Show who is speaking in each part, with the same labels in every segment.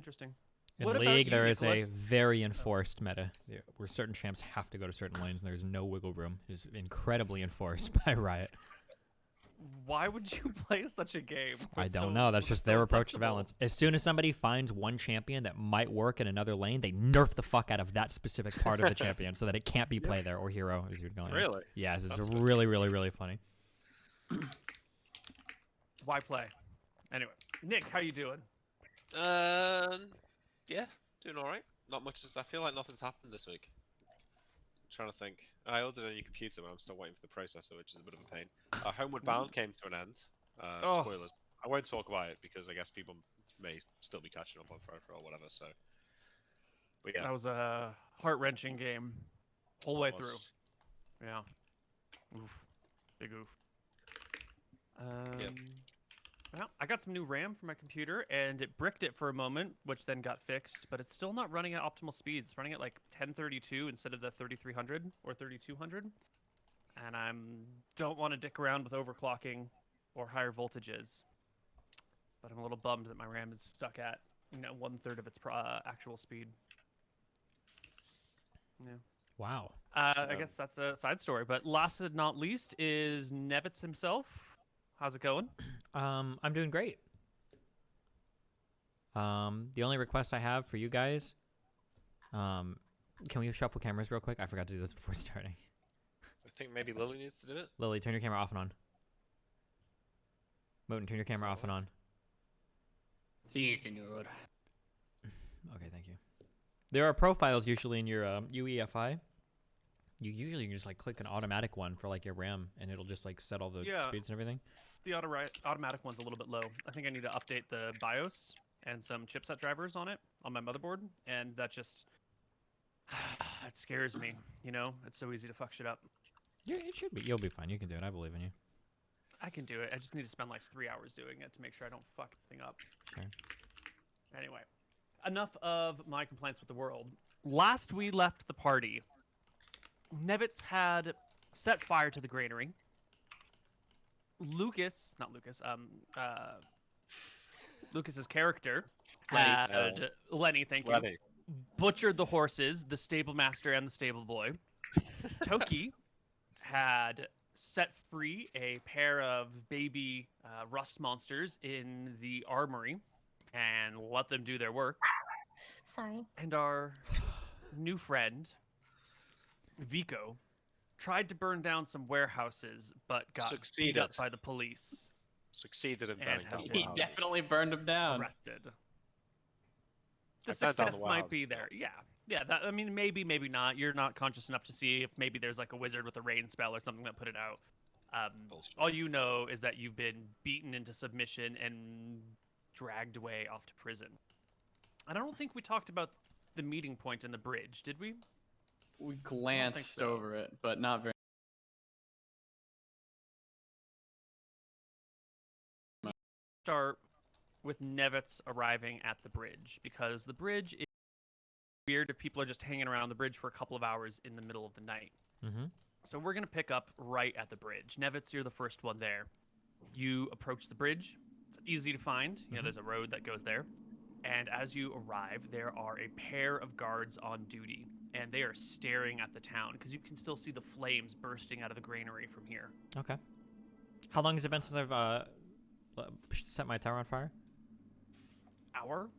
Speaker 1: Interesting.
Speaker 2: In
Speaker 1: What about
Speaker 2: League,
Speaker 1: you,
Speaker 2: there is a
Speaker 1: Nicholas?
Speaker 2: very enforced meta where certain champs have to go to certain lanes and there's no wiggle room. It is incredibly enforced by Riot.
Speaker 1: Why would you play such a game?
Speaker 2: I
Speaker 1: with
Speaker 2: don't
Speaker 1: so-
Speaker 2: know. That's
Speaker 1: with
Speaker 2: just
Speaker 1: so
Speaker 2: their approach to
Speaker 1: inflexible?
Speaker 2: balance. As soon as somebody finds one champion that might work in another lane, they nerf the fuck out of that specific part of the champion so that it can't be played there, or hero, as you're going.
Speaker 3: Really?
Speaker 2: Yes, it's
Speaker 3: That's
Speaker 2: really, really, really funny.
Speaker 1: Why play? Anyway, Nick, how you doing?
Speaker 3: Yeah, doing all right. Not much. I feel like nothing's happened this week. I'm trying to think. I ordered a new computer, but I'm still waiting for the processor, which is a bit of a pain. Homeward Bound came to an end.
Speaker 1: Oh.
Speaker 3: Spoilers. I won't talk about it because I guess people may still be catching up on Forever or whatever. So, but yeah,
Speaker 1: That was a heart-wrenching game, whole way through.
Speaker 3: was-
Speaker 1: Yeah. Oof. Big oof.
Speaker 3: Yep.
Speaker 1: Well, I got some new RAM for my computer, and it bricked it for a moment, which then got fixed, but it's still not running at optimal speeds. It's running at like 1032 instead of the 3300 or 3200. And I don't want to dick around with overclocking or higher voltages. But I'm a little bummed that my RAM is stuck at 1/3 of its actual speed. Yeah.
Speaker 2: Wow.
Speaker 1: I guess that's a side story. But last but not least is Nevets himself. How's it going?
Speaker 2: I'm doing great. The only request I have for you guys, can we shuffle cameras real quick? I forgot to do this before starting.
Speaker 3: I think maybe Lily needs to do it.
Speaker 2: Lily, turn your camera off and on. Moten, turn your camera off and on.
Speaker 4: Sí, señor.
Speaker 2: Okay, thank you. There are profiles usually in your UEFI. You usually can just like click an automatic one for like your RAM, and it'll just like set all the speeds and everything.
Speaker 1: The automatic one's a little bit low. I think I need to update the BIOS and some chipset drivers on it on my motherboard, and that just it scares me. It's so easy to fuck shit up.
Speaker 2: Yeah, it should be. You'll be fine. You can do it. I believe in you.
Speaker 1: I can do it. I just need to spend like 3 hours doing it to make sure I don't fuck anything up.
Speaker 2: Sure.
Speaker 1: Anyway, enough of my complaints with the world. Last we left the party, Nevets had set fire to the granary. Lucas's character had Lenny, thank you,
Speaker 3: Lenny.
Speaker 1: butchered the horses, the stable master and the stable boy. Toki had set free a pair of baby rust monsters in the armory and let them do their work.
Speaker 5: Sorry.
Speaker 1: And our new friend, Vicho, tried to burn down some warehouses, but got beat up by the police.
Speaker 3: Succeeded in burning down.
Speaker 4: He definitely burned him down.
Speaker 1: Arrested.
Speaker 3: I
Speaker 1: The
Speaker 3: burned down
Speaker 1: success
Speaker 3: the
Speaker 1: might
Speaker 3: warehouse
Speaker 1: be
Speaker 3: as
Speaker 1: there. Yeah. I mean, maybe not. You're not conscious enough to see if maybe there's like a wizard with a rain spell or something that put it out.
Speaker 3: Bullshit.
Speaker 1: All you know is that you've been beaten into submission and dragged away off to prison. And I don't think we talked about the meeting point in the bridge, did we?
Speaker 4: We glanced
Speaker 1: so.
Speaker 4: over it, but not very.
Speaker 1: Start with Nevets arriving at the bridge, because the bridge is weird if people are just hanging around the bridge for a couple of hours in the middle of the night.
Speaker 2: Mm-hmm.
Speaker 1: So we're going to pick up right at the bridge. Nevets, you're the first one there. You approach the bridge. It's easy to find. There's a road that goes there. And as you arrive, there are a pair of guards on duty, and they are staring at the town because you can still see the flames bursting out of the granary from here.
Speaker 2: Okay. How long has it been since I've set my tower on fire?
Speaker 1: Hour?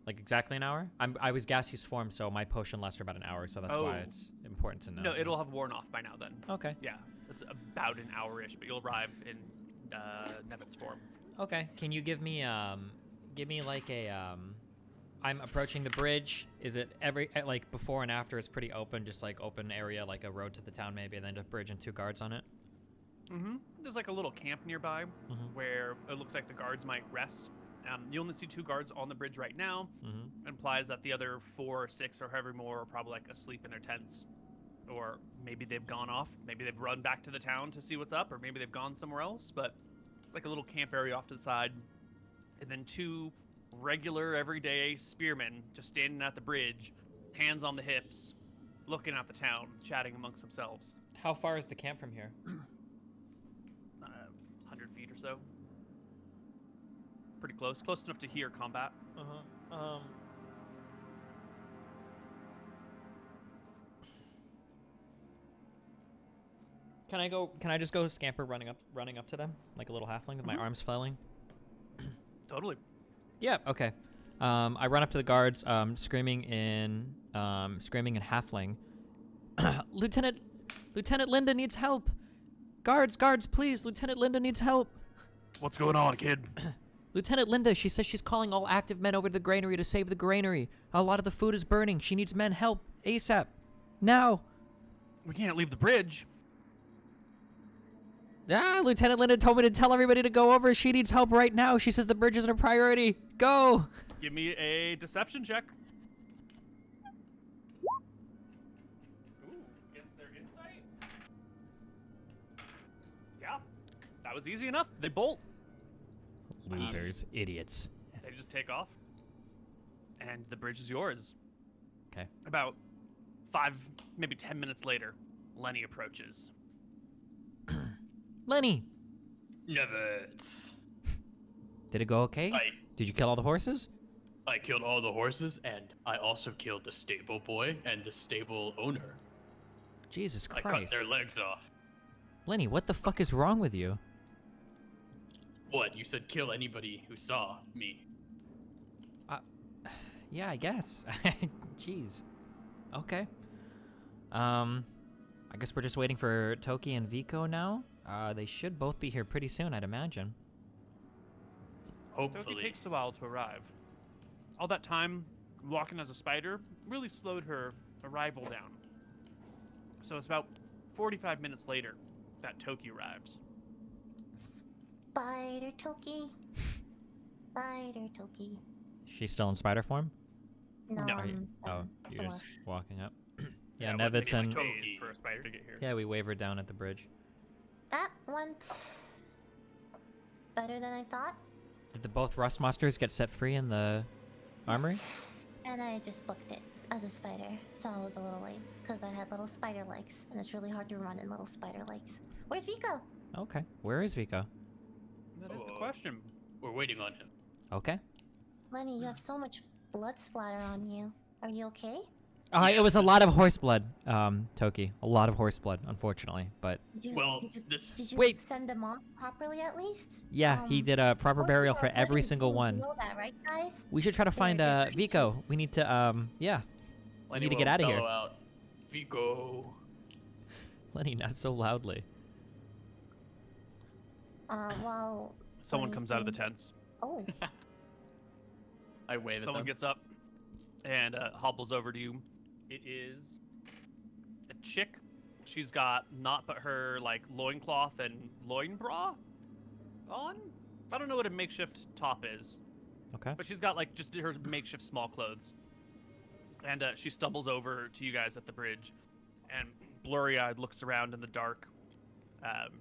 Speaker 2: Like exactly an hour? I was gaseous form, so my potion lasts for about an hour, so that's why it's important to know.
Speaker 1: No, it'll have worn off by now then.
Speaker 2: Okay.
Speaker 1: Yeah, it's about an hour-ish, but you'll arrive in Nevets form.
Speaker 2: Okay. Can you give me like a I'm approaching the bridge. Is it like before and after? It's pretty open, just like open area, like a road to the town maybe, and then a bridge and 2 guards on it.
Speaker 1: Mm-hmm. There's like a little camp nearby where it looks like the guards might rest. You only see 2 guards on the bridge right now. Implies that the other 4 or 6 or however more are probably like asleep in their tents. Or maybe they've gone off. Maybe they've run back to the town to see what's up, or maybe they've gone somewhere else. But it's like a little camp area off to the side. And then 2 regular, everyday spearmen just standing at the bridge, hands on the hips, looking at the town, chatting amongst themselves.
Speaker 2: How far is the camp from here?
Speaker 1: 100 feet or so. pretty close enough to hear combat.
Speaker 2: Can I just go scamper running up to them like a little halfling with my arms flailing?
Speaker 1: Totally.
Speaker 2: Yeah. Okay. I run up to the guards, screaming in halfling. Lieutenant Linda needs help. Guards, please. Lieutenant Linda needs help.
Speaker 1: What's going on, kid?
Speaker 2: Lieutenant Linda, she says she's calling all active men over to the granary to save the granary. A lot of the food is burning. She needs men help ASAP. Now.
Speaker 1: We can't leave the bridge.
Speaker 2: Lieutenant Linda told me to tell everybody to go over. She needs help right now. She says the bridge isn't a priority. Go.
Speaker 1: Give me a deception check. Ooh, against their insight? Yeah, that was easy enough. They bolt.
Speaker 2: Losers, idiots.
Speaker 1: They just take off. And the bridge is yours.
Speaker 2: Okay.
Speaker 1: About 5, maybe 10 minutes later, Lenny approaches.
Speaker 2: Lenny,
Speaker 4: Nevets.
Speaker 2: did it go okay? Did you kill all the horses?
Speaker 4: I killed all the horses, and I also killed the stable boy and the stable owner.
Speaker 2: Jesus
Speaker 4: I
Speaker 2: Christ.
Speaker 4: cut their legs off.
Speaker 2: Lenny, what the fuck is wrong with you?
Speaker 4: What? You said kill anybody who saw me.
Speaker 2: Yeah, I guess. Jeez. Okay. I guess we're just waiting for Toki and Vicho now. They should both be here pretty soon, I'd imagine.
Speaker 4: Hopefully.
Speaker 1: Toki takes a while to arrive. All that time, walking as a spider, really slowed her arrival down. So it's about 45 minutes later that Toki arrives.
Speaker 5: Spider Toki. Spider Toki.
Speaker 2: She's still in spider form?
Speaker 5: No,
Speaker 1: No.
Speaker 2: You're just walking up. Yeah,
Speaker 1: it would
Speaker 2: Nevets
Speaker 1: take
Speaker 2: and...
Speaker 1: days for a spider to get here.
Speaker 2: Yeah, we wavered down at the bridge.
Speaker 5: That went better than I thought.
Speaker 2: Did the both rust monsters get set free in the armory?
Speaker 5: Yes. And I just booked it as a spider, so I was a little late because I had little spider legs, and it's really hard to run in little spider legs. Where's Vicho?
Speaker 2: Okay. Where is Vicho?
Speaker 1: That is the question.
Speaker 4: We're waiting on him.
Speaker 2: Okay.
Speaker 5: Lenny, you have so much blood splatter on you. Are you okay?
Speaker 2: It was a lot of horse blood, Toki. A lot of horse blood, unfortunately. But
Speaker 5: Did you,
Speaker 4: Well,
Speaker 5: did you,
Speaker 4: this-
Speaker 5: did you
Speaker 2: Wait.
Speaker 5: send them off properly at least?
Speaker 2: yeah, he did a proper burial for every
Speaker 5: Lenny,
Speaker 2: single
Speaker 5: you
Speaker 2: one.
Speaker 5: know that, right, guys?
Speaker 2: We should try to find
Speaker 5: They're
Speaker 2: Vicho. We need to yeah. We need to get out of here.
Speaker 4: Out. Vicho.
Speaker 2: Lenny, not so loudly.
Speaker 5: Well.
Speaker 1: Someone
Speaker 5: Lenny's
Speaker 1: comes out of the
Speaker 5: doing-
Speaker 1: tents.
Speaker 5: Oh.
Speaker 4: I wave at
Speaker 1: Someone
Speaker 4: them.
Speaker 1: gets up and hobbles over to you. It is a chick. She's got naught but her like loincloth and loin bra on. I don't know what a makeshift top is,
Speaker 2: Okay.
Speaker 1: but she's got like just her makeshift small clothes. And she stumbles over to you guys at the bridge, and blurry-eyed looks around in the dark,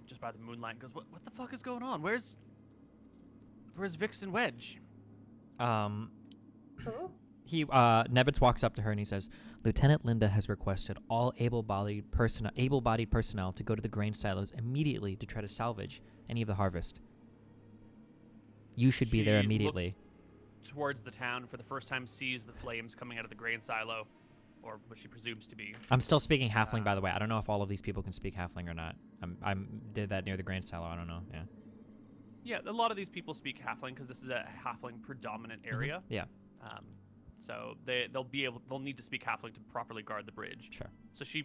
Speaker 1: just by the moonlight, and goes, "What the fuck is going on? Where's Vix and Wedge?"
Speaker 5: Who?
Speaker 2: Nevets walks up to her and he says, Lieutenant Linda has requested all able-bodied personnel to go to the grain silos immediately to try to salvage any of the harvest. You should be there
Speaker 1: She
Speaker 2: immediately.
Speaker 1: looks towards the town, for the first time sees the flames coming out of the grain silo, or what she presumes to be.
Speaker 2: I'm still speaking halfling, by the way. I don't know if all of these people can speak halfling or not. I did that near the grain silo. I don't know. Yeah.
Speaker 1: Yeah, a lot of these people speak halfling because this is a halfling predominant area.
Speaker 2: Yeah.
Speaker 1: So they'll need to speak halfling to properly guard the bridge.
Speaker 2: Sure.
Speaker 1: So she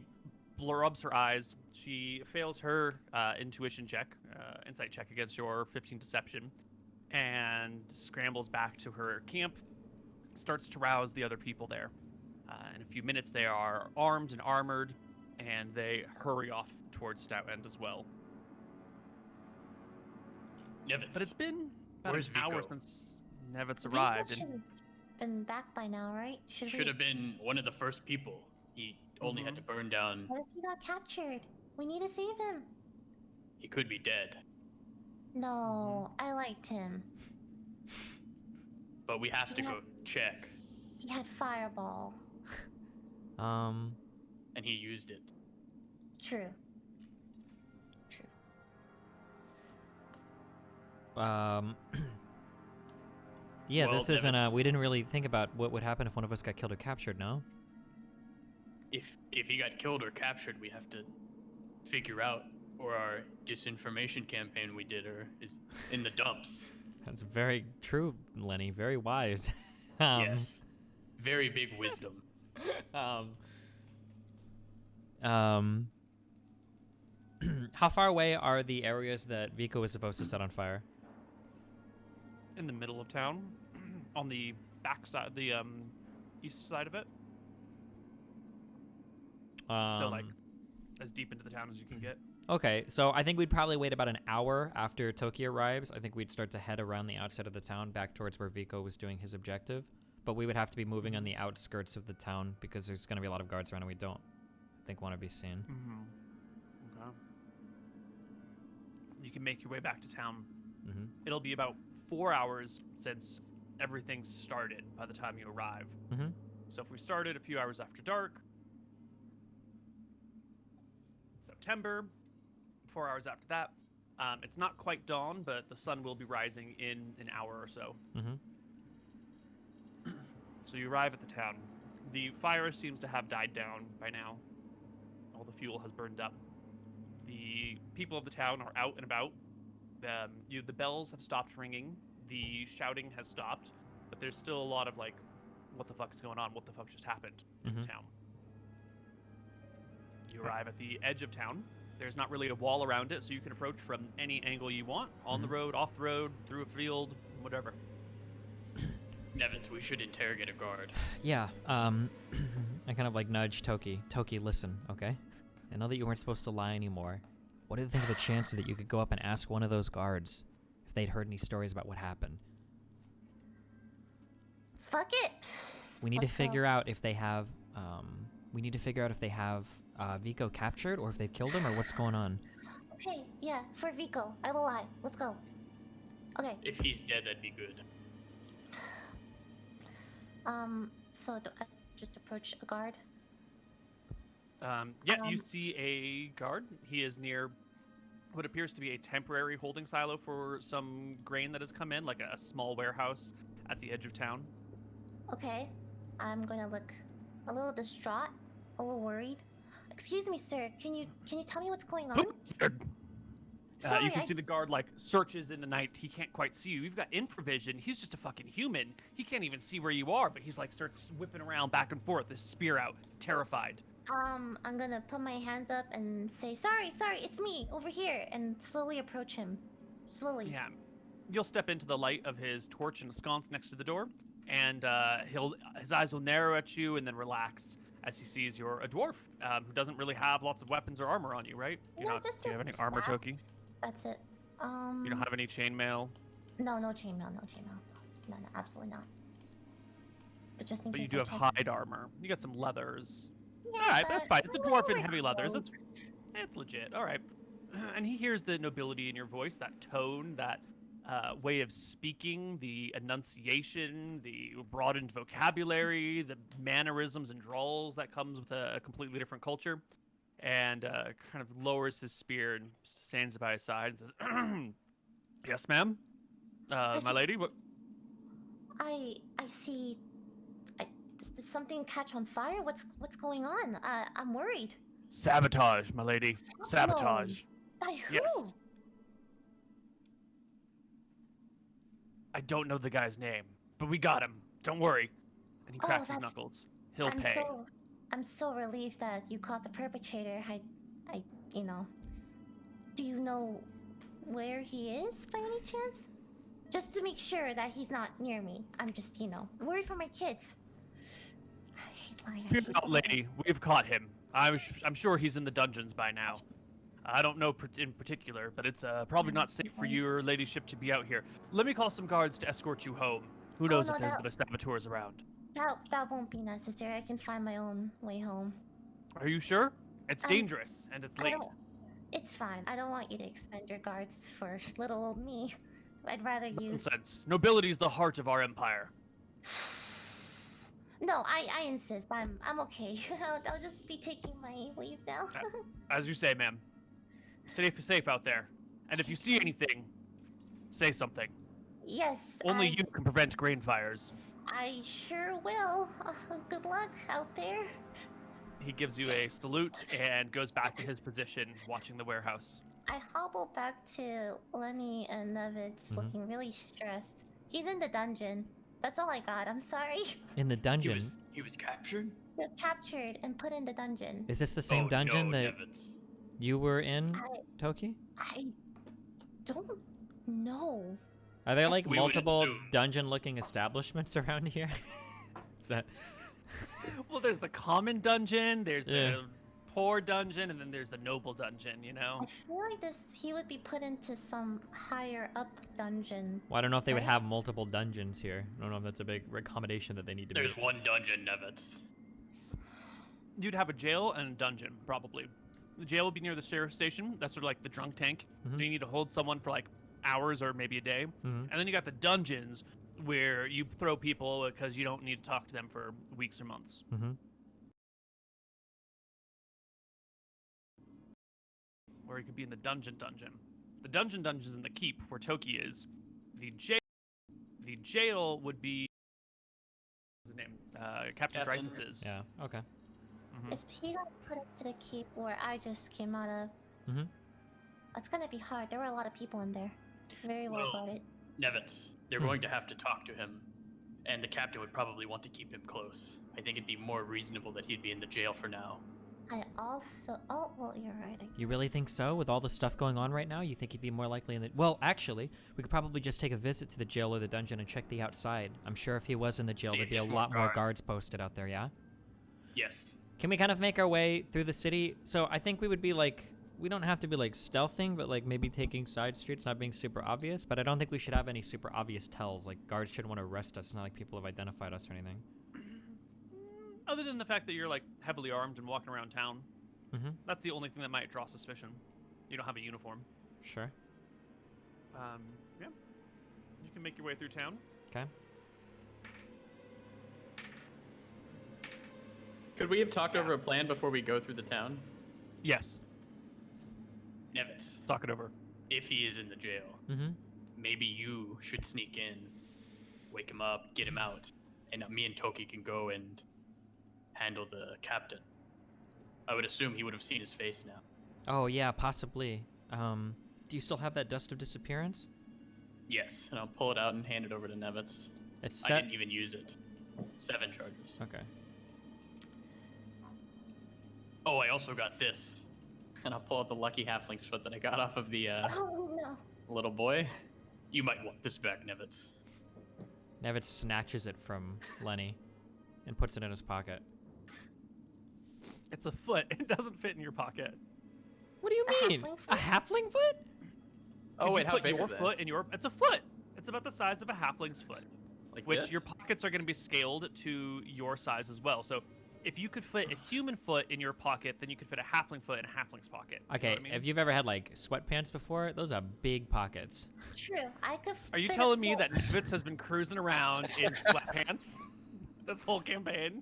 Speaker 1: rubs her eyes. She fails her intuition check, insight check against your 15 deception, and scrambles back to her camp. Starts to rouse the other people there. In a few minutes, they are armed and armored, and they hurry off towards Stout End as well.
Speaker 4: Nevets.
Speaker 1: But it's been about
Speaker 4: Where's
Speaker 1: an hour
Speaker 4: Vicho?
Speaker 1: since Nevets
Speaker 5: Vicho
Speaker 1: arrived.
Speaker 5: should have been back by now, right?
Speaker 4: Should have been one of the first people. He only had to burn down.
Speaker 5: What if he got captured? We need to save him.
Speaker 4: He could be dead.
Speaker 5: No, I liked him.
Speaker 4: But we have to
Speaker 5: Yeah.
Speaker 4: go check.
Speaker 5: He had fireball.
Speaker 4: And he used it.
Speaker 5: True. True.
Speaker 2: Yeah,
Speaker 4: Well,
Speaker 2: this isn't.
Speaker 4: Nevets,
Speaker 2: We didn't really think about what would happen if one of us got killed or captured. No.
Speaker 4: if he got killed or captured, we have to figure out, or our disinformation campaign we did is in the dumps.
Speaker 2: That's very true, Lenny. Very wise.
Speaker 4: Yes. Very big wisdom.
Speaker 2: How far away are the areas that Vico was supposed to set on fire?
Speaker 1: In the middle of town, on the back side, the east side of it. So like as deep into the town as you can get.
Speaker 2: Okay, so I think we'd probably wait about an hour after Toki arrives. I think we'd start to head around the outside of the town back towards where Vico was doing his objective. But we would have to be moving on the outskirts of the town because there's going to be a lot of guards around and we don't, I think, want to be seen.
Speaker 1: Mm-hmm. Okay. You can make your way back to town.
Speaker 2: Mm-hmm.
Speaker 1: It'll be about 4 hours since everything started by the time you arrive.
Speaker 2: Mm-hmm.
Speaker 1: So if we started a few hours after dark, September, 4 hours after that, it's not quite dawn, but the sun will be rising in an hour or so.
Speaker 2: Mm-hmm.
Speaker 1: So you arrive at the town. The fire seems to have died down by now. All the fuel has burned up. The people of the town are out and about. The bells have stopped ringing. The shouting has stopped. But there's still a lot of like, what the fuck is going on? What the fuck just happened in the town? You arrive at the edge of town. There's not really a wall around it, so you can approach from any angle you want. On the road, off the road, through a field, whatever.
Speaker 4: Nevets, we should interrogate a guard.
Speaker 2: Yeah, I kind of like nudge Toki. Toki, listen, okay? I know that you weren't supposed to lie anymore. What do you think of the chances that you could go up and ask one of those guards if they'd heard any stories about what happened?
Speaker 5: Fuck it.
Speaker 2: We need
Speaker 5: Let's
Speaker 2: to
Speaker 5: go.
Speaker 2: figure out if they have, Vico captured or if they've killed him or what's going on.
Speaker 5: Okay, yeah, for Vico, I will lie. Let's go. Okay.
Speaker 4: If he's dead, that'd be good.
Speaker 5: So do I just approach a guard?
Speaker 1: You see a guard. He is near what appears to be a temporary holding silo for some grain that has come in, like a small warehouse at the edge of town.
Speaker 5: Okay. I'm gonna look a little distraught, a little worried. Excuse me, sir. Can you tell me what's going on? Sorry,
Speaker 1: You can see the guard like searches in the night. He can't quite see you. You've got infravision. He's just a fucking human. He can't even see where you are, but he's like starts whipping around back and forth, this spear out, terrified.
Speaker 5: I'm gonna put my hands up and say, sorry, it's me, over here, and slowly approach him. Slowly.
Speaker 1: Yeah. You'll step into the light of his torch and a sconce next to the door, and his eyes will narrow at you and then relax as he sees you're a dwarf who doesn't really have lots of weapons or armor on you, right? Do
Speaker 5: No,
Speaker 1: you
Speaker 5: just
Speaker 1: have
Speaker 5: a
Speaker 1: any armor,
Speaker 5: staff.
Speaker 1: Toki?
Speaker 5: That's it.
Speaker 1: You don't have any chainmail?
Speaker 5: No chainmail, no chainmail. No, absolutely not. But just in
Speaker 1: But
Speaker 5: case
Speaker 1: you do
Speaker 5: I
Speaker 1: have
Speaker 5: check.
Speaker 1: hide armor. You got some leathers.
Speaker 5: Yeah,
Speaker 1: All right, that's
Speaker 5: but
Speaker 1: fine. It's a
Speaker 5: I
Speaker 1: dwarf
Speaker 5: wear
Speaker 1: in heavy leathers.
Speaker 5: clothes.
Speaker 1: It's legit. All right. And he hears the nobility in your voice, that tone, that way of speaking, the enunciation, the broadened vocabulary, the mannerisms and drawls that comes with a completely different culture. And kind of lowers his spear and stands by his side and says, "Yes, ma'am. My lady, what?"
Speaker 5: I see. Does something catch on fire? What's going on? I'm worried.
Speaker 1: Sabotage, my lady. Sabotage.
Speaker 5: By who?
Speaker 1: Yes. I don't know the guy's name, but we got him. Don't worry. And he
Speaker 5: Oh,
Speaker 1: cracks his
Speaker 5: that's-
Speaker 1: knuckles. He'll pay.
Speaker 5: I'm so relieved that you caught the perpetrator. Do you know where he is by any chance? Just to make sure that he's not near me. I'm just, worried for my kids. I hate lying.
Speaker 1: Fear not, lady. We've caught him. I'm sure he's in the dungeons by now. I don't know in particular, but it's probably not safe for your ladyship to be out here. Let me call some guards to escort you home. Who knows
Speaker 5: no,
Speaker 1: if there's
Speaker 5: that-
Speaker 1: other saboteurs around.
Speaker 5: That won't be necessary. I can find my own way home.
Speaker 1: Are you sure? It's
Speaker 5: Um,
Speaker 1: dangerous, and it's late.
Speaker 5: It's fine. I don't want you to expend your guards for little old me. I'd rather you.
Speaker 1: Nonsense. Nobility's the heart of our empire.
Speaker 5: No, I insist. I'm okay. I'll just be taking my leave now.
Speaker 1: As you say, ma'am. Safe out there. And if you see anything, say something.
Speaker 5: Yes.
Speaker 1: Only you can prevent grain fires.
Speaker 5: I sure will. Good luck out there.
Speaker 1: He gives you a salute and goes back to his position, watching the warehouse.
Speaker 5: I hobble back to Lenny and Nevets, looking really stressed. He's in the dungeon. That's all I got. I'm sorry.
Speaker 2: In the dungeon.
Speaker 4: He was captured?
Speaker 5: He was captured and put in the dungeon.
Speaker 2: Is this the same dungeon that you were in, Toki?
Speaker 5: I don't know.
Speaker 2: Are there like
Speaker 4: We would
Speaker 2: multiple
Speaker 4: assume.
Speaker 2: dungeon-looking establishments around here? Is that?
Speaker 1: Well, there's the common dungeon, there's
Speaker 2: Yeah.
Speaker 1: the poor dungeon, and then there's the noble dungeon, you know?
Speaker 5: I feel like he would be put into some higher up dungeon.
Speaker 2: Well, I don't know if they would
Speaker 5: Right?
Speaker 2: have multiple dungeons here. I don't know if that's a big accommodation that they need to
Speaker 4: There's
Speaker 2: make.
Speaker 4: one dungeon, Nevets.
Speaker 1: You'd have a jail and a dungeon, probably. The jail would be near the sheriff's station. That's sort of like the drunk tank.
Speaker 2: Mhm.
Speaker 1: So you need to hold someone for like hours or maybe a day.
Speaker 2: Mhm.
Speaker 1: And then you got the dungeons where you throw people because you don't need to talk to them for weeks or months.
Speaker 2: Mhm.
Speaker 1: Or you could be in the dungeon. The dungeon is in the keep where Toki is. The jail would be what's his name? Captain
Speaker 4: Captain.
Speaker 1: Dreyfus's.
Speaker 2: Yeah. Okay.
Speaker 1: Mhm.
Speaker 5: If he got put into the keep where I just came out of,
Speaker 2: Mhm.
Speaker 5: it's gonna be hard. There were a lot of people in there. Very well
Speaker 4: Well-
Speaker 5: guarded.
Speaker 4: Nevets. They're going to have to talk to him, and the captain would probably want to keep him close. I think it'd be more reasonable that he'd be in the jail for now.
Speaker 5: I also. Oh, well, you're right. I
Speaker 2: You really
Speaker 5: guess.
Speaker 2: think so? With all the stuff going on right now, you think he'd be more likely in the... Well, actually, we could probably just take a visit to the jail or the dungeon and check the outside. I'm sure if he was in the jail,
Speaker 4: See
Speaker 2: there'd
Speaker 4: if
Speaker 2: be a
Speaker 4: there's more
Speaker 2: lot more
Speaker 4: guards.
Speaker 2: guards posted out there, yeah?
Speaker 4: Yes.
Speaker 2: Can we kind of make our way through the city? So I think we would be like... We don't have to be like stealthing, but like maybe taking side streets, not being super obvious. But I don't think we should have any super obvious tells. Like guards should want to arrest us, not like people have identified us or anything.
Speaker 1: Other than the fact that you're like heavily armed and walking around town,
Speaker 2: Mm-hmm.
Speaker 1: that's the only thing that might draw suspicion. You don't have a uniform.
Speaker 2: Sure.
Speaker 1: Yeah. You can make your way through town.
Speaker 2: Okay.
Speaker 4: Could we have talked over a plan before we go through the town?
Speaker 1: Yes.
Speaker 4: Nevets,
Speaker 1: Talk it over.
Speaker 4: if he is in the jail,
Speaker 2: Mm-hmm.
Speaker 4: maybe you should sneak in, wake him up, get him out, and me and Toki can go and handle the captain. I would assume he would have seen his face now.
Speaker 2: Oh, yeah, possibly. Do you still have that dust of disappearance?
Speaker 4: Yes, and I'll pull it out and hand it over to Nevets.
Speaker 2: It's
Speaker 4: I
Speaker 2: set.
Speaker 4: didn't even use it. 7 charges.
Speaker 2: Okay.
Speaker 4: Oh, I also got this. And I'll pull out the lucky halfling's foot that I got off of the
Speaker 5: Oh no.
Speaker 4: little boy. You might want this back, Nevets.
Speaker 2: Nevitz snatches it from Lenny and puts it in his pocket.
Speaker 1: It's a foot. It doesn't fit in your pocket.
Speaker 2: What do you
Speaker 5: A
Speaker 2: mean?
Speaker 5: halfling
Speaker 2: A
Speaker 5: foot?
Speaker 2: halfling foot?
Speaker 4: Oh,
Speaker 1: Could
Speaker 4: wait,
Speaker 1: you
Speaker 4: how
Speaker 1: put
Speaker 4: big
Speaker 1: your
Speaker 4: are they?
Speaker 1: foot in your? It's a foot. It's about the size of a halfling's foot,
Speaker 4: Like
Speaker 1: which
Speaker 4: this?
Speaker 1: your pockets are going to be scaled to your size as well. So, if you could fit a human foot in your pocket, then you could fit a halfling foot in a halfling's pocket. You know
Speaker 2: Okay,
Speaker 1: what I mean?
Speaker 2: if you've ever had like sweatpants before, those are big pockets.
Speaker 5: True. I could.
Speaker 1: Are you
Speaker 5: fit a
Speaker 1: telling me
Speaker 5: foot.
Speaker 1: that Nevitz has been cruising around in sweatpants this whole campaign?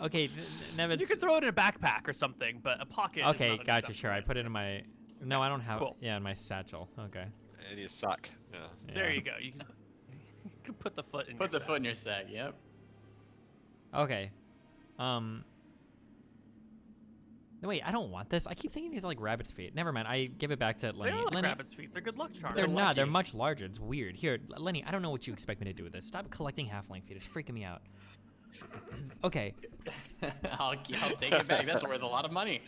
Speaker 2: Okay, Nevitz.
Speaker 1: You could throw it in a backpack or something, but a pocket. is
Speaker 2: Okay,
Speaker 1: not an
Speaker 2: gotcha.
Speaker 1: acceptable
Speaker 2: Sure, I put it in my. No, I don't have.
Speaker 1: Cool.
Speaker 2: Yeah, in my satchel. Okay.
Speaker 3: In your sack. Yeah.
Speaker 1: There
Speaker 2: Yeah.
Speaker 1: you go. You can put the foot in.
Speaker 4: Put
Speaker 1: your
Speaker 4: the foot
Speaker 1: sack.
Speaker 4: in your sack, yep.
Speaker 2: Okay. No, wait, I don't want this. I keep thinking these are like rabbit's feet. Never mind. I give it back to
Speaker 1: They
Speaker 2: Lenny.
Speaker 1: are like
Speaker 2: Lenny,
Speaker 1: rabbit's feet. They're good luck charms.
Speaker 2: they're not. They're
Speaker 4: lucky.
Speaker 2: much larger. It's weird. Here, Lenny. I don't know what you expect me to do with this. Stop collecting halfling feet. It's freaking me out. Okay.
Speaker 4: I'll take it back. That's worth a lot of money.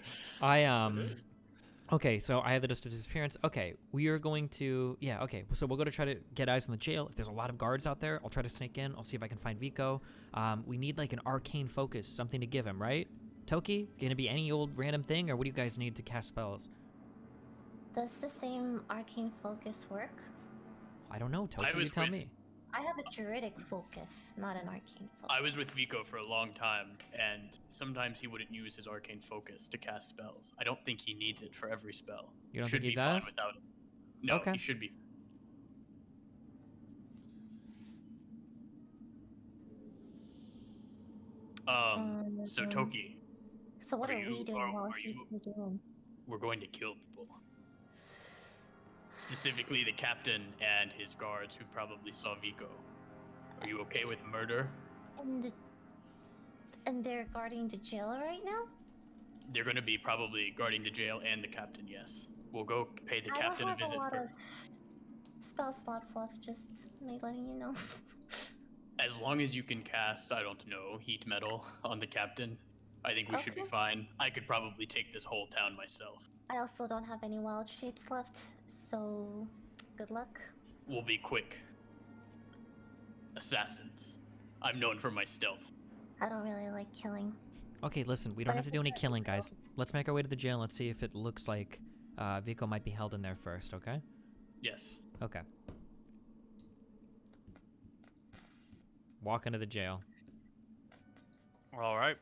Speaker 2: Okay, so I have the dust of disappearance. Okay, we are going to, yeah, okay. So we'll go to try to get eyes on the jail. If there's a lot of guards out there, I'll try to sneak in. I'll see if I can find Vicho. We need like an arcane focus, something to give him, right? Toki, gonna be any old random thing, or what do you guys need to cast spells?
Speaker 5: Does the same arcane focus work?
Speaker 2: I don't know, Toki, you
Speaker 4: was
Speaker 2: tell
Speaker 4: with-
Speaker 2: me.
Speaker 5: I have a druidic focus, not an arcane focus.
Speaker 4: I was with Vicho for a long time, and sometimes he wouldn't use his arcane focus to cast spells. I don't think he needs it for every spell.
Speaker 2: You don't
Speaker 4: should
Speaker 2: think he
Speaker 4: be fine
Speaker 2: does?
Speaker 4: without it. No,
Speaker 2: Okay.
Speaker 4: he should be. So Toki,
Speaker 5: So what
Speaker 4: are
Speaker 5: are we
Speaker 4: you-
Speaker 5: doing
Speaker 4: are-
Speaker 5: while
Speaker 4: are
Speaker 5: he's
Speaker 4: you-
Speaker 5: doing?
Speaker 4: we're going to kill people. specifically the captain and his guards who probably saw Vico. Are you okay with murder?
Speaker 5: And they're guarding the jail right now?
Speaker 4: They're going to be probably guarding the jail and the captain, yes. We'll go pay the captain a visit
Speaker 5: I don't have a lot
Speaker 4: first.
Speaker 5: of spell slots left, just me letting you know.
Speaker 4: As long as you can cast, I don't know, heat metal on the captain, I think we should be
Speaker 5: Okay.
Speaker 4: fine. I could probably take this whole town myself.
Speaker 5: I also don't have any wild shapes left, so good luck.
Speaker 4: We'll be quick. Assassins. I'm known for my stealth.
Speaker 5: I don't really like killing.
Speaker 2: Okay, listen, we don't
Speaker 5: But
Speaker 2: have to
Speaker 5: if
Speaker 2: do
Speaker 5: it's
Speaker 2: any
Speaker 5: like
Speaker 2: killing,
Speaker 5: Vico-
Speaker 2: guys. Let's make our way to the jail and let's see if it looks like Vico might be held in there first, okay?
Speaker 4: Yes.
Speaker 2: Okay. Walk into the jail.
Speaker 1: All right.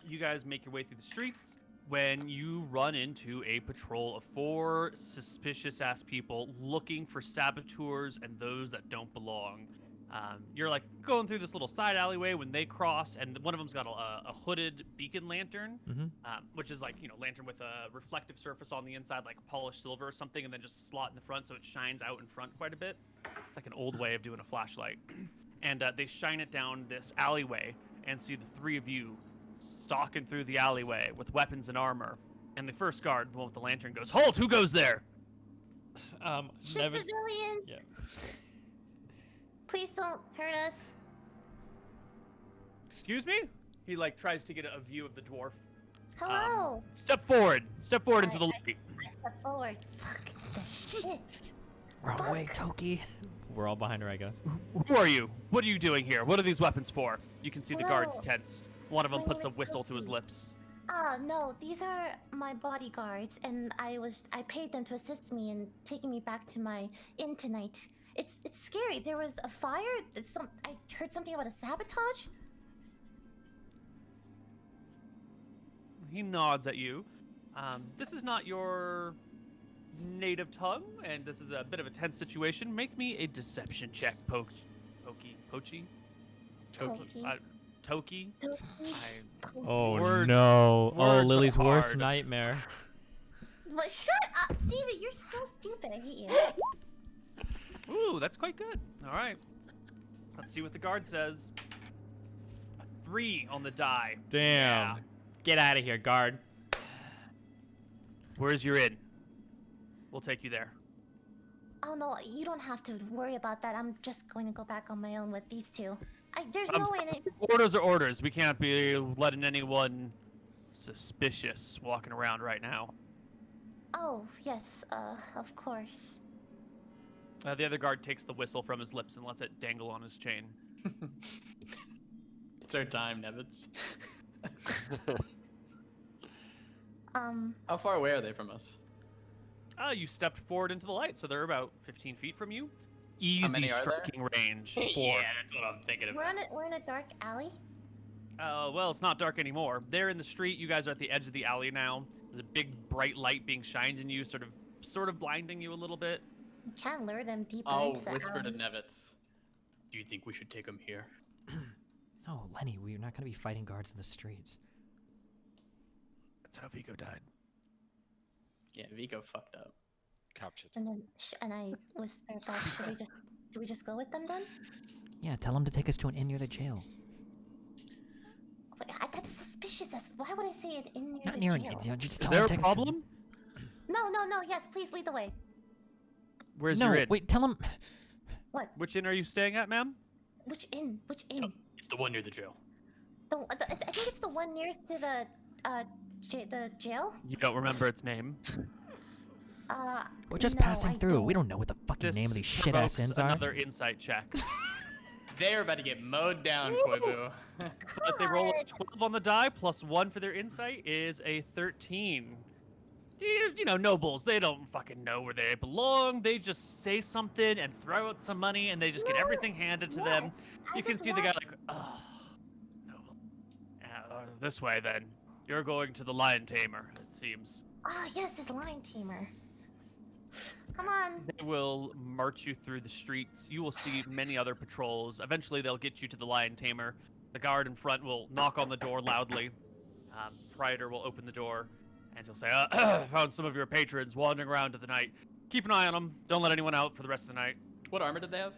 Speaker 1: You guys make your way through the streets when you run into a patrol of 4 suspicious-ass people looking for saboteurs and those that don't belong. You're like going through this little side alleyway when they cross, and one of them's got a hooded beacon lantern, which is like, lantern with a reflective surface on the inside, like polished silver or something, and then just a slot in the front so it shines out in front quite a bit. It's like an old way of doing a flashlight. And they shine it down this alleyway and see the 3 of you stalking through the alleyway with weapons and armor. And the first guard, the one with the lantern, goes, "Halt! Who goes there?"
Speaker 5: Just
Speaker 2: Nevets-
Speaker 5: civilian!
Speaker 2: Yeah.
Speaker 5: Please don't hurt us.
Speaker 1: Excuse me? He tries to get a view of the dwarf.
Speaker 5: Hello!
Speaker 1: Step forward. Step forward into the
Speaker 5: I-
Speaker 1: light.
Speaker 5: I step forward. Fuck the shit.
Speaker 2: Wrong way,
Speaker 5: Fuck.
Speaker 2: Toki. We're all behind her, I guess.
Speaker 1: Who are you? What are you doing here? What are these weapons for? You can see the guards
Speaker 5: Hello.
Speaker 1: tense. One of them
Speaker 5: My
Speaker 1: puts a
Speaker 5: name is
Speaker 1: whistle to his
Speaker 5: Toki.
Speaker 1: lips.
Speaker 5: No, these are my bodyguards, and I paid them to assist me in taking me back to my inn tonight. It's scary. There was a fire. I heard something about a sabotage.
Speaker 1: He nods at you. This is not your native tongue, and this is a bit of a tense situation. Make me a deception check, Pochi.
Speaker 5: Toki.
Speaker 1: Toki.
Speaker 5: Toki.
Speaker 2: Oh
Speaker 1: Words-
Speaker 2: no. Oh,
Speaker 1: words are
Speaker 2: Lily's worst
Speaker 1: hard.
Speaker 2: nightmare.
Speaker 5: But shut up, Steven. You're so stupid. I hate you.
Speaker 1: Ooh, that's quite good. All right. Let's see what the guard says. A 3 on the die.
Speaker 2: Damn.
Speaker 1: Yeah.
Speaker 2: Get out of here, guard.
Speaker 1: Where's your inn? We'll take you there.
Speaker 5: Oh no, you don't have to worry about that. I'm just going to go back on my own with these 2. There's
Speaker 1: I'm
Speaker 5: no way.
Speaker 1: Orders are orders. We can't be letting anyone suspicious walking around right now.
Speaker 5: Oh yes, of course.
Speaker 1: The other guard takes the whistle from his lips and lets it dangle on his chain.
Speaker 4: It's our time, Nevets. How far away are they from us?
Speaker 1: You stepped forward into the light, so they're about 15 feet from you. Easy
Speaker 4: many are there?
Speaker 1: striking range. 4.
Speaker 4: Yeah, that's what I'm thinking about.
Speaker 5: We're in a dark alley.
Speaker 1: Well, it's not dark anymore. They're in the street. You guys are at the edge of the alley now. There's a big bright light being shined in you, sort of blinding you a little bit.
Speaker 5: You can't lure them deeper
Speaker 4: I'll
Speaker 5: into the
Speaker 4: whisper to
Speaker 5: alley.
Speaker 4: Nevets. Do you think we should take him here?
Speaker 2: No, Lenny, we're not going to be fighting guards in the streets.
Speaker 1: That's how Vigo died.
Speaker 4: Yeah, Vico fucked up.
Speaker 3: Captured.
Speaker 5: And then, and I whisper back, do we just go with them then?
Speaker 2: Yeah, tell him to take us to an inn near the jail.
Speaker 5: Wait, that's suspicious. Why would I say it in near
Speaker 2: Not
Speaker 5: the
Speaker 2: near an
Speaker 5: jail?
Speaker 2: inn. Just
Speaker 1: Is
Speaker 2: tell
Speaker 1: there
Speaker 2: him
Speaker 1: a
Speaker 2: to take us to-
Speaker 1: problem?
Speaker 5: No. Yes, please lead the way.
Speaker 1: Where's
Speaker 2: No,
Speaker 1: your inn?
Speaker 2: wait, tell him.
Speaker 5: What?
Speaker 1: Which inn are you staying at, ma'am?
Speaker 5: Which inn? Which inn?
Speaker 4: Oh, it's the one near the jail.
Speaker 5: I think it's the one nearest to the jail.
Speaker 1: You don't remember its name.
Speaker 2: We're just
Speaker 5: no,
Speaker 2: passing
Speaker 5: I
Speaker 2: through. We don't know what the fucking
Speaker 1: This
Speaker 2: name of these shit ass
Speaker 1: provokes
Speaker 2: inns are.
Speaker 1: another insight check.
Speaker 4: They're about to get mowed down, Koibu.
Speaker 1: But they roll a 12 on the die, plus 1 for their insight is a 13. You know, nobles, they don't fucking know where they belong. They just say something and throw out some money, and they just get everything handed to them.
Speaker 5: I
Speaker 1: You can
Speaker 5: just
Speaker 1: see the guy
Speaker 5: want-
Speaker 1: like, oh, noble. This way, then. You're going to the lion tamer, it seems.
Speaker 5: Ah, yes, it's Lion Tamer. Come on.
Speaker 1: They will march you through the streets. You will see many other patrols. Eventually, they'll get you to the lion tamer. The guard in front will knock on the door loudly. Praetor will open the door, and he'll say, found some of your patrons wandering around in the night. keep an eye on them. Don't let anyone out for the rest of the night.
Speaker 4: What armor did they have?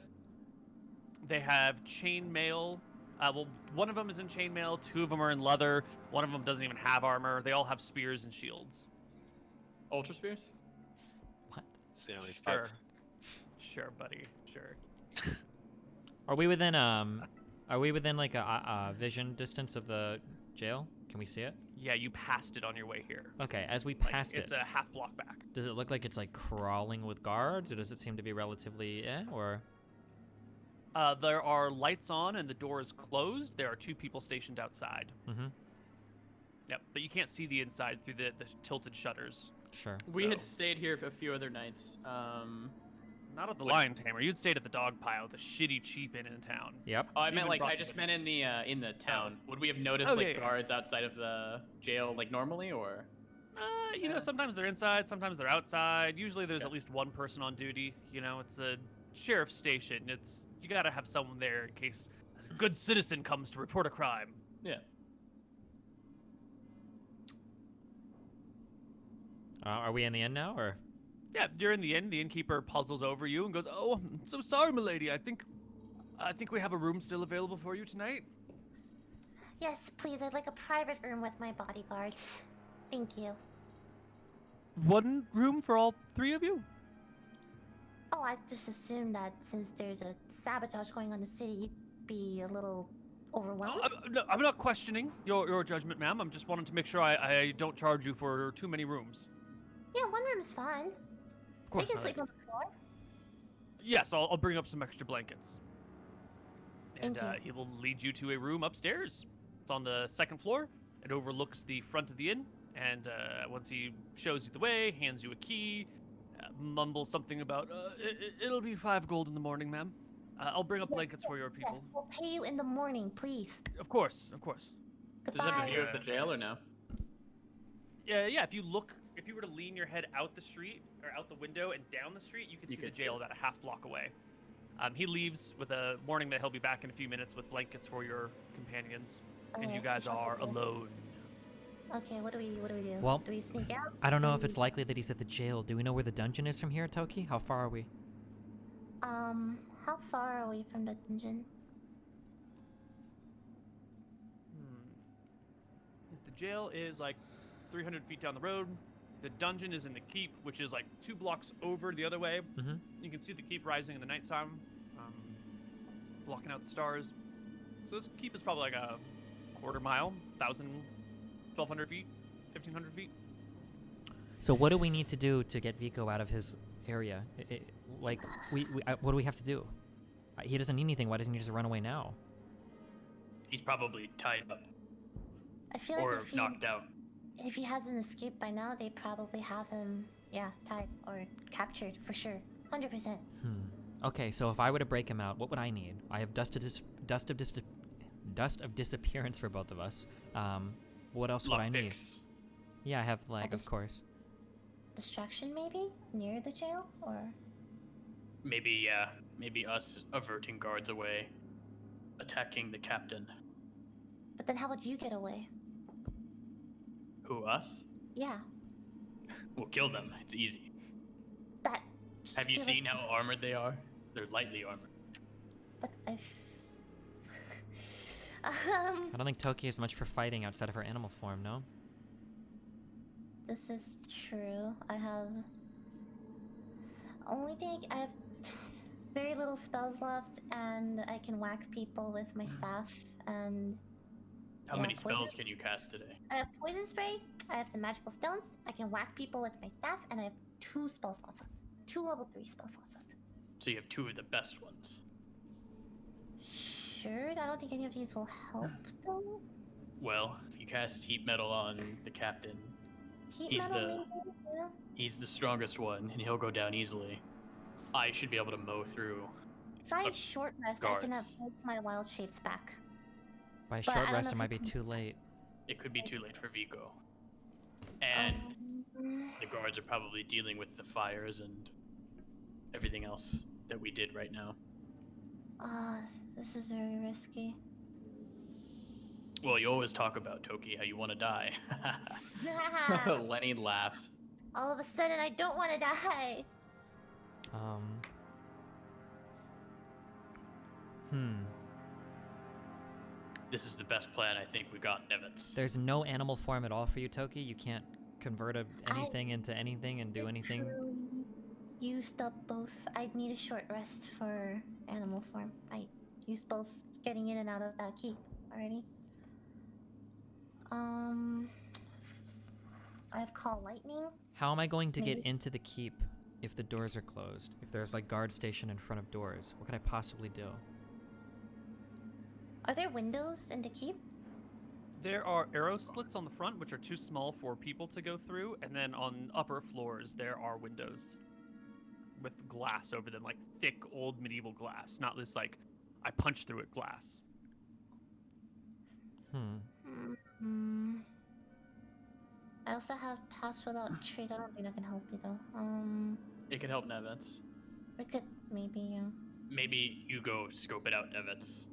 Speaker 1: They have chainmail. Well, one of them is in chainmail. 2 of them are in leather. One of them doesn't even have armor. They all have spears and shields.
Speaker 4: Ultra spears?
Speaker 2: What?
Speaker 3: It's the only
Speaker 1: Sure.
Speaker 3: type.
Speaker 1: Sure, buddy. Sure.
Speaker 2: Are we within like a vision distance of the jail? Can we see it?
Speaker 1: Yeah, you passed it on your way here.
Speaker 2: Okay, as we
Speaker 1: Like,
Speaker 2: passed
Speaker 1: it's
Speaker 2: it,
Speaker 1: a half block back.
Speaker 2: does it look like it's like crawling with guards, or does it seem to be relatively or?
Speaker 1: There are lights on and the door is closed. There are 2 people stationed outside.
Speaker 2: Mm-hmm.
Speaker 1: Yep, but you can't see the inside through the tilted shutters.
Speaker 2: Sure.
Speaker 4: We
Speaker 1: So-
Speaker 4: had stayed here for a few other nights.
Speaker 1: Not at the Lion Tamer. You'd stayed at the dog pile, the shitty cheap inn in town.
Speaker 2: Yep.
Speaker 4: Oh, I
Speaker 1: You
Speaker 4: meant
Speaker 1: even
Speaker 4: like
Speaker 1: brought
Speaker 4: I
Speaker 1: the
Speaker 4: just
Speaker 1: video.
Speaker 4: meant in the town. Would we have noticed
Speaker 1: Oh,
Speaker 4: like
Speaker 1: yeah.
Speaker 4: guards outside of the jail like normally, or?
Speaker 1: You know,
Speaker 4: Yeah.
Speaker 1: sometimes they're inside, sometimes they're outside. Usually there's
Speaker 4: Okay.
Speaker 1: at least one person on duty. You know, it's a sheriff's station. You gotta have someone there in case a good citizen comes to report a crime.
Speaker 4: Yeah.
Speaker 2: Are we in the inn now, or?
Speaker 1: Yeah, you're in the inn. The innkeeper puzzles over you and goes, "Oh, I'm so sorry, milady. I think we have a room still available for you tonight."
Speaker 5: Yes, please. I'd like a private room with my bodyguards. Thank you.
Speaker 1: One room for all 3 of you?
Speaker 5: Oh, I just assumed that since there's a sabotage going on in the city, you'd be a little overwhelmed.
Speaker 1: I'm not questioning your judgment, ma'am. I'm just wanting to make sure I don't charge you for too many rooms.
Speaker 5: Yeah, one room's fine.
Speaker 1: Of course.
Speaker 5: They can
Speaker 1: not.
Speaker 5: sleep on the floor.
Speaker 1: Yes, I'll bring up some extra blankets. And
Speaker 5: Thank you.
Speaker 1: he will lead you to a room upstairs. It's on the 2nd floor. It overlooks the front of the inn. And once he shows you the way, hands you a key, mumbles something about, it'll be 5 gold in the morning, ma'am. I'll bring up
Speaker 5: Yes,
Speaker 1: blankets for your people.
Speaker 5: Yes, we'll pay you in the morning, please.
Speaker 1: Of course, of course.
Speaker 4: Does it have a
Speaker 5: Goodbye.
Speaker 4: view of the jail or no?
Speaker 1: Yeah, if you were to lean your head out the street, or out the window and down the street, you could
Speaker 4: You
Speaker 1: see the
Speaker 4: could see
Speaker 1: jail
Speaker 4: it.
Speaker 1: about a half block away. He leaves with a warning that he'll be back in a few minutes with blankets for your companions. And
Speaker 5: Okay,
Speaker 1: you guys
Speaker 5: what shall we
Speaker 1: are
Speaker 5: do?
Speaker 1: alone.
Speaker 5: Okay, what do we do?
Speaker 2: Well,
Speaker 5: do we sneak out?
Speaker 2: I don't know if
Speaker 5: Do
Speaker 2: it's likely that he's at the jail. Do we know where the dungeon is from here, Toki? How far are we?
Speaker 5: How far are we from the dungeon?
Speaker 1: The jail is like 300 feet down the road. The dungeon is in the keep, which is like 2 blocks over the other way.
Speaker 2: Mm-hmm.
Speaker 1: You can see the keep rising in the nighttime, blocking out the stars. So this keep is probably like a quarter mile, 1,000, 1,200 feet, 1,500 feet.
Speaker 2: So what do we need to do to get Vico out of his area? What do we have to do? He doesn't need anything. Why doesn't he just run away now?
Speaker 4: He's probably tied up
Speaker 5: I feel
Speaker 4: or
Speaker 5: like
Speaker 4: knocked out.
Speaker 5: if he hasn't escaped by now, they probably have him, tied or captured for sure. 100%.
Speaker 2: Okay, so if I were to break him out, what would I need? I have dust of disappearance for both of us. What else would I need?
Speaker 4: Lockpicks.
Speaker 2: Yeah, I have of
Speaker 5: dis-
Speaker 2: course.
Speaker 5: Distraction maybe? Near the jail? Or
Speaker 4: Maybe us averting guards away, attacking the captain.
Speaker 5: but then how would you get away?
Speaker 4: Who, us?
Speaker 5: Yeah.
Speaker 4: We'll kill them. It's easy.
Speaker 5: That just
Speaker 4: Have you
Speaker 5: give us-
Speaker 4: seen how armored they are? They're lightly armored.
Speaker 5: But I've
Speaker 2: I don't think Toki is much for fighting outside of her animal form, no?
Speaker 5: this is true. I have very little spells left, and I can whack people with my staff, and
Speaker 4: How
Speaker 5: Yeah,
Speaker 4: many
Speaker 5: poison?
Speaker 4: spells can you cast today?
Speaker 5: I have poison spray, I have some magical stones, I can whack people with my staff, and I have 2 spell slots left. 2 level 3 spell slots left.
Speaker 4: So you have 2 of the best ones.
Speaker 5: Sure, I don't think any of these will help though.
Speaker 4: Well, if you cast heat metal on the captain,
Speaker 5: Heat
Speaker 4: He's
Speaker 5: metal,
Speaker 4: the-
Speaker 5: maybe? Yeah.
Speaker 4: he's the strongest one, and he'll go down easily. I should be able to mow through.
Speaker 5: If I
Speaker 4: Of
Speaker 5: short rest, I can have
Speaker 4: guards.
Speaker 5: both my wild shapes back.
Speaker 2: By a
Speaker 5: But I
Speaker 2: short
Speaker 5: don't
Speaker 2: rest,
Speaker 5: know
Speaker 2: it
Speaker 5: if
Speaker 2: might
Speaker 5: we
Speaker 2: be
Speaker 5: can-
Speaker 2: too late.
Speaker 4: It could be too late for Vico. And
Speaker 5: Um,
Speaker 4: the guards are probably dealing with the fires and everything else that we did right now.
Speaker 5: this is very risky.
Speaker 4: Well, you always talk about Toki, how you want to die. Lenny laughs.
Speaker 5: All of a sudden, I don't want to die.
Speaker 4: This is the best plan I think we got, Nevets.
Speaker 2: There's no animal form at all for you, Toki? You can't convert anything into anything and do anything?
Speaker 5: Literally used up both. I'd need a short rest for animal form. I used both getting in and out of that keep already. I have call lightning.
Speaker 2: How am I going to get
Speaker 5: Maybe.
Speaker 2: into the keep if the doors are closed? If there's like guard station in front of doors? What could I possibly do?
Speaker 5: Are there windows in the keep?
Speaker 1: There are arrow slits on the front, which are too small for people to go through, and then on upper floors there are windows with glass over them, like thick old medieval glass, not this like I punch through it glass.
Speaker 5: I also have pass without trace. I don't think that can help you though.
Speaker 4: It could help Nevets.
Speaker 5: We could maybe, yeah.
Speaker 4: Maybe you go scope it out, Nevets.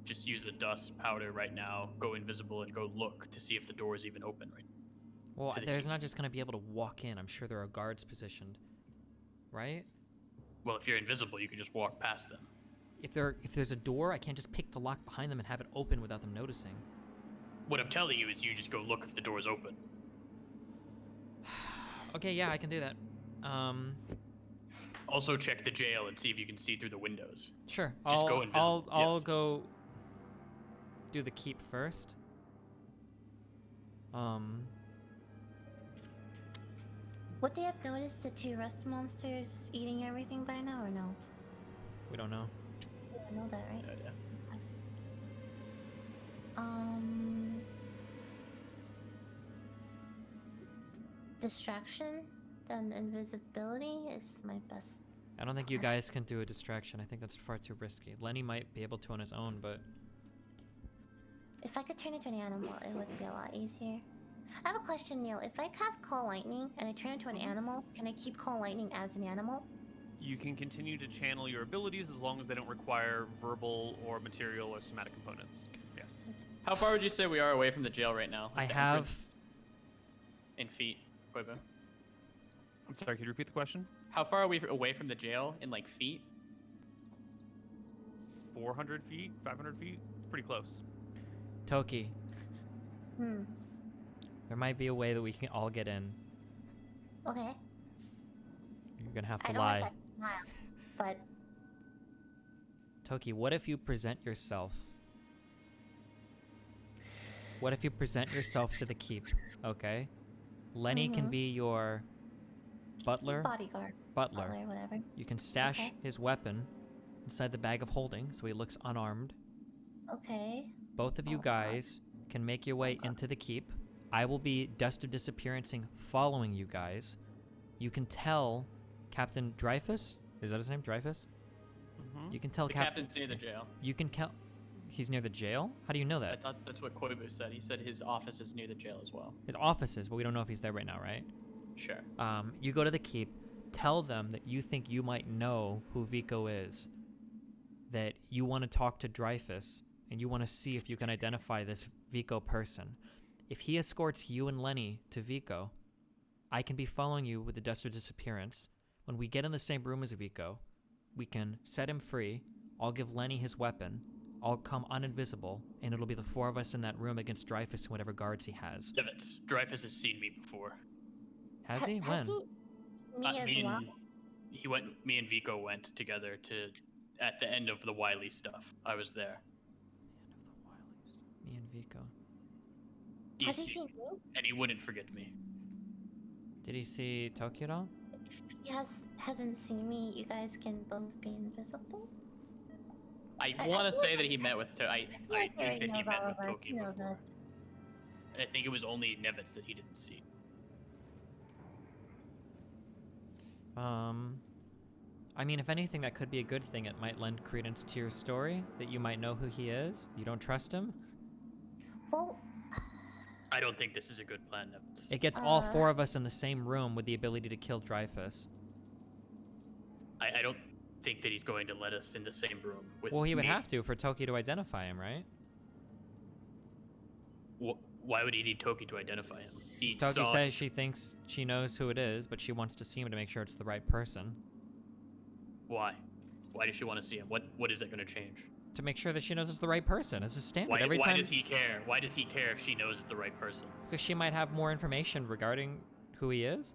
Speaker 4: Just use a dust powder right now, go invisible, and go look to see if the door is even open right now.
Speaker 2: Well,
Speaker 4: To the
Speaker 2: there's
Speaker 4: keep.
Speaker 2: not just going to be able to walk in. I'm sure there are guards positioned, right?
Speaker 4: Well, if you're invisible, you can just walk past them.
Speaker 2: If there's a door, I can't just pick the lock behind them and have it open without them noticing.
Speaker 4: What I'm telling you is you just go look if the door is open.
Speaker 2: Okay, yeah, I can do that.
Speaker 4: Also check the jail and see if you can see through the windows.
Speaker 2: Sure.
Speaker 4: Just go invisible,
Speaker 2: I'll
Speaker 4: yes.
Speaker 2: go do the keep first.
Speaker 5: Would they have noticed the two rust monsters eating everything by now or no?
Speaker 2: We don't know.
Speaker 5: You don't know that, right?
Speaker 4: Yeah.
Speaker 5: Distraction, then invisibility is my best.
Speaker 2: I don't think you guys can do a distraction. I think that's far too risky. Lenny might be able to on his own, but
Speaker 5: If I could turn into an animal, it would be a lot easier. I have a question, Neil. If I cast Call Lightning and I turn into an animal, can I keep Call Lightning as an animal?
Speaker 1: You can continue to channel your abilities as long as they don't require verbal or material or somatic components. Yes.
Speaker 4: How far would you say we are away from the jail right now?
Speaker 2: I
Speaker 4: Like,
Speaker 2: have
Speaker 4: in feet, Quibo.
Speaker 1: I'm sorry, could you repeat the question?
Speaker 4: How far are we away from the jail in like feet?
Speaker 1: 400 feet? 500 feet? Pretty close.
Speaker 2: Toki.
Speaker 5: Hmm.
Speaker 2: There might be a way that we can all get in.
Speaker 5: Okay.
Speaker 2: You're gonna have
Speaker 5: I
Speaker 2: to
Speaker 5: don't
Speaker 2: lie.
Speaker 5: like that smile, but
Speaker 2: Toki, what if you present yourself? What if you present yourself to the keep? Okay. Lenny can be your butler.
Speaker 5: bodyguard,
Speaker 2: Butler.
Speaker 5: butler, whatever.
Speaker 2: You can stash
Speaker 5: Okay.
Speaker 2: his weapon inside the bag of holding so he looks unarmed.
Speaker 5: Okay.
Speaker 2: Both of you
Speaker 5: Oh, God.
Speaker 2: guys can make your way into the keep. I will be Dust of Disappearancing following you guys. You can tell Captain Dreyfus, is that his name, Dreyfus?
Speaker 1: Mm-hmm.
Speaker 2: You can tell
Speaker 4: The captain's near the jail.
Speaker 2: You can count. He's near the jail? How do you know
Speaker 4: I
Speaker 2: that?
Speaker 4: thought that's what Koibu said. He said his office is near the jail as well.
Speaker 2: His office is, but we don't know if he's there right now, right?
Speaker 4: Sure.
Speaker 2: You go to the keep, tell them that you think you might know who Vico is, that you want to talk to Dreyfus, and you want to see if you can identify this Vico person. If he escorts you and Lenny to Vico, I can be following you with the Dust of Disappearance. When we get in the same room as Vico, we can set him free. I'll give Lenny his weapon. I'll come uninvisible, and it'll be the four of us in that room against Dreyfus and whatever guards he has.
Speaker 4: Nevets, Dreyfus has seen me before.
Speaker 2: Has he? When?
Speaker 5: Has he? Me as
Speaker 4: me
Speaker 5: well.
Speaker 4: and me and Vico went together to at the end of the Wiley stuff. I was there.
Speaker 2: Me and Vico.
Speaker 5: Has he
Speaker 4: He's
Speaker 5: seen
Speaker 4: seen-
Speaker 5: you?
Speaker 4: and he wouldn't forget me.
Speaker 2: Did he see Tokyo at all?
Speaker 5: If he hasn't seen me, you guys can both be invisible.
Speaker 4: I
Speaker 5: I
Speaker 4: want to
Speaker 5: feel
Speaker 4: say that he met with. I
Speaker 5: feel
Speaker 4: think
Speaker 5: like
Speaker 4: that he
Speaker 5: knows
Speaker 4: met
Speaker 5: all
Speaker 4: with
Speaker 5: of us.
Speaker 4: Toki
Speaker 5: He knows
Speaker 4: before.
Speaker 5: us.
Speaker 4: I think it was only Nevets that he didn't see.
Speaker 2: I mean, if anything, that could be a good thing. It might lend credence to your story, that you might know who he is. You don't trust him?
Speaker 5: Well,
Speaker 4: I don't think this is a good plan, Nevets.
Speaker 2: It gets all four of us in the same room with the ability to kill Dreyfus.
Speaker 4: I don't think that he's going to let us in the same room with.
Speaker 2: Well, he would
Speaker 4: me.
Speaker 2: have to for Toki to identify him, right?
Speaker 4: Why would he need Toki to identify him? He
Speaker 2: Toki
Speaker 4: saw
Speaker 2: says she thinks she knows who it is, but she wants to see him to make sure it's the right person.
Speaker 4: Why? Why does she want to see him? What is that going to change?
Speaker 2: To make sure that she knows it's the right person. It's a standard.
Speaker 4: Why,
Speaker 2: Every
Speaker 4: why
Speaker 2: time,
Speaker 4: does he care? Why does he care if she knows it's the right person?
Speaker 2: because she might have more information regarding who he is.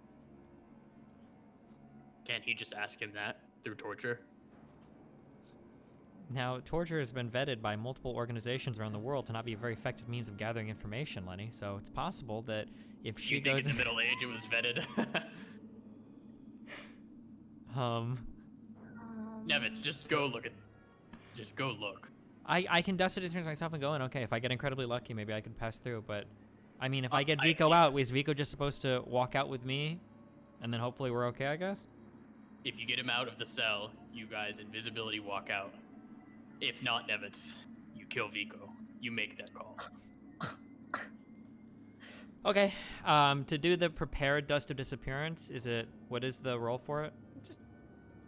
Speaker 4: Can't he just ask him that through torture?
Speaker 2: Now, torture has been vetted by multiple organizations around the world to not be a very effective means of gathering information, Lenny. So it's possible that if she
Speaker 4: You think
Speaker 2: goes,
Speaker 4: in the Middle Age it was vetted? Nevets, just go look.
Speaker 2: I can dust it as myself and go in. Okay, if I get incredibly lucky, maybe I can pass through. But I mean, if I get Vicho out, is Vicho just supposed to walk out with me, and then hopefully we're okay? I guess.
Speaker 4: If you get him out of the cell, you guys invisibility walk out. If not, Nevets, you kill Vicho. You make that call.
Speaker 2: Okay. To do the prepared dust of disappearance, what is the roll for it?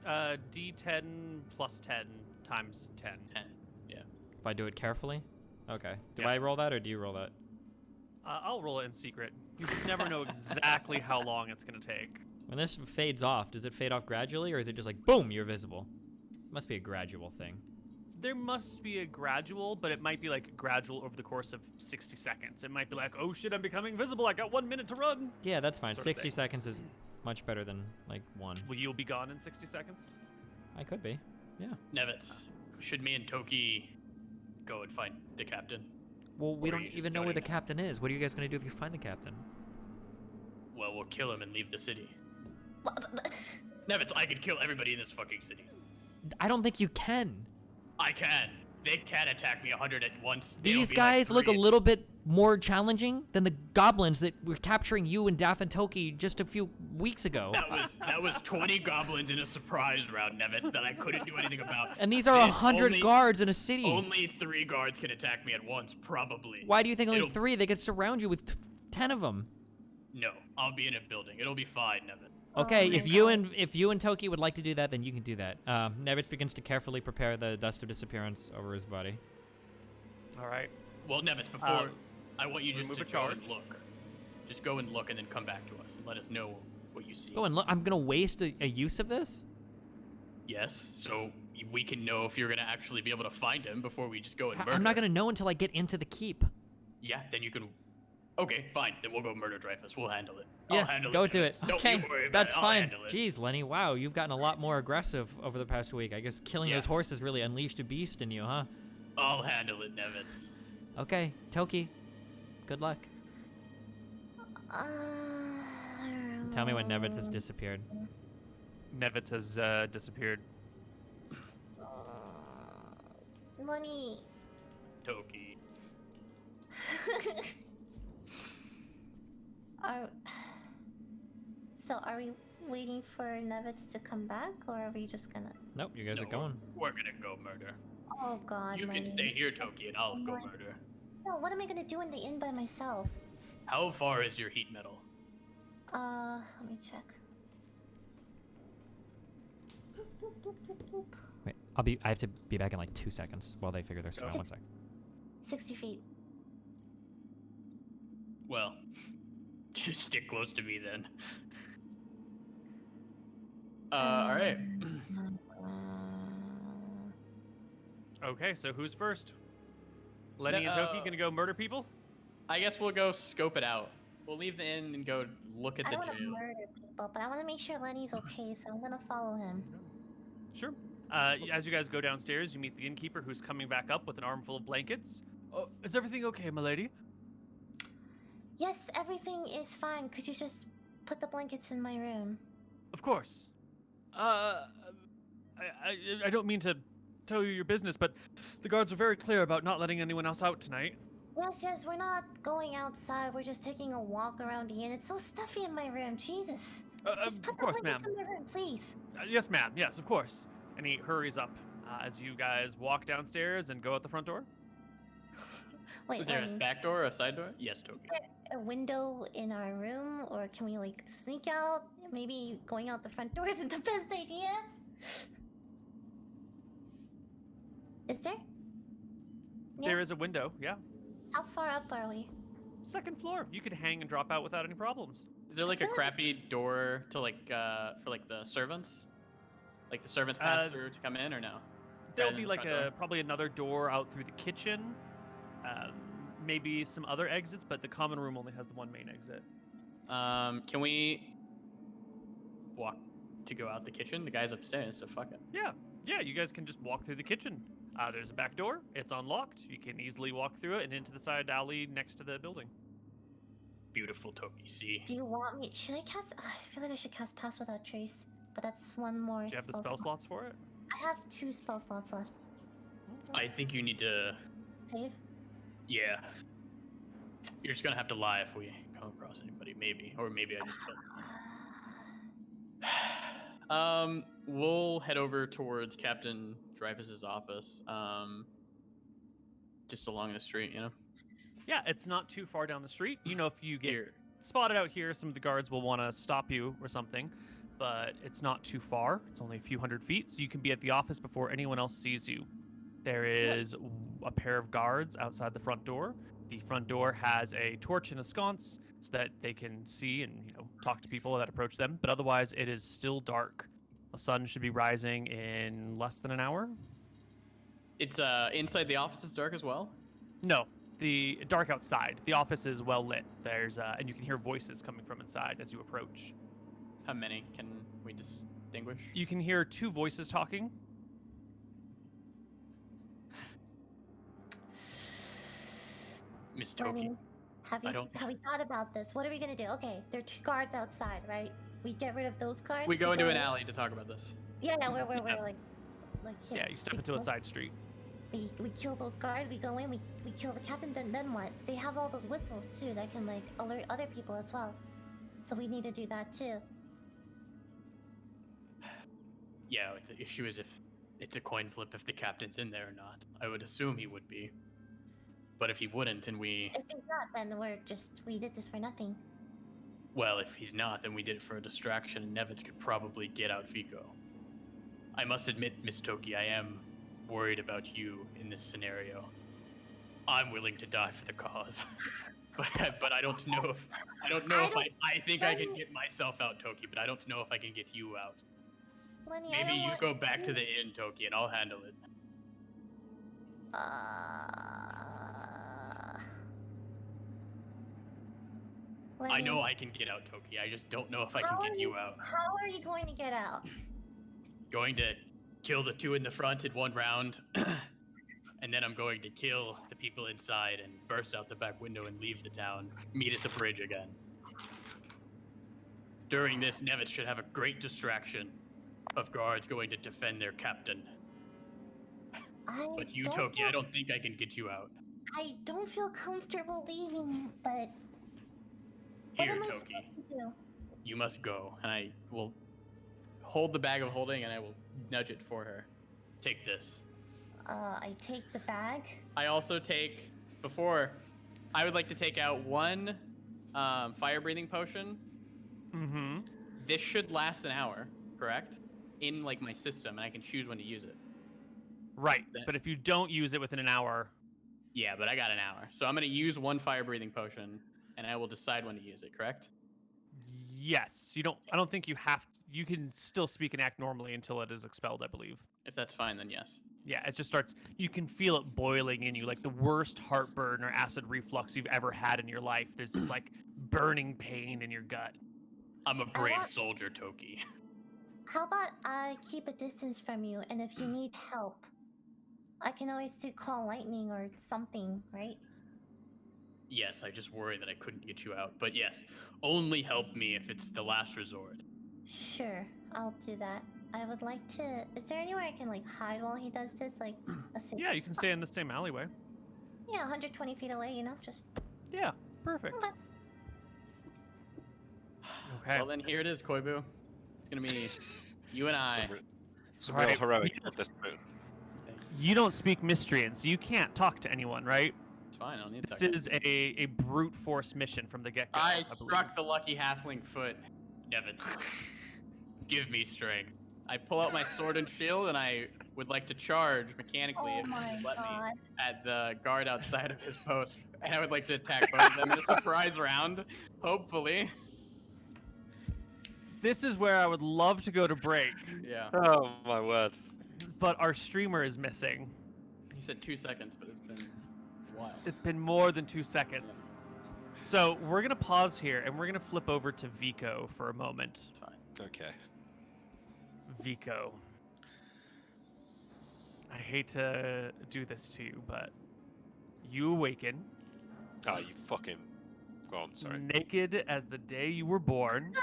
Speaker 1: D10 plus 10 times 10.
Speaker 4: 10. Yeah.
Speaker 2: If I do it carefully? Okay. Do
Speaker 1: Yeah.
Speaker 2: I roll that or do you roll that?
Speaker 1: I'll roll it in secret. You never know exactly how long it's going to take.
Speaker 2: When this fades off, does it fade off gradually or is it just like, boom, you're visible? Must be a gradual thing.
Speaker 1: There must be a gradual, but it might be like gradual over the course of 60 seconds. It might be like, oh shit, I'm becoming visible. I got 1 minute to run.
Speaker 2: Yeah, that's fine.
Speaker 1: Sort of
Speaker 2: 60
Speaker 1: thing.
Speaker 2: seconds is much better than like 1.
Speaker 1: Well, you'll be gone in 60 seconds?
Speaker 2: I could be. Yeah.
Speaker 4: Nevets, should me and Toki go and find the captain?
Speaker 2: Well, we
Speaker 4: Or are
Speaker 2: don't
Speaker 4: you just
Speaker 2: even know where the
Speaker 4: going now?
Speaker 2: captain is. What are you guys going to do if you find the captain?
Speaker 4: Well, we'll kill him and leave the city. Nevets, I could kill everybody in this fucking city.
Speaker 2: I don't think you can.
Speaker 4: I can. They can attack me 100 at once. They'll
Speaker 2: These
Speaker 4: be
Speaker 2: guys
Speaker 4: like
Speaker 2: look a
Speaker 4: 3.
Speaker 2: little bit more challenging than the goblins that were capturing you and Daff and Toki just a few weeks ago.
Speaker 4: That was 20 goblins in a surprise round, Nevets, that I couldn't do anything about.
Speaker 2: And these are 100
Speaker 4: only-
Speaker 2: guards in a city.
Speaker 4: Only 3 guards can attack me at once, probably.
Speaker 2: Why do you think only
Speaker 4: It'll-
Speaker 2: 3? They could surround you with 10 of them.
Speaker 4: No, I'll be in a building. It'll be fine, Nevets.
Speaker 2: Okay,
Speaker 5: Oh my
Speaker 2: if you and Toki would like to do that, then you can do that. Nevitz begins to carefully prepare the dust of disappearance over his body.
Speaker 1: All right.
Speaker 4: Well, Nevets, before I want you just
Speaker 1: remove
Speaker 4: to
Speaker 1: a
Speaker 4: go
Speaker 1: charge.
Speaker 4: and look. Just go and look and then come back to us and let us know what you see.
Speaker 2: Go and look. I'm gonna waste a use of this.
Speaker 4: Yes, so we can know if you're gonna actually be able to find him before we just go and murder.
Speaker 2: I'm not gonna know until I get into the keep.
Speaker 4: Yeah, then you can. Okay, fine. Then we'll go murder Dreyfus. We'll handle it.
Speaker 2: Yeah,
Speaker 4: I'll handle
Speaker 2: go
Speaker 4: it.
Speaker 2: do it.
Speaker 4: Nevets. Don't
Speaker 2: Okay,
Speaker 4: you worry about
Speaker 2: that's
Speaker 4: it. I'll
Speaker 2: fine.
Speaker 4: handle it.
Speaker 2: Jeez, Lenny, wow, you've gotten a lot more aggressive over the past week. I guess killing those
Speaker 4: Yeah.
Speaker 2: horses really unleashed a beast in you, huh?
Speaker 4: I'll handle it, Nevets.
Speaker 2: Okay, Toki, good luck. Tell me when Nevitz has disappeared.
Speaker 1: Nevets has disappeared.
Speaker 5: Money.
Speaker 4: Toki.
Speaker 5: Are we waiting for Nevets to come back, or are we just gonna?
Speaker 2: Nope, you guys
Speaker 4: No,
Speaker 2: are going.
Speaker 4: We're gonna go murder.
Speaker 5: Oh God,
Speaker 4: You
Speaker 5: Money.
Speaker 4: can stay here, Toki, and I'll go
Speaker 5: Money.
Speaker 4: murder.
Speaker 5: No, what am I gonna do in the inn by myself?
Speaker 4: How far is your heat metal?
Speaker 5: Let me check.
Speaker 2: Wait, I have to be back in like 2 seconds while they figure their stuff out. 1 sec.
Speaker 5: 60 feet.
Speaker 4: Well, just stick close to me then. All right.
Speaker 1: Okay, so who's first? Lenny and Toki gonna go murder people?
Speaker 4: I guess we'll go scope it out. We'll leave the inn and go look at
Speaker 5: I
Speaker 4: the
Speaker 5: don't want to
Speaker 4: jail.
Speaker 5: murder people, but I want to make sure Lenny's okay, so I'm gonna follow him.
Speaker 1: Sure. As you guys go downstairs, you meet the innkeeper who's coming back up with an armful of blankets. Oh, is everything okay, milady?
Speaker 5: Yes, everything is fine. Could you just put the blankets in my room?
Speaker 1: Of course. I don't mean to tell you your business, but the guards were very clear about not letting anyone else out tonight.
Speaker 5: Yes, we're not going outside. We're just taking a walk around the inn. It's so stuffy in my room. Jesus. Just put
Speaker 1: Of course,
Speaker 5: the
Speaker 1: ma'am.
Speaker 5: blankets in my room, please.
Speaker 1: Yes, ma'am. Yes, of course. And he hurries up as you guys walk downstairs and go out the front door.
Speaker 5: Wait,
Speaker 4: Is there a
Speaker 5: Lenny,
Speaker 4: back door or a side door? Yes, Toki.
Speaker 5: a window in our room, or can we like sneak out? Maybe going out the front door isn't the best idea. Is there?
Speaker 1: There is a window, yeah.
Speaker 5: How far up are we?
Speaker 1: Second floor. You could hang and drop out without any problems.
Speaker 4: Is there like a
Speaker 5: feel like-
Speaker 4: crappy door to like for like the servants? Like the servants pass through to come in, or no?
Speaker 1: There'll
Speaker 4: Rather
Speaker 1: be
Speaker 4: than the
Speaker 1: like
Speaker 4: front door?
Speaker 1: probably another door out through the kitchen. Maybe some other exits, but the common room only has the one main exit.
Speaker 4: Can we walk to go out the kitchen? The guy's upstairs, so fuck it.
Speaker 1: Yeah, you guys can just walk through the kitchen. There's a back door. It's unlocked. You can easily walk through it and into the side alley next to the building.
Speaker 4: Beautiful Toki. See.
Speaker 5: Do you want me? Should I cast? I feel like I should cast Pass Without Trace, but that's one more.
Speaker 1: Do you have the spell slots for it?
Speaker 5: I have 2 spell slots left.
Speaker 4: I think you need to.
Speaker 5: Save.
Speaker 4: Yeah. You're just gonna have to lie if we come across anybody, maybe, or maybe I just killed. We'll head over towards Captain Dreyfus's office. Just along the street, you know.
Speaker 1: Yeah, it's not too far down the street. You know, if you get spotted out here, some of the guards will want to stop you or something, but it's not too far. It's only a few hundred feet, so you can be at the office before anyone else sees you. There is a pair of guards outside the front door. The front door has a torch and a sconce so that they can see and, you know, talk to people that approach them, but otherwise it is still dark. The sun should be rising in less than an hour.
Speaker 4: It's inside the office is dark as well.
Speaker 1: No, the dark outside. The office is well lit. There's and you can hear voices coming from inside as you approach.
Speaker 4: How many can we distinguish?
Speaker 1: You can hear 2 voices talking.
Speaker 4: Miss Toki.
Speaker 5: Lenny, have we thought about this? What are we gonna do? Okay, there are 2 guards outside, right? We get rid of those guards.
Speaker 4: We go into an alley to talk about this.
Speaker 5: Yeah, we're like here.
Speaker 1: Yeah, you step into a side street.
Speaker 5: We kill those guards. We go in. We kill the captain. Then what? They have all those whistles too that can like alert other people as well. So we need to do that too.
Speaker 4: Yeah, the issue is if it's a coin flip if the captain's in there or not. I would assume he would be. But if he wouldn't and we...
Speaker 5: If he's not, then we did this for nothing.
Speaker 4: Well, if he's not, then we did it for a distraction and Nevets could probably get out Vicho. I must admit, Miss Toki, I am worried about you in this scenario. I'm willing to die for the cause. but I don't know if... I think I can get myself out, Toki, but I don't know if I can get you out.
Speaker 5: Lenny,
Speaker 4: Maybe you go back to the inn, Toki, and I'll handle it.
Speaker 5: Lenny,
Speaker 4: I know I can get out, Toki. I just don't know if I can get you out.
Speaker 5: How are you going to get out?
Speaker 4: Going to kill the 2 in the front in 1 round, and then I'm going to kill the people inside and burst out the back window and leave the town. Meet at the bridge again. During this, Nevets should have a great distraction of guards going to defend their captain. But you, Toki, I don't think I can get you out.
Speaker 5: I don't feel comfortable leaving, but...
Speaker 4: Here,
Speaker 5: what am I
Speaker 4: Toki.
Speaker 5: supposed to do?
Speaker 4: You must go, and I will hold the bag of holding, and I will nudge it for her. Take this.
Speaker 5: I take the bag.
Speaker 4: I also take, I would like to take out 1 fire-breathing potion.
Speaker 1: Mm-hmm.
Speaker 4: This should last an hour, correct? In, like, my system, and I can choose when to use it.
Speaker 1: Right, but if you don't use it within an hour...
Speaker 4: Yeah, but I got an hour. So I'm going to use 1 fire-breathing potion, and I will decide when to use it, correct?
Speaker 1: Yes. I don't think you have... You can still speak and act normally until it is expelled, I believe.
Speaker 4: If that's fine, then yes.
Speaker 1: Yeah, it just starts... You can feel it boiling in you, like the worst heartburn or acid reflux you've ever had in your life. There's this, like, burning pain in your gut.
Speaker 4: I'm a brave soldier, Toki.
Speaker 5: How about I keep a distance from you, and if you need help, I can always call lightning or something, right?
Speaker 4: Yes, I just worry that I couldn't get you out. But yes, only help me if it's the last resort.
Speaker 5: Sure, I'll do that. I would like to... Is there anywhere I can, like, hide while he does this? Like, a safe...
Speaker 1: Yeah, you can stay in the same alleyway.
Speaker 5: Yeah, 120 feet away, you know, just...
Speaker 1: Yeah, perfect.
Speaker 5: Okay.
Speaker 1: Okay.
Speaker 4: Well, then here it is, Koibu. It's going to be you and I.
Speaker 3: Some real heroic at this point.
Speaker 1: You don't speak Mystrian, so you can't talk to anyone, right?
Speaker 4: It's fine, I don't need to
Speaker 1: This
Speaker 4: talk.
Speaker 1: is a brute force mission from the get-go.
Speaker 4: I
Speaker 1: believe.
Speaker 4: struck the lucky halfling foot. Nevets, give me strength. I pull out my sword and shield, and I would like to charge mechanically
Speaker 5: Oh
Speaker 4: if
Speaker 5: my
Speaker 4: you let me
Speaker 5: god.
Speaker 4: at the guard outside of his post. And I would like to attack both of them in a surprise round, hopefully.
Speaker 1: This is where I would love to go to break,
Speaker 4: Yeah.
Speaker 3: Oh my word.
Speaker 1: but our streamer is missing.
Speaker 4: He said 2 seconds, but it's been a while.
Speaker 1: It's been more than 2 seconds. So we're gonna pause here and we're gonna flip over to Vico for a moment.
Speaker 4: It's fine.
Speaker 3: Okay.
Speaker 1: Vico. I hate to do this to you, but you awaken
Speaker 3: Oh, you fucking. Go on, sorry.
Speaker 1: naked as the day you were born.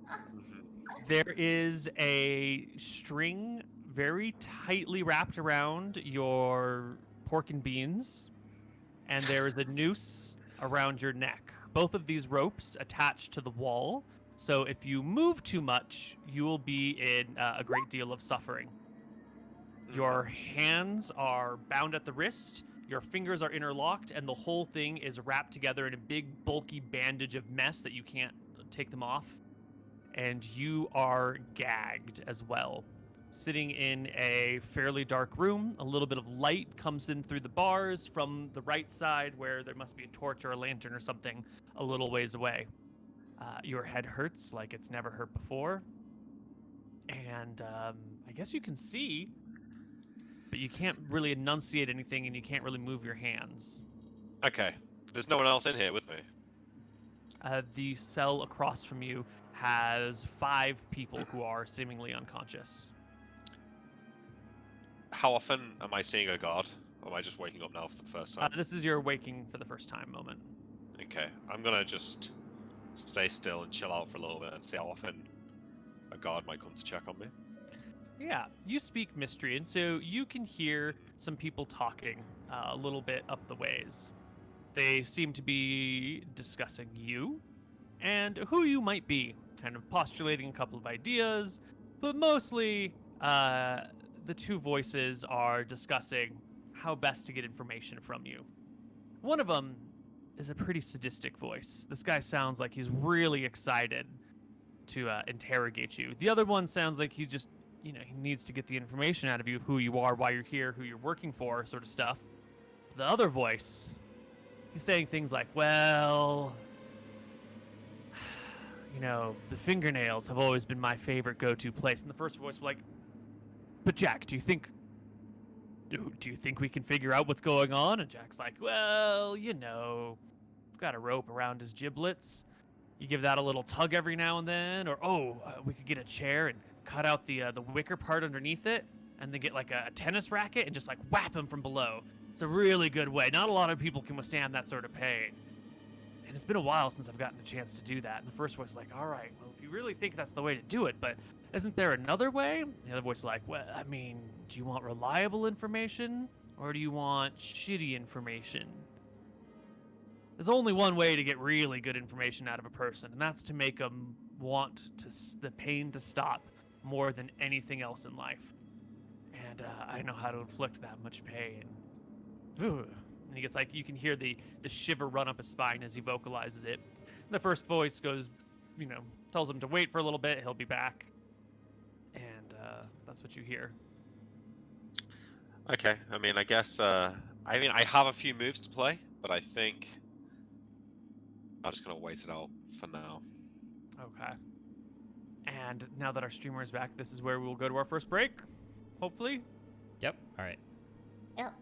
Speaker 3: Mhm.
Speaker 1: There is a string very tightly wrapped around your pork and beans, and there is a noose around your neck. Both of these ropes attached to the wall, so if you move too much, you will be in a great deal of suffering. Your hands are bound at the wrist, your fingers are interlocked, and the whole thing is wrapped together in a big, bulky bandage of mess that you can't take them off. And you are gagged as well. Sitting in a fairly dark room, a little bit of light comes in through the bars from the right side where there must be a torch or a lantern or something a little ways away. Your head hurts like it's never hurt before. And I guess you can see, but you can't really enunciate anything and you can't really move your hands.
Speaker 3: Okay. There's no one else in here with me.
Speaker 1: The cell across from you has 5 people who are seemingly unconscious.
Speaker 3: How often am I seeing a guard? Or am I just waking up now for the first time?
Speaker 1: This is your waking for the first time moment.
Speaker 3: Okay. I'm gonna just stay still and chill out for a little bit and see how often a guard might come to check on me.
Speaker 1: Yeah, you speak mystery, and so you can hear some people talking a little bit up the ways. They seem to be discussing you and who you might be, kind of postulating a couple of ideas, but mostly the 2 voices are discussing how best to get information from you. One of them is a pretty sadistic voice. This guy sounds like he's really excited to interrogate you. The other one sounds like he just, he needs to get the information out of you, who you are, why you're here, who you're working for, sort of stuff. The other voice, he's saying things like, well, the fingernails have always been my favorite go-to place. And the first voice was like, but Jack, do you think we can figure out what's going on? And Jack's like, well, we've got a rope around his giblets. You give that a little tug every now and then, or we could get a chair and cut out the wicker part underneath it, and then get like a tennis racket and just like whap him from below. It's a really good way. Not a lot of people can withstand that sort of pain. And it's been a while since I've gotten a chance to do that. And the first voice is like, all right, well, if you really think that's the way to do it, but isn't there another way? The other voice is like, well, I mean, do you want reliable information or do you want shitty information? There's only one way to get really good information out of a person, and that's to make them want the pain to stop more than anything else in life. And I know how to inflict that much pain. Ugh. And he gets like, you can hear the shiver run up his spine as he vocalizes it. And the first voice goes, tells him to wait for a little bit, he'll be back. And that's what you hear.
Speaker 3: Okay, I mean, I guess, I have a few moves to play, but I think I'm just gonna wait it out for now.
Speaker 1: Okay. And now that our streamer is back, this is where we will go to our first break, hopefully.
Speaker 2: Yep. All right.
Speaker 5: Yep.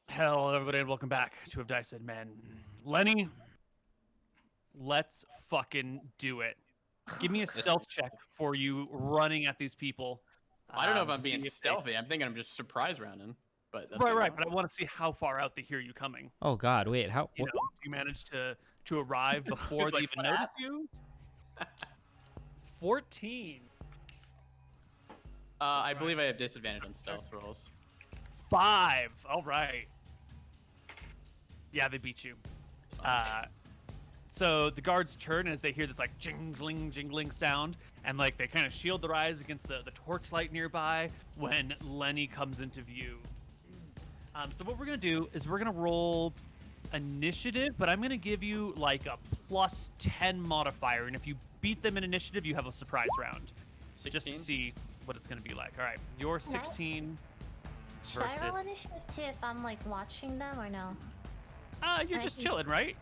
Speaker 1: Hello, everybody, and welcome back to Have Dice Said Men. Lenny, let's fucking do it. Give me a stealth check for you running at these people.
Speaker 4: I don't know if
Speaker 1: to
Speaker 4: I'm being
Speaker 1: see if
Speaker 4: stealthy. I'm thinking I'm just surprise rounding. But that's
Speaker 1: Right, but I want to see how far out they hear you coming.
Speaker 2: Oh God, wait, how?
Speaker 1: You know, do you manage to arrive before they
Speaker 4: like,
Speaker 1: even notice you? 14.
Speaker 4: I believe I have disadvantage on stealth rolls.
Speaker 1: 5. All right. Yeah, they beat you. So the guards turn as they hear this like jingling sound, and like they kind of shield their eyes against the torchlight nearby when Lenny comes into view. So what we're gonna do is we're gonna roll initiative, but I'm gonna give you like a +10 modifier, and if you beat them in initiative, you have a surprise round.
Speaker 4: 16?
Speaker 1: Just to see what it's gonna be like. All right, you're 16
Speaker 5: Should I roll
Speaker 1: versus.
Speaker 5: initiative too if I'm like watching them or no?
Speaker 1: You're just chilling, right?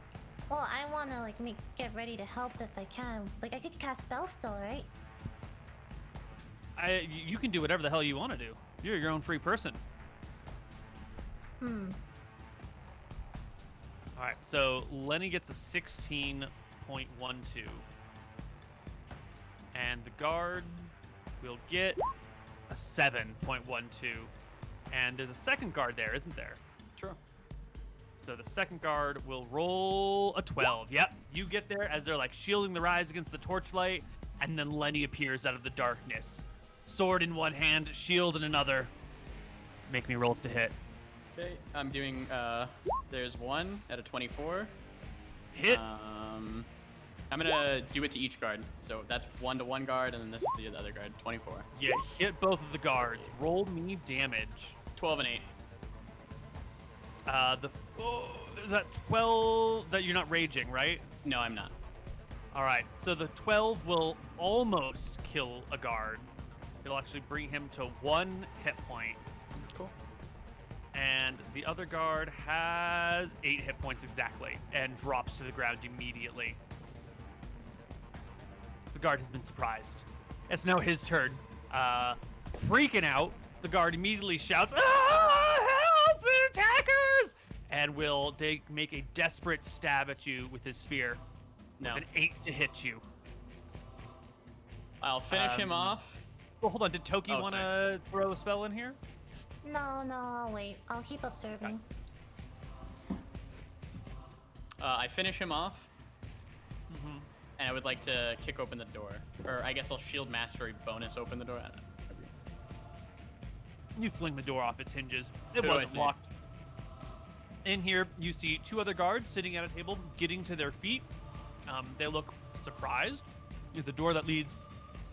Speaker 5: Well, I want to like get ready to help if I can. Like I could cast spells still, right?
Speaker 1: You can do whatever the hell you want to do. You're your own free person. All right, so Lenny gets a 16.12. And the guard will get a 7.12. And there's a second guard there, isn't there?
Speaker 4: True.
Speaker 1: So the second guard will roll a 12. Yep, you get there as they're like shielding their eyes against the torchlight, and then Lenny appears out of the darkness. Sword in one hand, shield in another. Make me rolls to hit.
Speaker 4: Okay, I'm doing, there's one at a 24.
Speaker 1: Hit.
Speaker 4: I'm gonna do it to each guard. So that's 1 to one guard, and then this is the other guard, 24.
Speaker 1: You hit both of the guards. Roll me damage.
Speaker 4: 12 and 8.
Speaker 1: Is that 12 that you're not raging, right?
Speaker 4: No, I'm not.
Speaker 1: All right, so the 12 will almost kill a guard. It'll actually bring him to 1 hit point.
Speaker 4: Cool.
Speaker 1: And the other guard has 8 hit points exactly and drops to the ground immediately. The guard has been surprised. It's now his turn. Freaking out, the guard immediately shouts, "Help, attackers!" and will make a desperate stab at you with his spear.
Speaker 4: No.
Speaker 1: With an 8 to hit you.
Speaker 4: I'll finish him off.
Speaker 1: Well, hold on. Did Toki
Speaker 4: Oh,
Speaker 1: want to throw a spell in here?
Speaker 5: No, I'll wait. I'll keep observing.
Speaker 4: I finish him off. And I would like to kick open the door. Or I guess I'll shield mastery bonus open the door. I don't know.
Speaker 1: You fling the door off its hinges. It
Speaker 4: Who do I
Speaker 1: wasn't
Speaker 4: see?
Speaker 1: locked. In here, you see 2 other guards sitting at a table, getting to their feet. They look surprised. There's a door that leads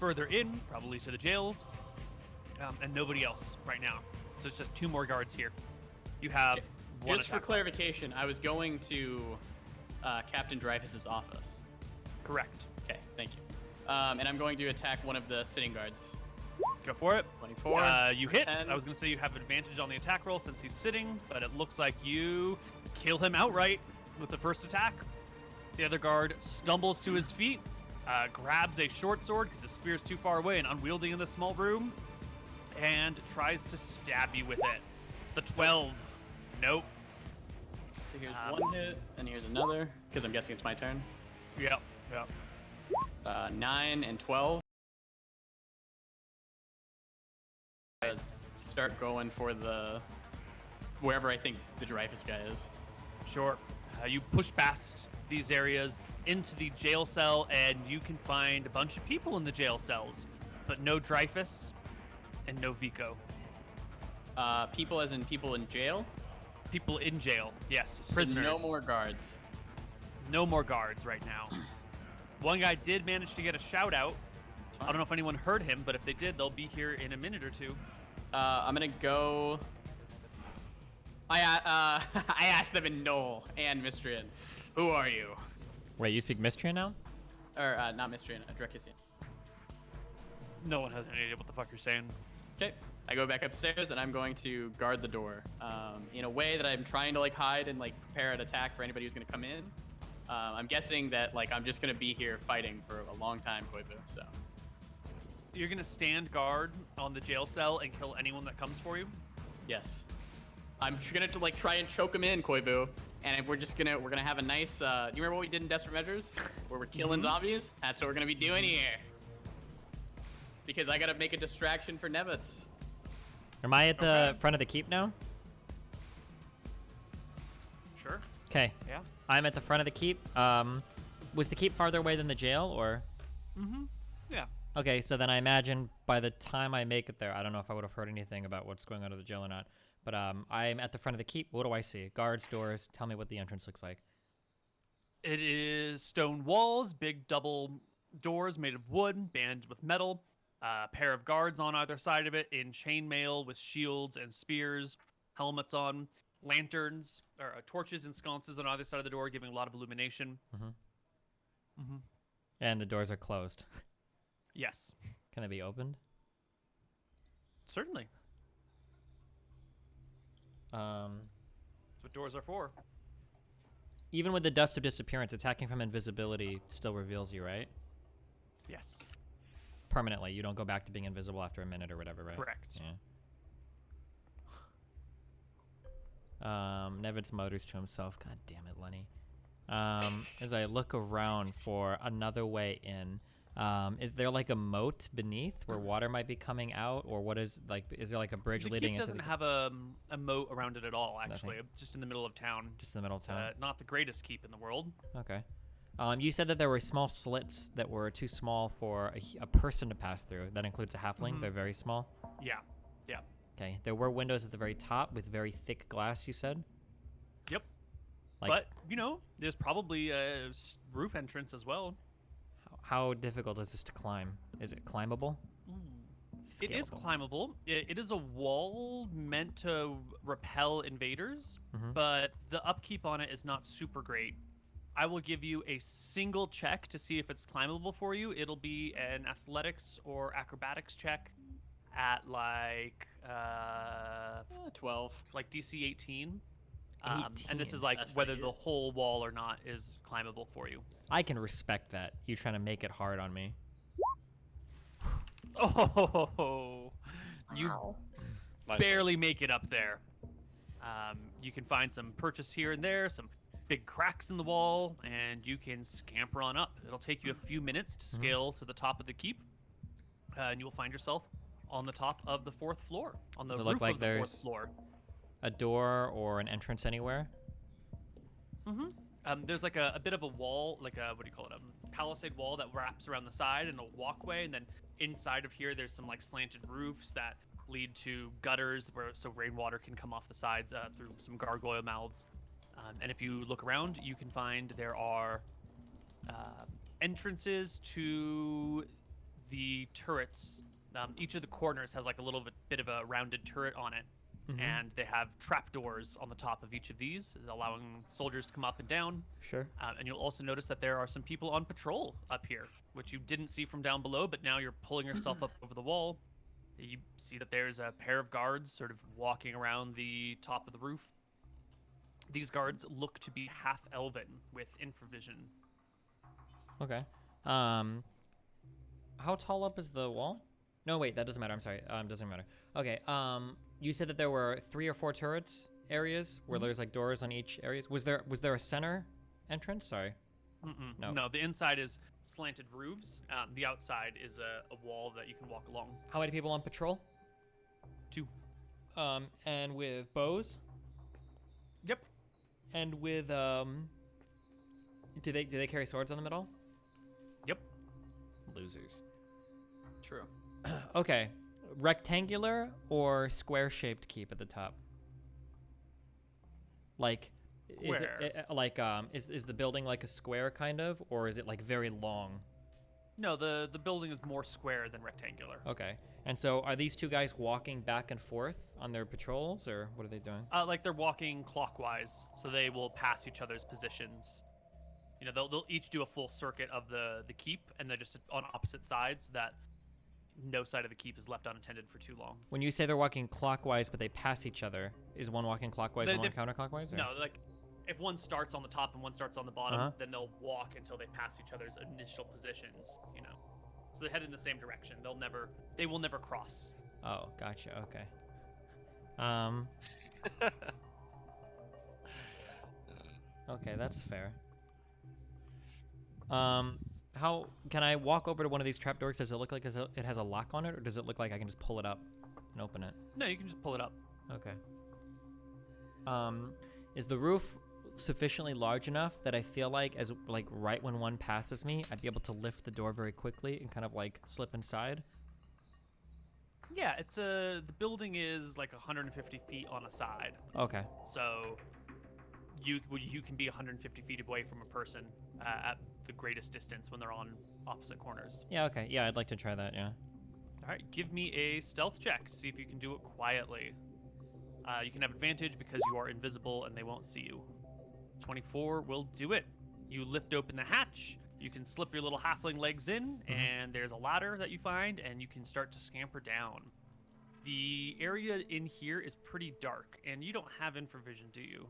Speaker 1: further in, probably to the jails, and nobody else right now. So it's just 2 more guards here. You have one
Speaker 4: Just for
Speaker 1: attack.
Speaker 4: clarification, I was going to Captain Dreyfus's office.
Speaker 1: Correct.
Speaker 4: Okay, thank you. And I'm going to attack one of the sitting guards.
Speaker 1: Go for it.
Speaker 4: 24.
Speaker 1: You hit.
Speaker 4: 10.
Speaker 1: I was going to say you have advantage on the attack roll since he's sitting, but it looks like you kill him outright with the first attack. The other guard stumbles to his feet, grabs a short sword because his spear's too far away and unwieldy in this small room, and tries to stab you with it. The 12. Nope.
Speaker 4: So here's one hit, and here's another, because I'm guessing it's my turn.
Speaker 1: Yep.
Speaker 4: 9 and 12. I start going for wherever I think the Dreyfus guy is.
Speaker 1: Sure. You push past these areas into the jail cell, and you can find a bunch of people in the jail cells, but no Dreyfus and no Vicho.
Speaker 4: People as in people in jail?
Speaker 1: People in jail, yes.
Speaker 4: So
Speaker 1: Prisoners.
Speaker 4: no more guards.
Speaker 1: No more guards right now. One guy did manage to get a shout out. I don't know if anyone heard him, but if they did, they'll be here in a minute or 2.
Speaker 4: I'm gonna go. I asked them in Knoll and Mistrian. Who are you?
Speaker 2: Wait, you speak Mystrian now?
Speaker 4: Or not Mistrian, Drekisian.
Speaker 1: No one has any idea what the fuck you're saying.
Speaker 4: Okay. I go back upstairs and I'm going to guard the door in a way that I'm trying to like hide and like prepare an attack for anybody who's gonna come in. I'm guessing that like I'm just gonna be here fighting for a long time, Koivu. So
Speaker 1: You're gonna stand guard on the jail cell and kill anyone that comes for you?
Speaker 4: yes. I'm gonna like try and choke him in, Koivu. And we're gonna have a nice. Do you remember what we did in Desperate Measures, where we're killing zombies? That's what we're gonna be doing here. Because I gotta make a distraction for Nevets.
Speaker 2: Am I at the front of the keep now?
Speaker 1: Sure.
Speaker 2: Okay.
Speaker 1: Yeah.
Speaker 2: I'm at the front of the keep. Was the keep farther away than the jail, or?
Speaker 1: Yeah.
Speaker 2: Okay, so then I imagine by the time I make it there, I don't know if I would have heard anything about what's going on at the jail or not, but I'm at the front of the keep. What do I see? Guards, doors. Tell me what the entrance looks like.
Speaker 1: It is stone walls, big double doors made of wood, banded with metal. A pair of guards on either side of it in chainmail with shields and spears, helmets on, lanterns, or torches and sconces on either side of the door, giving a lot of illumination.
Speaker 2: And the doors are closed.
Speaker 1: Yes.
Speaker 2: Can they be opened?
Speaker 1: Certainly. That's what doors are for.
Speaker 2: Even with the dust of disappearance, attacking from invisibility still reveals you, right?
Speaker 1: Yes.
Speaker 2: Permanently. You don't go back to being invisible after a minute or whatever, right?
Speaker 1: Correct.
Speaker 2: Yeah. Nevets mutters to himself, God damn it, Lenny. As I look around for another way in, is there like a moat beneath where water might be coming out, or what is is there like a bridge leading into
Speaker 1: the keep doesn't have a moat around it at all, actually.
Speaker 2: Nothing.
Speaker 1: Just in the middle of town.
Speaker 2: Just in the middle of town.
Speaker 1: Not the greatest keep in the world.
Speaker 2: Okay. You said that there were small slits that were too small for a person to pass through. That includes a halfling. They're very small.
Speaker 1: Yeah. Yeah.
Speaker 2: Okay. There were windows at the very top with very thick glass, you said?
Speaker 1: Yep.
Speaker 2: Like,
Speaker 1: but, there's probably a roof entrance as well.
Speaker 2: How difficult is this to climb? Is it climbable?
Speaker 1: It is climbable. It is a wall meant to repel invaders, but the upkeep on it is not super great. I will give you a single check to see if it's climbable for you. It'll be an athletics or acrobatics check at
Speaker 4: 12.
Speaker 1: Like DC 18.
Speaker 2: 18.
Speaker 1: And this is like
Speaker 4: That's
Speaker 1: whether
Speaker 4: pretty
Speaker 1: the
Speaker 4: good.
Speaker 1: whole wall or not is climbable for you.
Speaker 2: I can respect that. You trying to make it hard on me.
Speaker 1: Oh, you
Speaker 5: Wow.
Speaker 3: Nice
Speaker 1: barely make it up there. You can find some purchase here and there, some big cracks in the wall, and you can scamper on up. It'll take you a few minutes to scale to the top of the keep, and you'll find yourself on the top of the 4th floor, on the
Speaker 2: Does it
Speaker 1: roof
Speaker 2: look like
Speaker 1: of the 4th
Speaker 2: there's
Speaker 1: floor.
Speaker 2: a door or an entrance anywhere?
Speaker 1: There's like a bit of a wall, like a, what do you call it, a palisade wall that wraps around the side and a walkway, and then inside of here there's some like slanted roofs that lead to gutters so rainwater can come off the sides through some gargoyle mouths. And if you look around, you can find there are entrances to the turrets. Each of the corners has like a little bit of a rounded turret on it. And they have trapdoors on the top of each of these, allowing soldiers to come up and down.
Speaker 2: Sure.
Speaker 1: And you'll also notice that there are some people on patrol up here, which you didn't see from down below, but now you're pulling yourself up over the wall. You see that there's a pair of guards sort of walking around the top of the roof. These guards look to be half elven with infravision.
Speaker 2: Okay. How tall up is the wall? No, wait, that doesn't matter. I'm sorry. Doesn't matter. Okay. You said that there were 3 or 4 turrets areas where there's like doors on each areas. Was there a center entrance? Sorry.
Speaker 1: No, the inside is slanted roofs. The outside is a wall that you can walk along.
Speaker 2: How many people on patrol?
Speaker 1: 2.
Speaker 2: And with bows?
Speaker 1: Yep.
Speaker 2: And with do they carry swords on them at all?
Speaker 1: Yep.
Speaker 2: Losers.
Speaker 4: True.
Speaker 2: Okay. Rectangular or square-shaped keep at the top? Like, is is the building like a square kind of, or is it like very long?
Speaker 1: No, the building is more square than rectangular.
Speaker 2: Okay. And so are these two guys walking back and forth on their patrols, or what are they doing?
Speaker 1: Like they're walking clockwise, so they will pass each other's positions. They'll each do a full circuit of the keep, and they're just on opposite sides that no side of the keep is left unattended for too long.
Speaker 2: When you say they're walking clockwise, but they pass each other, is one walking clockwise and one counterclockwise? Or?
Speaker 1: No, like if one starts on the top and one starts on the bottom, then they'll walk until they pass each other's initial positions. So they head in the same direction. They will never cross.
Speaker 2: Oh, gotcha. Okay. Okay, that's fair. How can I walk over to one of these trapdoors? Does it look like it has a lock on it, or does it look like I can just pull it up and open it?
Speaker 1: No, you can just pull it up.
Speaker 2: Okay. Is the roof sufficiently large enough that I feel like right when one passes me, I'd be able to lift the door very quickly and kind of like slip inside?
Speaker 1: Yeah, the building is like 150 feet on a side.
Speaker 2: Okay.
Speaker 1: So you can be 150 feet away from a person at the greatest distance when they're on opposite corners.
Speaker 2: Yeah, okay. Yeah, I'd like to try that, yeah.
Speaker 1: All right, give me a stealth check to see if you can do it quietly. You can have advantage because you are invisible and they won't see you. 24 will do it. You lift open the hatch. You can slip your little halfling legs in, and there's a ladder that you find, and you can start to scamper down. The area in here is pretty dark, and you don't have infravision, do you?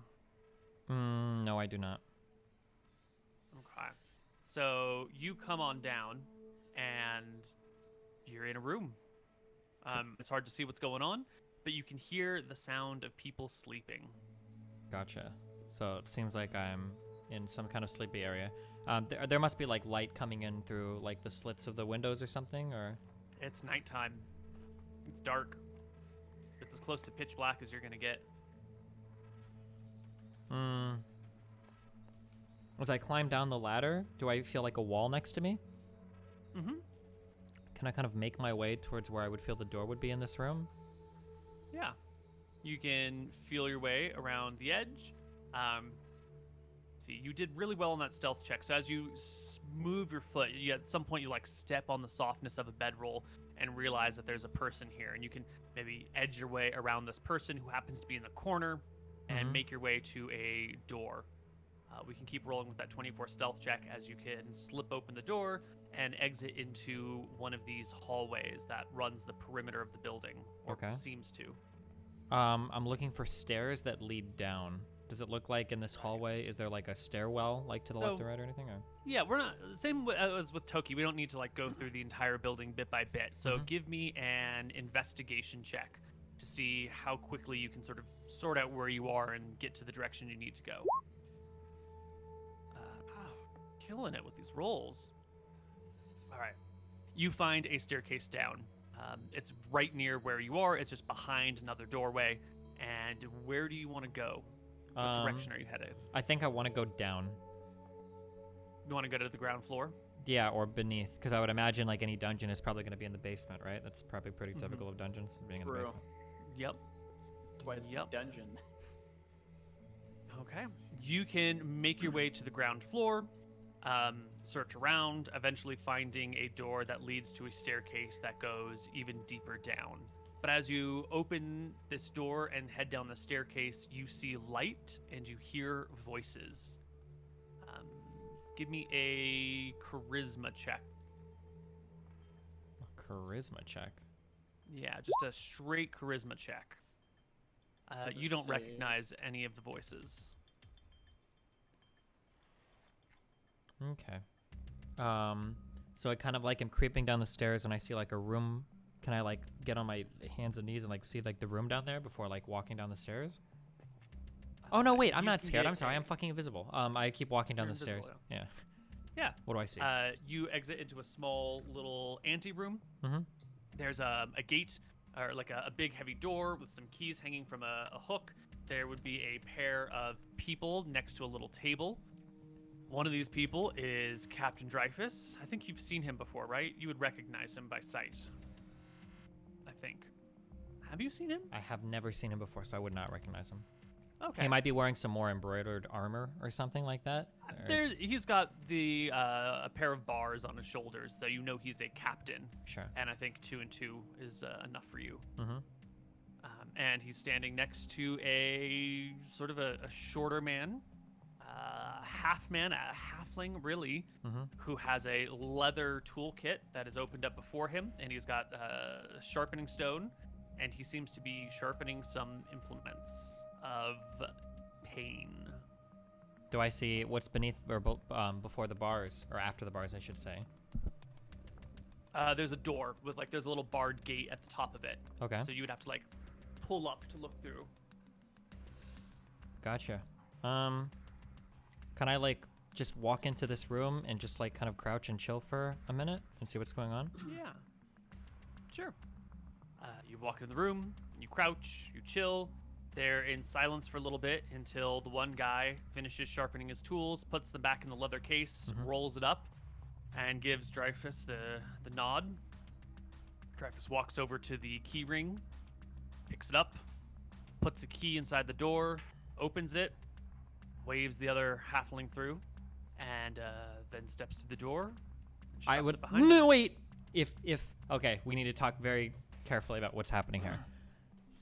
Speaker 2: No, I do not.
Speaker 1: Okay. So you come on down, and you're in a room. It's hard to see what's going on, but you can hear the sound of people sleeping.
Speaker 2: Gotcha. So it seems like I'm in some kind of sleepy area. There must be like light coming in through like the slits of the windows or something, or?
Speaker 1: It's nighttime. It's dark. It's as close to pitch black as you're gonna get.
Speaker 2: As I climb down the ladder, do I feel like a wall next to me?
Speaker 1: Mm-hmm.
Speaker 2: Can I kind of make my way towards where I would feel the door would be in this room?
Speaker 1: Yeah. You can feel your way around the edge. See, you did really well on that stealth check. So as you move your foot, at some point you like step on the softness of a bedroll and realize that there's a person here, and you can maybe edge your way around this person who happens to be in the corner and make your way to a door. We can keep rolling with that 24 stealth check as you can slip open the door and exit into one of these hallways that runs the perimeter of the building, or seems to.
Speaker 2: I'm looking for stairs that lead down. Does it look like in this hallway, is there like a stairwell like to the left or right or anything? Or?
Speaker 1: Yeah, we're not, same as with Toki, we don't need to like go through the entire building bit by bit. So give me an investigation check to see how quickly you can sort of sort out where you are and get to the direction you need to go. Killing it with these rolls. All right. You find a staircase down. It's right near where you are. It's just behind another doorway. And where do you want to go? What direction are you headed?
Speaker 2: I think I want to go down.
Speaker 1: You want to go to the ground floor?
Speaker 2: Yeah, or beneath, because I would imagine like any dungeon is probably going to be in the basement, right? That's probably pretty typical of dungeons, being in the basement.
Speaker 1: Yep.
Speaker 4: That's why it's the dungeon.
Speaker 1: Okay. You can make your way to the ground floor, search around, eventually finding a door that leads to a staircase that goes even deeper down. But as you open this door and head down the staircase, you see light and you hear voices. Give me a charisma check.
Speaker 2: A charisma check?
Speaker 1: Yeah, just a straight charisma check. You don't recognize any of the voices.
Speaker 2: Okay. So I kind of like am creeping down the stairs and I see like a room. Can I like get on my hands and knees and like see like the room down there before like walking down the stairs? Oh no, wait, I'm not scared. I'm sorry, I'm fucking invisible. I keep walking down the stairs. Yeah.
Speaker 1: Yeah.
Speaker 2: What do I see?
Speaker 1: You exit into a small little anteroom. There's a gate, or like a big heavy door with some keys hanging from a hook. There would be a pair of people next to a little table. One of these people is Captain Dreyfus. I think you've seen him before, right? You would recognize him by sight. I think. Have you seen him?
Speaker 2: I have never seen him before, so I would not recognize him.
Speaker 1: Okay.
Speaker 2: He might be wearing some more embroidered armor or something like that.
Speaker 1: He's got a pair of bars on his shoulders, so you know he's a captain.
Speaker 2: Sure.
Speaker 1: And I think 2 and 2 is enough for you. And he's standing next to a sort of a shorter man, half man, a halfling really, who has a leather toolkit that is opened up before him, and he's got a sharpening stone, and he seems to be sharpening some implements of pain.
Speaker 2: Do I see what's beneath or before the bars, or after the bars, I should say?
Speaker 1: There's a door with there's a little barred gate at the top of it.
Speaker 2: Okay.
Speaker 1: So you would have to pull up to look through.
Speaker 2: Gotcha. Can I like just walk into this room and just like kind of crouch and chill for a minute and see what's going on?
Speaker 1: Yeah. Sure. You walk in the room, you crouch, you chill. They're in silence for a little bit until the one guy finishes sharpening his tools, puts them back in the leather case, rolls it up, and gives Dreyfus the nod. Dreyfus walks over to the key ring, picks it up, puts a key inside the door, opens it, waves the other halfling through, and then steps to the door. And shuts it behind him.
Speaker 2: No, wait. If okay, we need to talk very carefully about what's happening here.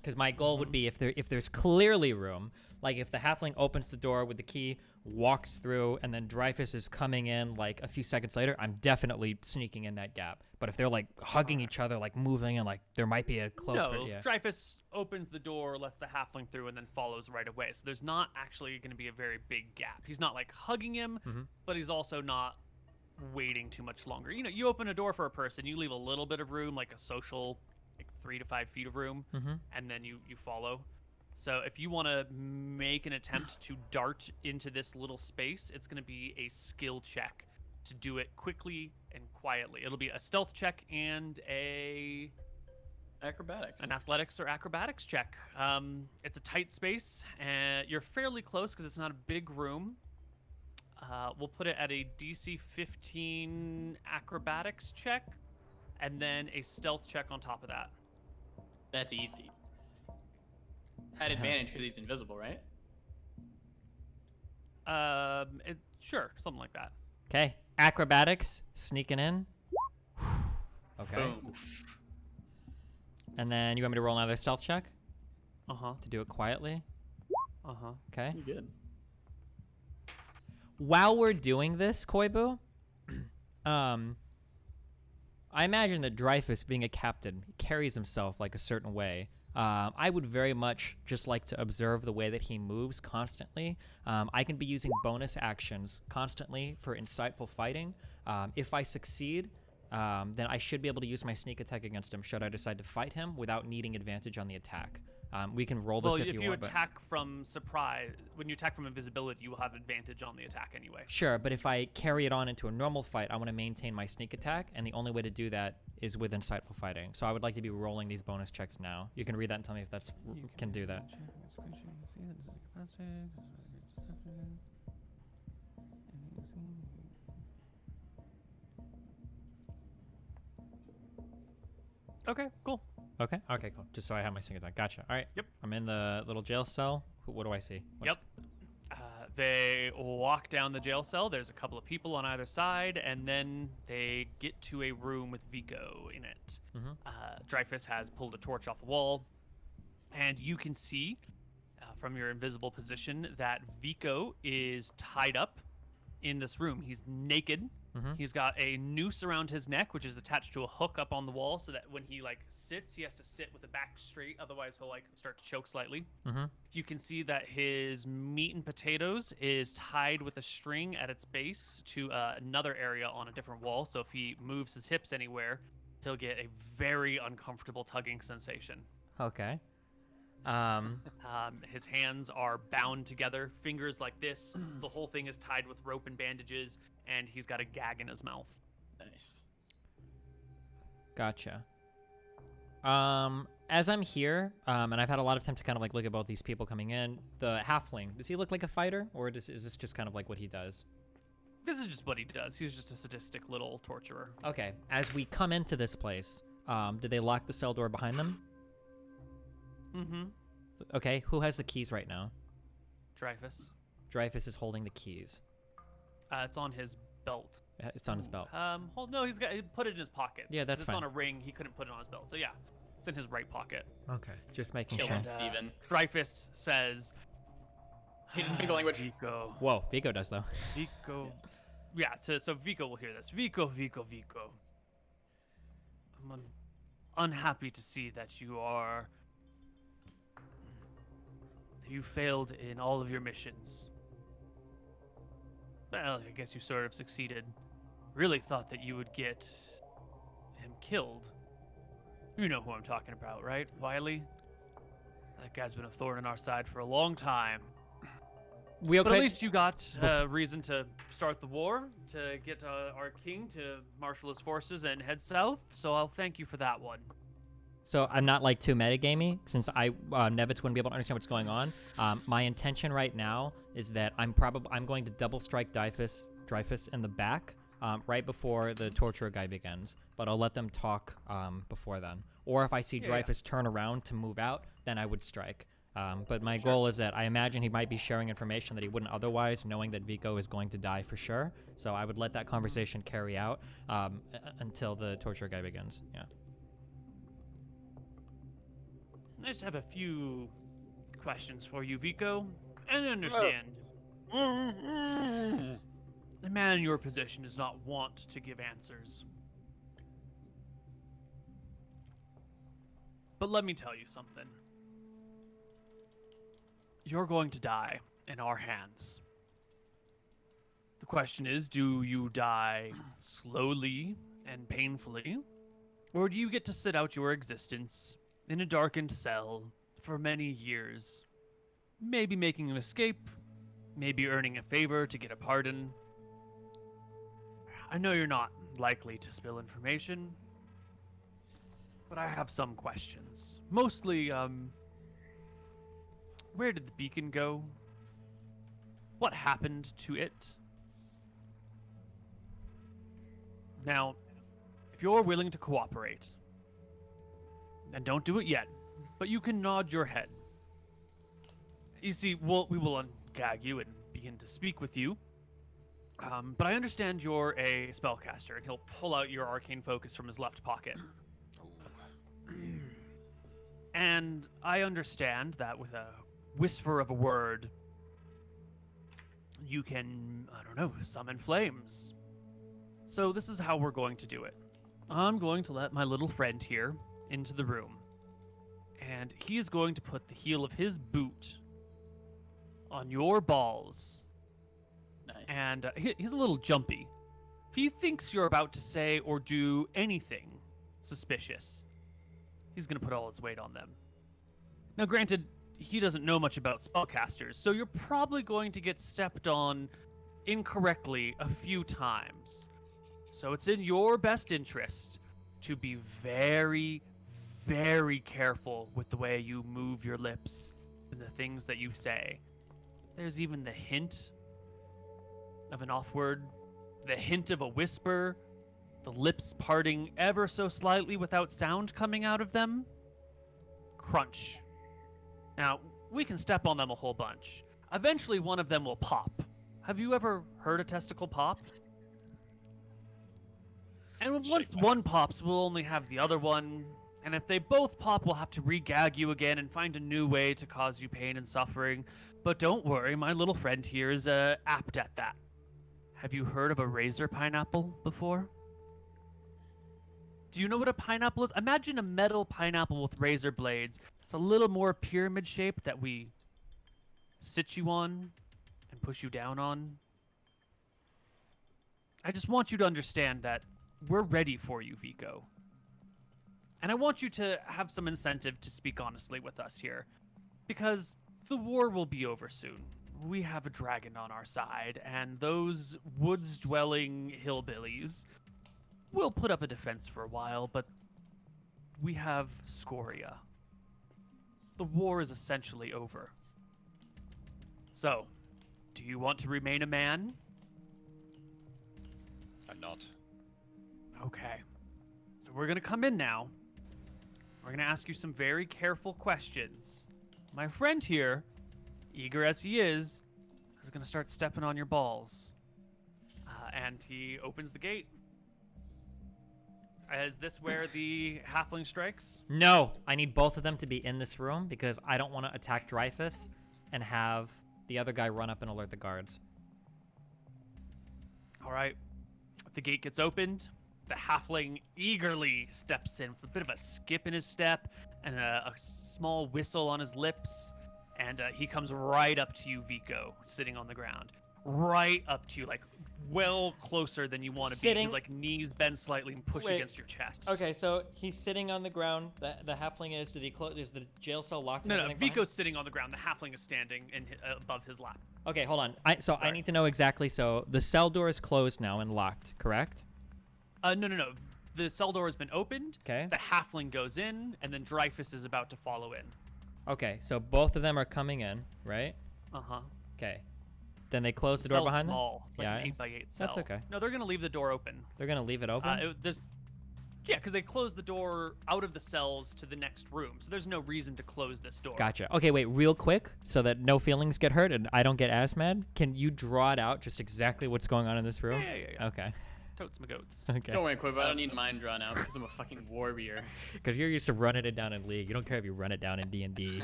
Speaker 2: Because my goal would be if there's clearly room, like if the halfling opens the door with the key, walks through, and then Dreyfus is coming in like a few seconds later, I'm definitely sneaking in that gap. But if they're like hugging each other, like moving, and like there might be a cloak.
Speaker 1: No,
Speaker 2: yeah.
Speaker 1: Dreyfus opens the door, lets the halfling through, and then follows right away. So there's not actually going to be a very big gap. He's not like hugging him, but he's also not waiting too much longer. You know, you open a door for a person, you leave a little bit of room, like a social, like 3 to 5 feet of room, and then you follow. So if you want to make an attempt to dart into this little space, it's going to be a skill check to do it quickly and quietly. It'll be a stealth check and
Speaker 4: Acrobatics.
Speaker 1: an athletics or acrobatics check. It's a tight space, and you're fairly close because it's not a big room. We'll put it at a DC 15 acrobatics check, and then a stealth check on top of that.
Speaker 4: That's easy. At advantage because he's invisible, right?
Speaker 1: Sure, something like that.
Speaker 2: Okay, acrobatics, sneaking in. Okay.
Speaker 4: Boom.
Speaker 2: And then you want me to roll another stealth check
Speaker 1: Uh-huh.
Speaker 2: to do it quietly?
Speaker 1: Uh-huh.
Speaker 2: Okay.
Speaker 4: Pretty good.
Speaker 2: While we're doing this, Koibu, I imagine that Dreyfus, being a captain, carries himself like a certain way. I would very much just like to observe the way that he moves constantly. I can be using bonus actions constantly for insightful fighting. If I succeed, then I should be able to use my sneak attack against him should I decide to fight him without needing advantage on the attack. We can roll this
Speaker 1: Well,
Speaker 2: if you want.
Speaker 1: attack from surprise, when you attack from invisibility, you will have advantage on the attack anyway.
Speaker 2: Sure, but if I carry it on into a normal fight, I want to maintain my sneak attack, and the only way to do that is with insightful fighting. So I would like to be rolling these bonus checks now. You can read that and tell me if that's can do that.
Speaker 1: Okay, cool.
Speaker 2: Okay, cool. Just so I have my sneak attack. Gotcha. All right.
Speaker 1: Yep.
Speaker 2: I'm in the little jail cell. What do I see?
Speaker 1: Yep. They walk down the jail cell. There's a couple of people on either side, and then they get to a room with Vico in it. Dreyfus has pulled a torch off a wall, and you can see from your invisible position that Vico is tied up in this room. He's naked. He's got a noose around his neck, which is attached to a hook up on the wall, so that when he like sits, he has to sit with the back straight. Otherwise, he'll like start to choke slightly. You can see that his meat and potatoes is tied with a string at its base to another area on a different wall. So if he moves his hips anywhere, he'll get a very uncomfortable tugging sensation.
Speaker 2: Okay.
Speaker 1: His hands are bound together, fingers like this. The whole thing is tied with rope and bandages, and he's got a gag in his mouth.
Speaker 4: Nice.
Speaker 2: Gotcha. As I'm here, and I've had a lot of time to kind of like look at both these people coming in, the halfling, does he look like a fighter, or is this just kind of like what he does?
Speaker 1: This is just what he does. He's just a sadistic little torturer.
Speaker 2: Okay. As we come into this place, did they lock the cell door behind them? Okay, who has the keys right now?
Speaker 1: Dreyfus.
Speaker 2: Dreyfus is holding the keys.
Speaker 1: It's on his belt.
Speaker 2: It's on his belt.
Speaker 1: No, he put it in his pocket.
Speaker 2: Yeah, that's
Speaker 1: it's
Speaker 2: fine.
Speaker 1: on a ring. He couldn't put it on his belt. So yeah, it's in his right pocket.
Speaker 2: Okay, just making
Speaker 4: Kill
Speaker 2: sure.
Speaker 4: him, Steven.
Speaker 1: Dreyfus says,
Speaker 4: He doesn't speak the language.
Speaker 1: Vico.
Speaker 2: Whoa, Vico does though.
Speaker 1: Vico. Yeah, so Vico will hear this. Vico. I'm unhappy to see that you failed in all of your missions. Well, I guess you sort of succeeded. Really thought that you would get him killed. You know who I'm talking about, right? Wiley? That guy's been a thorn in our side for a long time.
Speaker 2: we okay?
Speaker 1: But at least you got reason to start the war, to get our king to marshal his forces and head south. So I'll thank you for that one.
Speaker 2: So I'm not like too metagamey, since Nevets wouldn't be able to understand what's going on. My intention right now is that I'm going to double strike Dreyfus in the back right before the torture guy begins. But I'll let them talk before then. Or if I see Dreyfus turn around to move out, then I would strike. But my goal is that I imagine he might be sharing information that he wouldn't otherwise, knowing that Vicho is going to die for sure. So I would let that conversation carry out until the torture guy begins. Yeah.
Speaker 1: I just have a few questions for you, Vicho. And understand, a man in your position does not want to give answers. But let me tell you something. You're going to die in our hands. The question is, do you die slowly and painfully, or do you get to sit out your existence in a darkened cell for many years, maybe making an escape, maybe earning a favor to get a pardon? I know you're not likely to spill information, but I have some questions. Mostly, where did the beacon go? What happened to it? Now, if you're willing to cooperate, and don't do it yet, but you can nod your head. You see, we will ungag you and begin to speak with you. But I understand you're a spellcaster, and he'll pull out your arcane focus from his left pocket. And I understand that with a whisper of a word, you can, I don't know, summon flames. So this is how we're going to do it. I'm going to let my little friend here into the room, and he is going to put the heel of his boot on your balls.
Speaker 4: Nice.
Speaker 1: And he's a little jumpy. If he thinks you're about to say or do anything suspicious, he's going to put all his weight on them. Now, granted, he doesn't know much about spellcasters, so you're probably going to get stepped on incorrectly a few times. So it's in your best interest to be very, very careful with the way you move your lips and the things that you say. There's even the hint of an off word, the hint of a whisper, the lips parting ever so slightly without sound coming out of them. Crunch. Now, we can step on them a whole bunch. Eventually, one of them will pop. Have you ever heard a testicle pop? And once one pops, we'll only have the other one. And if they both pop, we'll have to re-gag you again and find a new way to cause you pain and suffering. But don't worry, my little friend here is apt at that. Have you heard of a razor pineapple before? Do you know what a pineapple is? Imagine a metal pineapple with razor blades. It's a little more pyramid shaped that we sit you on and push you down on. I just want you to understand that we're ready for you, Vicho. And I want you to have some incentive to speak honestly with us here, because the war will be over soon. We have a dragon on our side, and those woods-dwelling hillbillies will put up a defense for a while, but we have Scoria. The war is essentially over. So, do you want to remain a man?
Speaker 3: I'm not.
Speaker 1: Okay. So we're going to come in now. We're going to ask you some very careful questions. My friend here, eager as he is going to start stepping on your balls. And he opens the gate. Is this where the halfling strikes?
Speaker 2: No, I need both of them to be in this room because I don't want to attack Dreyfus and have the other guy run up and alert the guards.
Speaker 1: All right. The gate gets opened. The halfling eagerly steps in with a bit of a skip in his step and a small whistle on his lips. And he comes right up to you, Vicho, sitting on the ground. Right up to you, like well closer than you want to be.
Speaker 2: Sitting-
Speaker 1: He's like knees bend slightly and push
Speaker 2: Wait.
Speaker 1: against your chest.
Speaker 2: Okay, so he's sitting on the ground. The halfling is. Is the jail cell locked? and
Speaker 1: No,
Speaker 2: everything behind?
Speaker 1: Vico's sitting on the ground. The halfling is standing above his lap.
Speaker 2: Okay, hold on. I
Speaker 1: Sorry.
Speaker 2: need to know exactly. So the cell door is closed now and locked, correct?
Speaker 1: No. The cell door has been opened.
Speaker 2: Okay.
Speaker 1: The halfling goes in, and then Dreyfus is about to follow in.
Speaker 2: Okay, so both of them are coming in, right?
Speaker 1: Uh-huh.
Speaker 2: Okay. Then they close the door
Speaker 1: Cell's
Speaker 2: behind them?
Speaker 1: small. It's like
Speaker 2: Yeah,
Speaker 1: an 8x8 cell.
Speaker 2: that's okay.
Speaker 1: No, they're going to leave the door open.
Speaker 2: They're going to leave it open?
Speaker 1: Yeah, because they closed the door out of the cells to the next room, so there's no reason to close this door.
Speaker 2: Gotcha. Okay, wait, real quick, so that no feelings get hurt and I don't get as mad. Can you draw it out just exactly what's going on in this room?
Speaker 1: Yeah.
Speaker 2: Okay.
Speaker 1: Totes my goats.
Speaker 2: Okay.
Speaker 4: Don't worry, Quiv. I don't need mine drawn out because I'm a fucking warrior.
Speaker 2: Because you're used to running it down in League. You don't care if you run it down in D&D.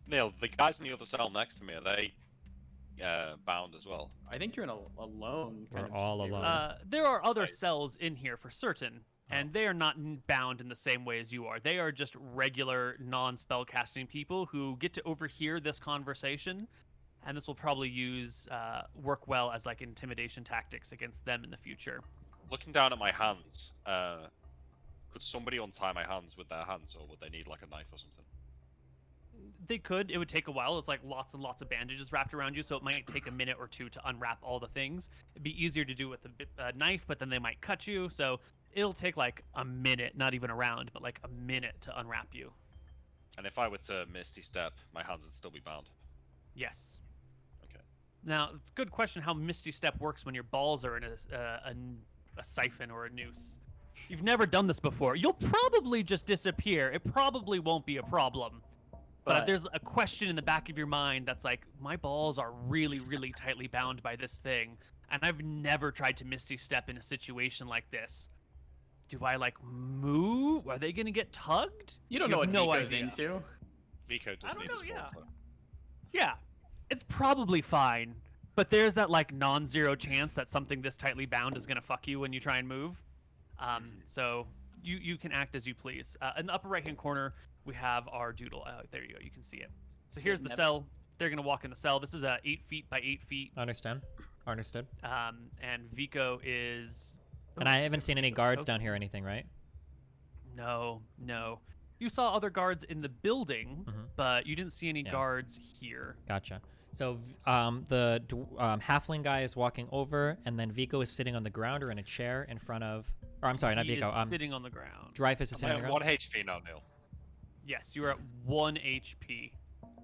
Speaker 3: Neil, the guys in the other cell next to me, are they bound as well?
Speaker 4: I think you're in a alone.
Speaker 2: We're
Speaker 4: Kind of
Speaker 2: all
Speaker 4: state,
Speaker 2: alone.
Speaker 4: right?
Speaker 1: There are other
Speaker 3: Right.
Speaker 1: cells in here for certain, and they are not bound in the same way as you are. They are just regular non-spellcasting people who get to overhear this conversation, and this will probably work well as like intimidation tactics against them in the future.
Speaker 3: Looking down at my hands, could somebody untie my hands with their hands, or would they need like a knife or something?
Speaker 1: They could. It would take a while. It's like lots and lots of bandages wrapped around you, so it might take a minute or two to unwrap all the things. It'd be easier to do with a knife, but then they might cut you, so it'll take like a minute, not even a round, but like a minute to unwrap you.
Speaker 3: And if I were to Misty Step, my hands would still be bound.
Speaker 1: Yes.
Speaker 3: Okay.
Speaker 1: Now, it's a good question how Misty Step works when your balls are in a siphon or a noose. You've never done this before. You'll probably just disappear. It probably won't be a problem. But there's a question in the back of your mind that's like, my balls are really, really tightly bound by this thing, and I've never tried to Misty Step in a situation like this. Do I, like, move? Are they going to get tugged?
Speaker 4: You don't know what
Speaker 1: have no
Speaker 4: Vico's
Speaker 1: idea.
Speaker 4: into.
Speaker 3: Vico does
Speaker 1: I don't
Speaker 3: need
Speaker 1: know,
Speaker 3: his
Speaker 1: yeah.
Speaker 3: balls, though.
Speaker 1: Yeah, it's probably fine, but there's that, like, non-zero chance that something this tightly bound is going to fuck you when you try and move. So you can act as you please. In the upper right-hand corner, we have our doodle. There you go. You can see it. So here's the cell. They're going to walk in the cell. This is 8 feet by 8 feet.
Speaker 2: Understood.
Speaker 1: And Vico is...
Speaker 2: And I haven't seen any guards down here or anything, right?
Speaker 1: No. You saw other guards in the building, but you didn't see any guards here.
Speaker 2: Gotcha. So the halfling guy is walking over, and then Vico is sitting on the ground or in a chair in front of... Or I'm sorry, not
Speaker 1: He
Speaker 2: Vico.
Speaker 1: is sitting on the ground.
Speaker 2: Dreyfus is
Speaker 3: I'm
Speaker 2: sitting on
Speaker 3: at
Speaker 2: the
Speaker 3: 1
Speaker 2: ground.
Speaker 3: HP now, Neil.
Speaker 1: Yes, you are at 1 HP.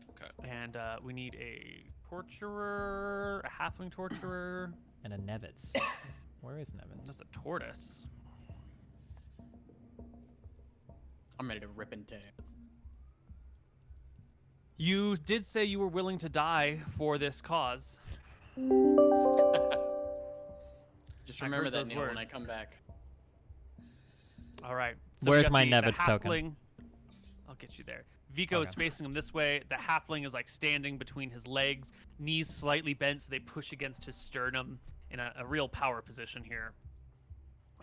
Speaker 3: Okay.
Speaker 1: And we need a torturer, a halfling torturer.
Speaker 2: And a Nevets. Where is Nevets?
Speaker 1: That's a tortoise.
Speaker 4: I'm ready to rip and tear.
Speaker 1: You did say you were willing to die for this cause.
Speaker 4: Just
Speaker 1: I
Speaker 4: remember
Speaker 1: heard
Speaker 4: that,
Speaker 1: those
Speaker 4: Neil, when I
Speaker 1: words.
Speaker 4: come back.
Speaker 1: All right. So
Speaker 2: Where's
Speaker 1: we got
Speaker 2: my
Speaker 1: the
Speaker 2: Nevets token?
Speaker 1: halfling. I'll get you there. Vico is
Speaker 2: Okay.
Speaker 1: facing him this way. The halfling is like standing between his legs, knees slightly bent so they push against his sternum in a real power position here.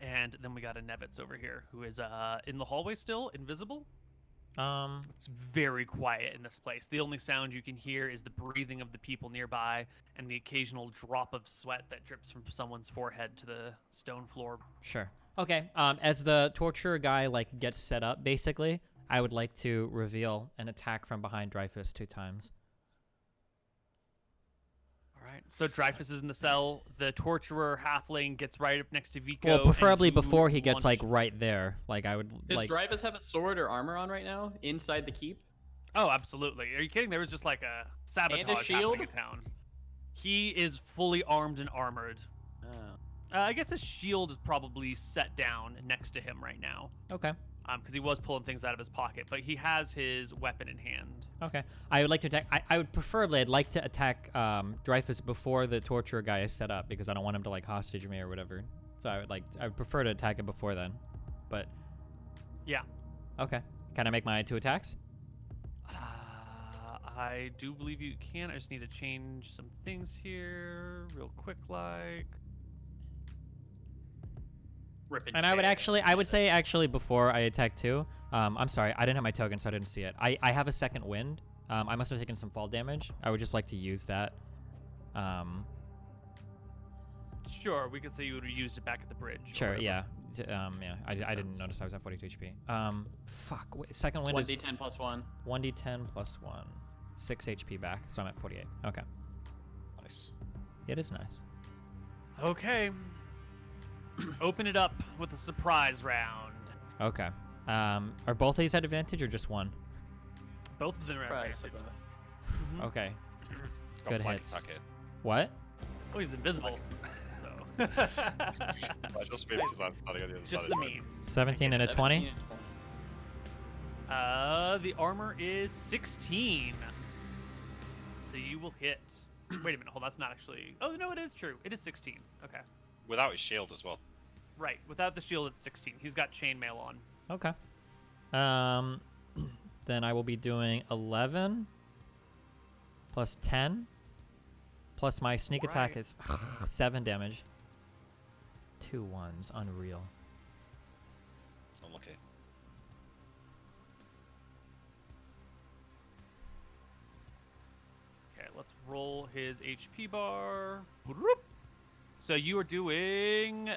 Speaker 1: And then we got a Nevets over here who is in the hallway still, invisible. It's very quiet in this place. The only sound you can hear is the breathing of the people nearby and the occasional drop of sweat that drips from someone's forehead to the stone floor.
Speaker 2: Sure. Okay. As the torturer guy like gets set up, basically, I would like to reveal an attack from behind Dreyfus 2 times.
Speaker 1: All right. So Dreyfus is in the cell. The torturer halfling gets right up next to Vico.
Speaker 2: Well,
Speaker 1: and
Speaker 2: preferably
Speaker 1: you
Speaker 2: before he gets
Speaker 1: launch-
Speaker 2: like right there. Like I would
Speaker 4: Does
Speaker 2: like.
Speaker 4: Dreyfus have a sword or armor on right now inside the keep?
Speaker 1: Oh, absolutely. Are you kidding? There was just like a sabotage
Speaker 4: shield?
Speaker 1: happening in town. He is fully armed and armored.
Speaker 4: Oh.
Speaker 1: I guess his shield is probably set down next to him right now.
Speaker 2: Okay.
Speaker 1: Because he was pulling things out of his pocket, but he has his weapon in hand.
Speaker 2: Okay. I would like to attack. I would preferably. I'd like to attack Dreyfus before the torturer guy is set up because I don't want him to like hostage me or whatever. So I would prefer to attack him before then. But.
Speaker 1: Yeah.
Speaker 2: Okay. Can I make my 2 attacks?
Speaker 1: I do believe you can. I just need to change some things here real quick, like.
Speaker 4: Rip and
Speaker 2: And I would
Speaker 4: tear.
Speaker 2: actually, I would say actually before I attack 2. I'm sorry, I didn't have my token, so I didn't see it. I have a second wind. I must have taken some fall damage. I would just like to use that.
Speaker 1: Sure, we could say you would have used it back at the bridge. or
Speaker 2: Sure,
Speaker 1: whatever.
Speaker 2: yeah. Yeah, I didn't
Speaker 1: sense.
Speaker 2: notice I was at 42 HP. Fuck. Wait, second wind is
Speaker 4: 1d10 plus 1.
Speaker 2: 1d10 plus 1. 6 HP back, so I'm at 48. Okay.
Speaker 3: Nice.
Speaker 2: It is nice.
Speaker 1: Okay. Open it up with a surprise round.
Speaker 2: Okay. Are both these at advantage or just one?
Speaker 1: Both of them are
Speaker 4: Surprise,
Speaker 1: advantage.
Speaker 4: surprise.
Speaker 1: Mhm.
Speaker 2: Okay.
Speaker 3: Got
Speaker 2: Good
Speaker 3: flank
Speaker 2: hits.
Speaker 3: attack here.
Speaker 2: What?
Speaker 1: Oh, he's invisible. So.
Speaker 3: That's just me because I'm standing on the other
Speaker 1: Just
Speaker 3: side
Speaker 1: the
Speaker 3: of
Speaker 1: memes.
Speaker 2: 17 and a 20?
Speaker 4: 17 and
Speaker 1: The armor is 16. So you will hit. Wait a minute, hold on, that's not actually. Oh no, it is true. It is 16. Okay.
Speaker 3: Without his shield as well.
Speaker 1: Right. Without the shield, it's 16. He's got chainmail on.
Speaker 2: Okay. Then I will be doing 11 plus 10 plus my sneak attack
Speaker 1: Right.
Speaker 2: is 7 damage. 2 1s, unreal.
Speaker 3: Unlucky.
Speaker 1: Okay, let's roll his HP bar. Whoop. So you are doing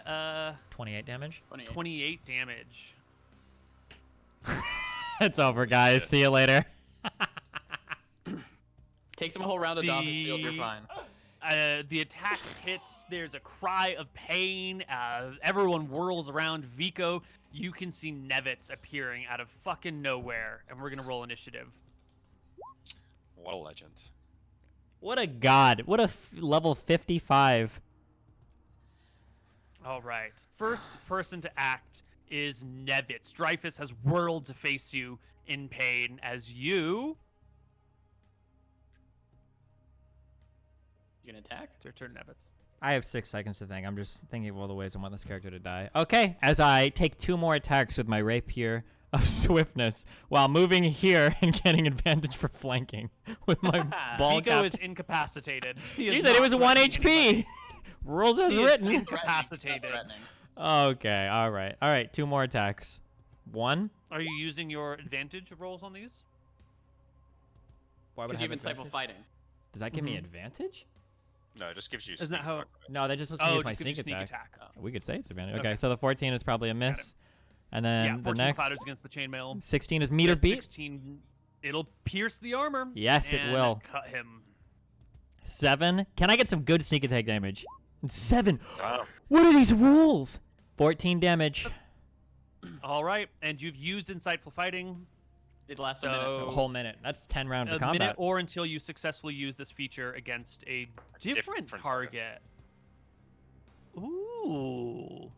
Speaker 2: 28 damage.
Speaker 1: 28 damage.
Speaker 2: It's over, guys. See you later.
Speaker 4: Take some whole round of off his shield, you're fine.
Speaker 1: The attack hits. There's a cry of pain. Everyone whirls around Vico. You can see Nevets appearing out of fucking nowhere, and we're gonna roll initiative.
Speaker 3: What a legend.
Speaker 2: What a god. What a level 55.
Speaker 1: All right. First person to act is Nevets. Dreyfus has whirled to face you in pain as you.
Speaker 4: You gonna attack?
Speaker 1: It's your turn, Nevets.
Speaker 2: I have 6 seconds to think. I'm just thinking of all the ways I want this character to die. Okay, as I take 2 more attacks with my rapier of swiftness while moving here and getting advantage for flanking with my ball
Speaker 1: Vico
Speaker 2: cap.
Speaker 1: is incapacitated. He
Speaker 2: You
Speaker 1: is
Speaker 2: said it
Speaker 1: not
Speaker 2: was 1
Speaker 1: threatening anybody.
Speaker 2: HP. Rules as
Speaker 1: He is
Speaker 2: written.
Speaker 1: incapacitated.
Speaker 4: Threatening.
Speaker 2: Okay, all right. 2 more attacks. 1.
Speaker 1: Are you using your advantage rolls on these?
Speaker 2: Why would I
Speaker 4: Because you
Speaker 2: have
Speaker 4: have insightful
Speaker 2: advantage?
Speaker 4: fighting.
Speaker 2: Does that give me
Speaker 1: Mhm.
Speaker 2: advantage?
Speaker 3: No, it just gives you
Speaker 1: Isn't
Speaker 3: sneak
Speaker 1: that how-
Speaker 3: attack.
Speaker 2: No, that just lets me
Speaker 1: Oh,
Speaker 2: use
Speaker 1: it
Speaker 2: my
Speaker 1: just gives
Speaker 2: sneak
Speaker 1: you
Speaker 2: attack.
Speaker 1: attack.
Speaker 2: We could say it's advantage.
Speaker 1: Okay.
Speaker 2: Okay, so the 14 is probably a miss. And then
Speaker 1: Yeah,
Speaker 2: the
Speaker 1: 14
Speaker 2: next
Speaker 1: clatters against the chainmail.
Speaker 2: 16 is meter
Speaker 1: That
Speaker 2: beat.
Speaker 1: 16, it'll pierce the armor.
Speaker 2: Yes, it
Speaker 1: and
Speaker 2: will.
Speaker 1: Cut him.
Speaker 2: 7. Can I get some good sneak attack damage? 7.
Speaker 3: Damn.
Speaker 2: What are these rules? 14 damage.
Speaker 1: All right, and you've used insightful fighting.
Speaker 4: It lasts a
Speaker 1: So-
Speaker 4: minute.
Speaker 2: A whole minute. That's 10 rounds
Speaker 1: A
Speaker 2: of
Speaker 1: minute
Speaker 2: combat.
Speaker 1: or until you successfully use this feature against a different
Speaker 3: different
Speaker 1: target. Ooh.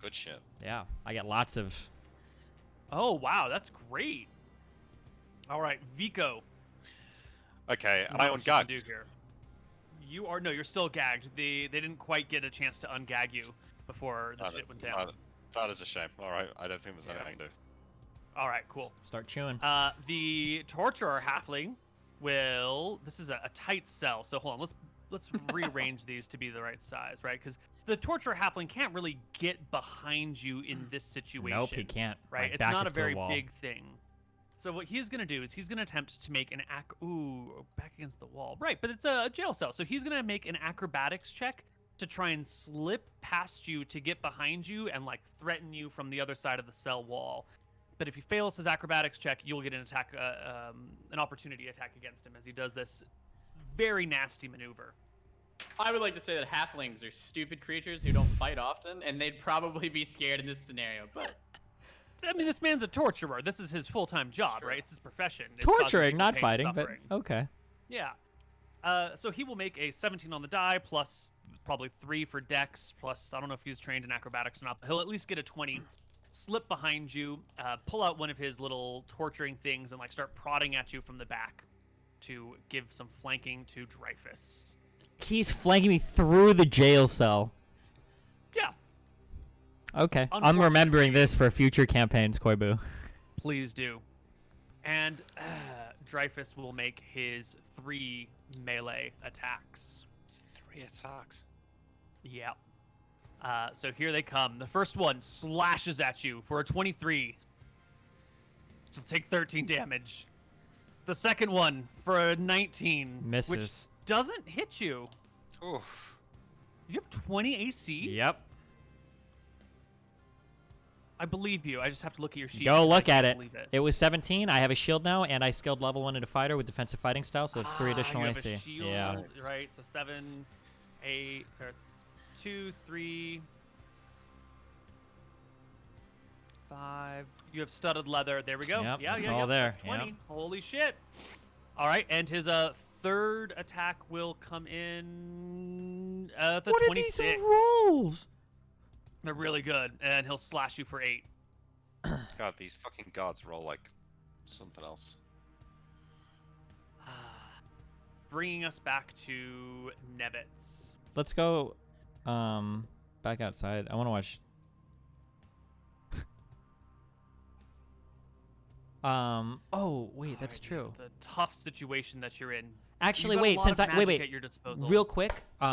Speaker 3: Good shit.
Speaker 2: Yeah, I get lots of.
Speaker 1: Oh, wow, that's great. All right, Vico.
Speaker 3: Okay,
Speaker 1: What
Speaker 3: I
Speaker 1: you can do
Speaker 3: ungagged.
Speaker 1: here. You are, no, you're still gagged. They didn't quite get a chance to ungag you before the shit went down.
Speaker 3: That is a shame. Alright, I don't think there's
Speaker 1: Yeah.
Speaker 3: anything I can do.
Speaker 1: All right, cool.
Speaker 2: Start chewing.
Speaker 1: The torturer halfling will. This is a tight cell, so hold on. Let's rearrange these to be the right size, right? Because the torturer halfling can't really get behind you in this situation.
Speaker 2: Nope, he can't.
Speaker 1: Right?
Speaker 2: My
Speaker 1: It's
Speaker 2: back
Speaker 1: not
Speaker 2: is
Speaker 1: a
Speaker 2: to the
Speaker 1: very
Speaker 2: wall.
Speaker 1: big thing. So what he's gonna do is he's gonna attempt to make an back against the wall. Right, but it's a jail cell, so he's gonna make an acrobatics check to try and slip past you to get behind you and like threaten you from the other side of the cell wall. But if he fails his acrobatics check, you'll get an opportunity attack against him as he does this very nasty maneuver.
Speaker 4: I would like to say that halflings are stupid creatures who don't fight often, and they'd probably be scared in this scenario. But
Speaker 1: I mean, this man's a torturer. This is his full-time job,
Speaker 4: Sure.
Speaker 1: right? It's his profession. It's causing
Speaker 2: Torturing,
Speaker 1: people
Speaker 2: not
Speaker 1: pain and
Speaker 2: fighting, but
Speaker 1: suffering.
Speaker 2: okay.
Speaker 1: Yeah. So he will make a 17 on the die, plus probably 3 for dex, plus I don't know if he's trained in acrobatics or not, but he'll at least get a 20. Slip behind you, pull out one of his little torturing things, and like start prodding at you from the back to give some flanking to Dreyfus.
Speaker 2: He's flanking me through the jail cell.
Speaker 1: Yeah,
Speaker 2: Okay. I'm
Speaker 1: Unfortunately
Speaker 2: remembering
Speaker 1: for you.
Speaker 2: this for future campaigns, Koibu.
Speaker 1: please do. And Dreyfus will make his 3 melee attacks.
Speaker 3: 3 attacks.
Speaker 1: Yeah. So here they come. The first one slashes at you for a 23. So take 13 damage. The second one for a 19. Which
Speaker 2: Misses.
Speaker 1: doesn't hit you.
Speaker 3: Oof.
Speaker 1: You have 20 AC?
Speaker 2: Yep.
Speaker 1: I believe you. I just have to look at your sheet.
Speaker 2: Go
Speaker 1: because I
Speaker 2: look at
Speaker 1: can't
Speaker 2: it.
Speaker 1: believe
Speaker 2: It was 17. I have a shield now, and I skilled level 1 into fighter with defensive fighting style, so that's 3 additional
Speaker 1: you have
Speaker 2: AC.
Speaker 1: a shield,
Speaker 2: Yeah.
Speaker 1: right? So 7, 8, or 2, 3, 5. You have studded leather. There we go.
Speaker 2: Yep,
Speaker 1: yeah,
Speaker 2: it's
Speaker 1: yeah,
Speaker 2: all
Speaker 1: yep,
Speaker 2: there.
Speaker 1: that's 20.
Speaker 2: Yep.
Speaker 1: Holy shit. All right, and his third attack will come in the
Speaker 2: What
Speaker 1: 26.
Speaker 2: are these rolls?
Speaker 1: They're really good, and he'll slash you for 8.
Speaker 3: God, these fucking guards roll like something else.
Speaker 1: Bringing us back to Nevets.
Speaker 2: Let's go back outside. I want to watch. Oh, wait, that's true.
Speaker 1: It's a tough situation that you're in.
Speaker 2: Actually,
Speaker 1: You've got a
Speaker 2: wait,
Speaker 1: lot
Speaker 2: since
Speaker 1: of
Speaker 2: I wait,
Speaker 1: magic at your disposal.
Speaker 2: real quick,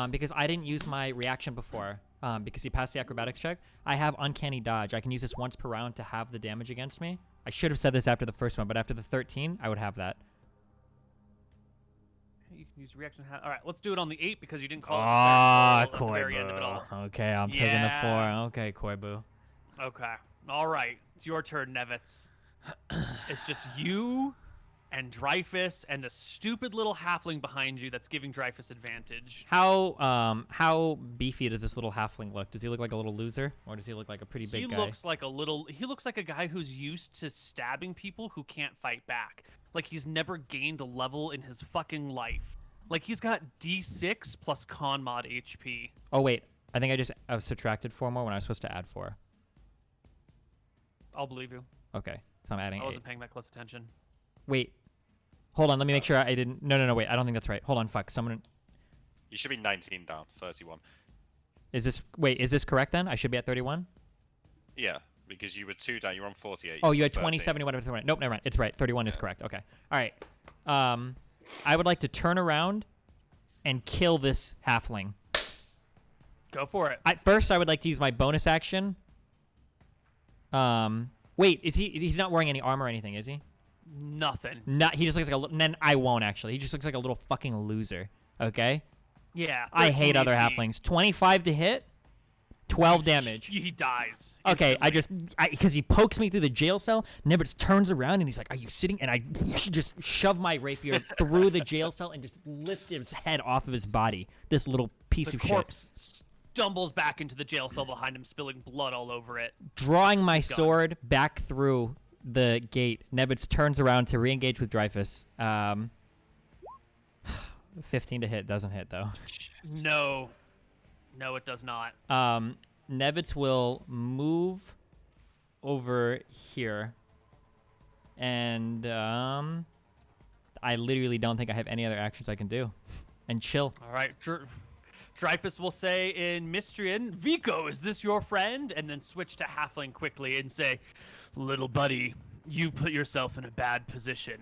Speaker 2: because I didn't use my reaction before, because he passed the acrobatics check. I have uncanny dodge. I can use this once per round to have the damage against me. I should have said this after the first one, but after the 13, I would have that.
Speaker 1: You can use reaction. All right, let's do it on the 8 because you didn't call
Speaker 2: Ah,
Speaker 1: it at the very end of it all.
Speaker 2: Koibu. Okay, I'm taking the 4. Okay, Koibu.
Speaker 1: Okay. All right. It's your turn, Nevets. It's just you and Dreyfus and the stupid little halfling behind you that's giving Dreyfus advantage.
Speaker 2: How beefy does this little halfling look? Does he look like a little loser, or does he look like a pretty big guy?
Speaker 1: He looks like a guy who's used to stabbing people who can't fight back. Like he's never gained a level in his fucking life. Like he's got D6 plus con mod HP.
Speaker 2: Oh wait, I think I subtracted 4 more when I was supposed to add 4.
Speaker 1: I'll believe you.
Speaker 2: Okay, so I'm adding 8.
Speaker 1: I wasn't paying that close attention.
Speaker 2: Wait, hold on. Let me make sure I didn't. No. Wait, I don't think that's right. Hold on. Fuck. Someone.
Speaker 3: You should be 19 down, 31.
Speaker 2: Is this correct then? I should be at 31.
Speaker 3: Yeah, because you were 2 down. You're on 48.
Speaker 2: Oh, you had
Speaker 3: 13.
Speaker 2: 20, 71, 31. Nope, never mind. It's right. 31 is correct. Okay. All right. I would like to turn around and kill this halfling.
Speaker 1: Go for it.
Speaker 2: First, I would like to use my bonus action. Wait, he's not wearing any armor or anything, is he?
Speaker 1: Nothing.
Speaker 2: He just looks like then I won't actually. He just looks like a little fucking loser. Okay?
Speaker 1: Yeah.
Speaker 2: I hate
Speaker 1: 13
Speaker 2: other
Speaker 1: AC.
Speaker 2: halflings. 25 to hit, 12 damage.
Speaker 1: He dies.
Speaker 2: Okay,
Speaker 1: instantly.
Speaker 2: because he pokes me through the jail cell, Nevets turns around and he's like, "Are you sitting?" And I just shove my rapier through the jail cell and just lift his head off of his body. This little piece
Speaker 1: The
Speaker 2: of
Speaker 1: corpse stumbles back into the jail cell behind him, spilling blood all over it.
Speaker 2: shit. Drawing my
Speaker 1: He's gone.
Speaker 2: sword back through the gate, Nevets turns around to re-engage with Dreyfus. 15 to hit, doesn't hit though.
Speaker 1: No, it does not.
Speaker 2: Nevets will move over here, and I literally don't think I have any other actions I can do, and chill.
Speaker 1: All right, Dreyfus will say in Mistrian, "Vicho, is this your friend?" And then switch to Halfling quickly and say, "Little buddy, you put yourself in a bad position."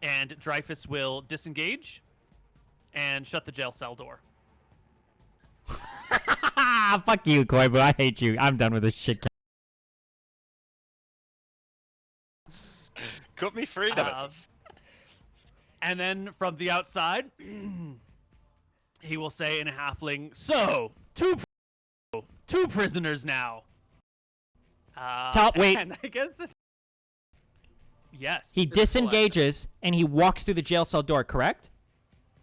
Speaker 1: And Dreyfus will disengage and shut the jail cell door.
Speaker 2: Fuck you, Koibu. I hate you. I'm done with this shit.
Speaker 3: Cut me free, Nevets.
Speaker 1: And then from the outside, he will say in a halfling, "So, two prisoners now."
Speaker 2: Wait.
Speaker 1: And I guess yes.
Speaker 2: He disengages and he walks through the jail cell door, correct?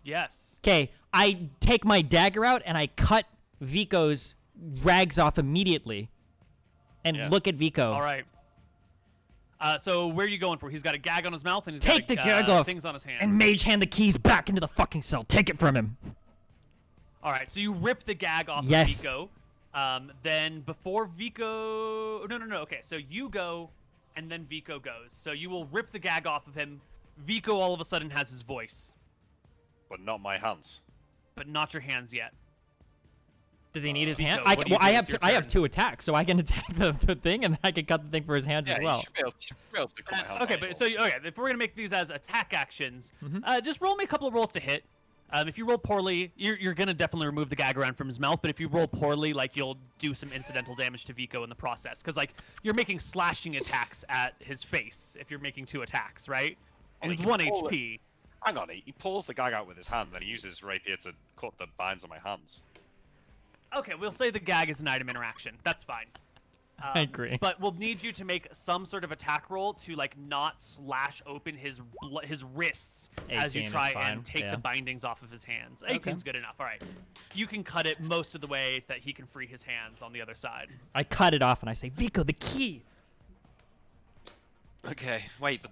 Speaker 1: Yes.
Speaker 2: Okay, I take my dagger out and I cut Vico's rags off immediately and look at Vico.
Speaker 1: All right. So where are you going for? He's got a gag on his mouth and he's
Speaker 2: Take
Speaker 1: got
Speaker 2: the gag off
Speaker 1: things on his hands.
Speaker 2: and mage hand the keys back into the fucking cell. Take it from him.
Speaker 1: All right, so you rip the gag off
Speaker 2: Yes.
Speaker 1: of Vico. Then before Vico... No. Okay, so you go, and then Vico goes. So you will rip the gag off of him. Vico all of a sudden has his voice,
Speaker 3: But not my hands.
Speaker 1: but not your hands yet.
Speaker 2: Does he need his
Speaker 1: Vico,
Speaker 2: hand?
Speaker 1: what do you do?
Speaker 2: I
Speaker 1: It's your
Speaker 2: have
Speaker 1: turn.
Speaker 2: 2 attacks, so I can attack the thing and I can cut the thing for his hands
Speaker 3: Yeah,
Speaker 2: as well.
Speaker 3: you should be able to cut my hands
Speaker 1: Okay,
Speaker 3: off
Speaker 1: but
Speaker 3: as
Speaker 1: so
Speaker 3: well.
Speaker 1: if we're gonna make these as attack actions,
Speaker 2: Mm-hmm.
Speaker 1: just roll me a couple of rolls to hit. If you roll poorly, you're gonna definitely remove the gag around from his mouth. But if you roll poorly, like you'll do some incidental damage to Vico in the process, because like you're making slashing attacks at his face if you're making 2 attacks, right? And
Speaker 3: he
Speaker 1: he's
Speaker 3: can
Speaker 1: 1
Speaker 3: pull it.
Speaker 1: HP.
Speaker 3: Hang on, he pulls the gag out with his hand, then he uses his rapier to cut the binds on my hands.
Speaker 1: Okay, we'll say the gag is an item interaction. That's fine.
Speaker 2: I agree.
Speaker 1: But we'll need you to make some sort of attack roll to like not slash open his wrists as you
Speaker 2: 18 is
Speaker 1: try
Speaker 2: fine,
Speaker 1: and take
Speaker 2: yeah.
Speaker 1: the bindings off of his hands. 18's good enough. All right. You can cut it most of the way that he can free his hands on the other side.
Speaker 2: I cut it off and I say, Vico, the key.
Speaker 3: Okay, wait, but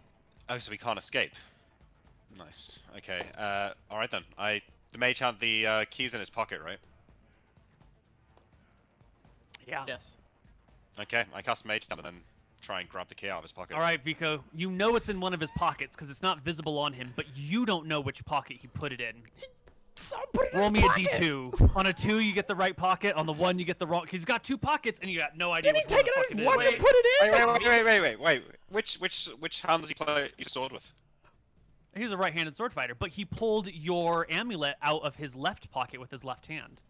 Speaker 3: so we can't escape. Nice. Okay. All right then. The mage had the keys in his pocket, right?
Speaker 1: Yeah.
Speaker 4: Yes.
Speaker 3: Okay. I cast mage hand and then try and grab the key out of his pocket.
Speaker 1: All right, Vico. You know it's in one of his pockets because it's not visible on him, but you don't know which pocket he put it in. Roll me a d2. On a 2, you get the right pocket. On the 1, you get the wrong. He's got 2 pockets, and you got no idea.
Speaker 2: Did he
Speaker 1: which one
Speaker 2: take
Speaker 1: the
Speaker 2: it
Speaker 1: fuck
Speaker 2: out?
Speaker 1: is.
Speaker 2: Watch him put it in.
Speaker 3: Wait. Which hand does he play your sword with?
Speaker 1: He's a right-handed sword fighter, but he pulled your amulet out of his left pocket with his left hand.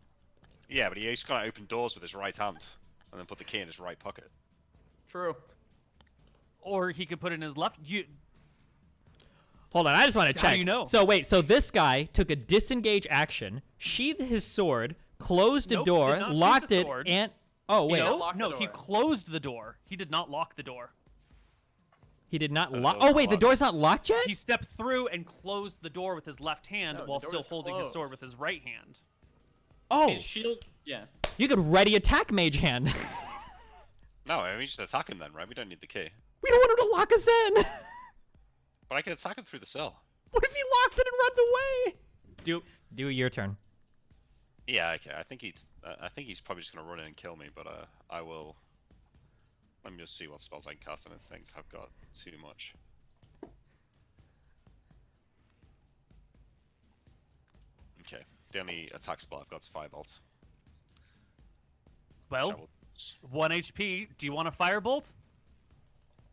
Speaker 3: Yeah, but he's gonna open doors with his right hand and then put the key in his right pocket.
Speaker 4: True.
Speaker 1: Or he could put it in his left.
Speaker 2: Hold on, I just want to check.
Speaker 1: How do you know?
Speaker 2: So wait, so this guy took a disengage action, sheathed his sword, closed the
Speaker 1: Nope,
Speaker 2: door,
Speaker 1: did not sheath
Speaker 2: locked
Speaker 1: the
Speaker 2: it,
Speaker 1: sword.
Speaker 2: and wait,
Speaker 4: No.
Speaker 1: No,
Speaker 4: lock the
Speaker 1: no, he
Speaker 4: door.
Speaker 1: closed the door. He did not lock the door.
Speaker 2: he did not
Speaker 3: The
Speaker 2: lock.
Speaker 3: door's
Speaker 2: Oh wait, the
Speaker 3: locked.
Speaker 2: door's not locked yet.
Speaker 1: He stepped through and closed the door with his left hand
Speaker 4: No, the
Speaker 1: while
Speaker 4: door
Speaker 1: still
Speaker 4: is
Speaker 1: holding his sword
Speaker 4: closed.
Speaker 1: with his right hand.
Speaker 2: Oh,
Speaker 4: His shield. Yeah.
Speaker 2: you could ready attack mage hand.
Speaker 3: No, I mean, we just attack him then, right? We don't need the key.
Speaker 2: We don't want him to lock us in.
Speaker 3: But I can attack him through the cell.
Speaker 2: What if he locks it and runs away? Do your turn.
Speaker 3: Yeah, okay. I think he's probably just gonna run in and kill me, but I will. Let me just see what spells I can cast. I don't think I've got too much. Okay, the only attack spell I've got is Firebolt. which I
Speaker 1: Well,
Speaker 3: will-
Speaker 1: 1 HP. Do you want a firebolt?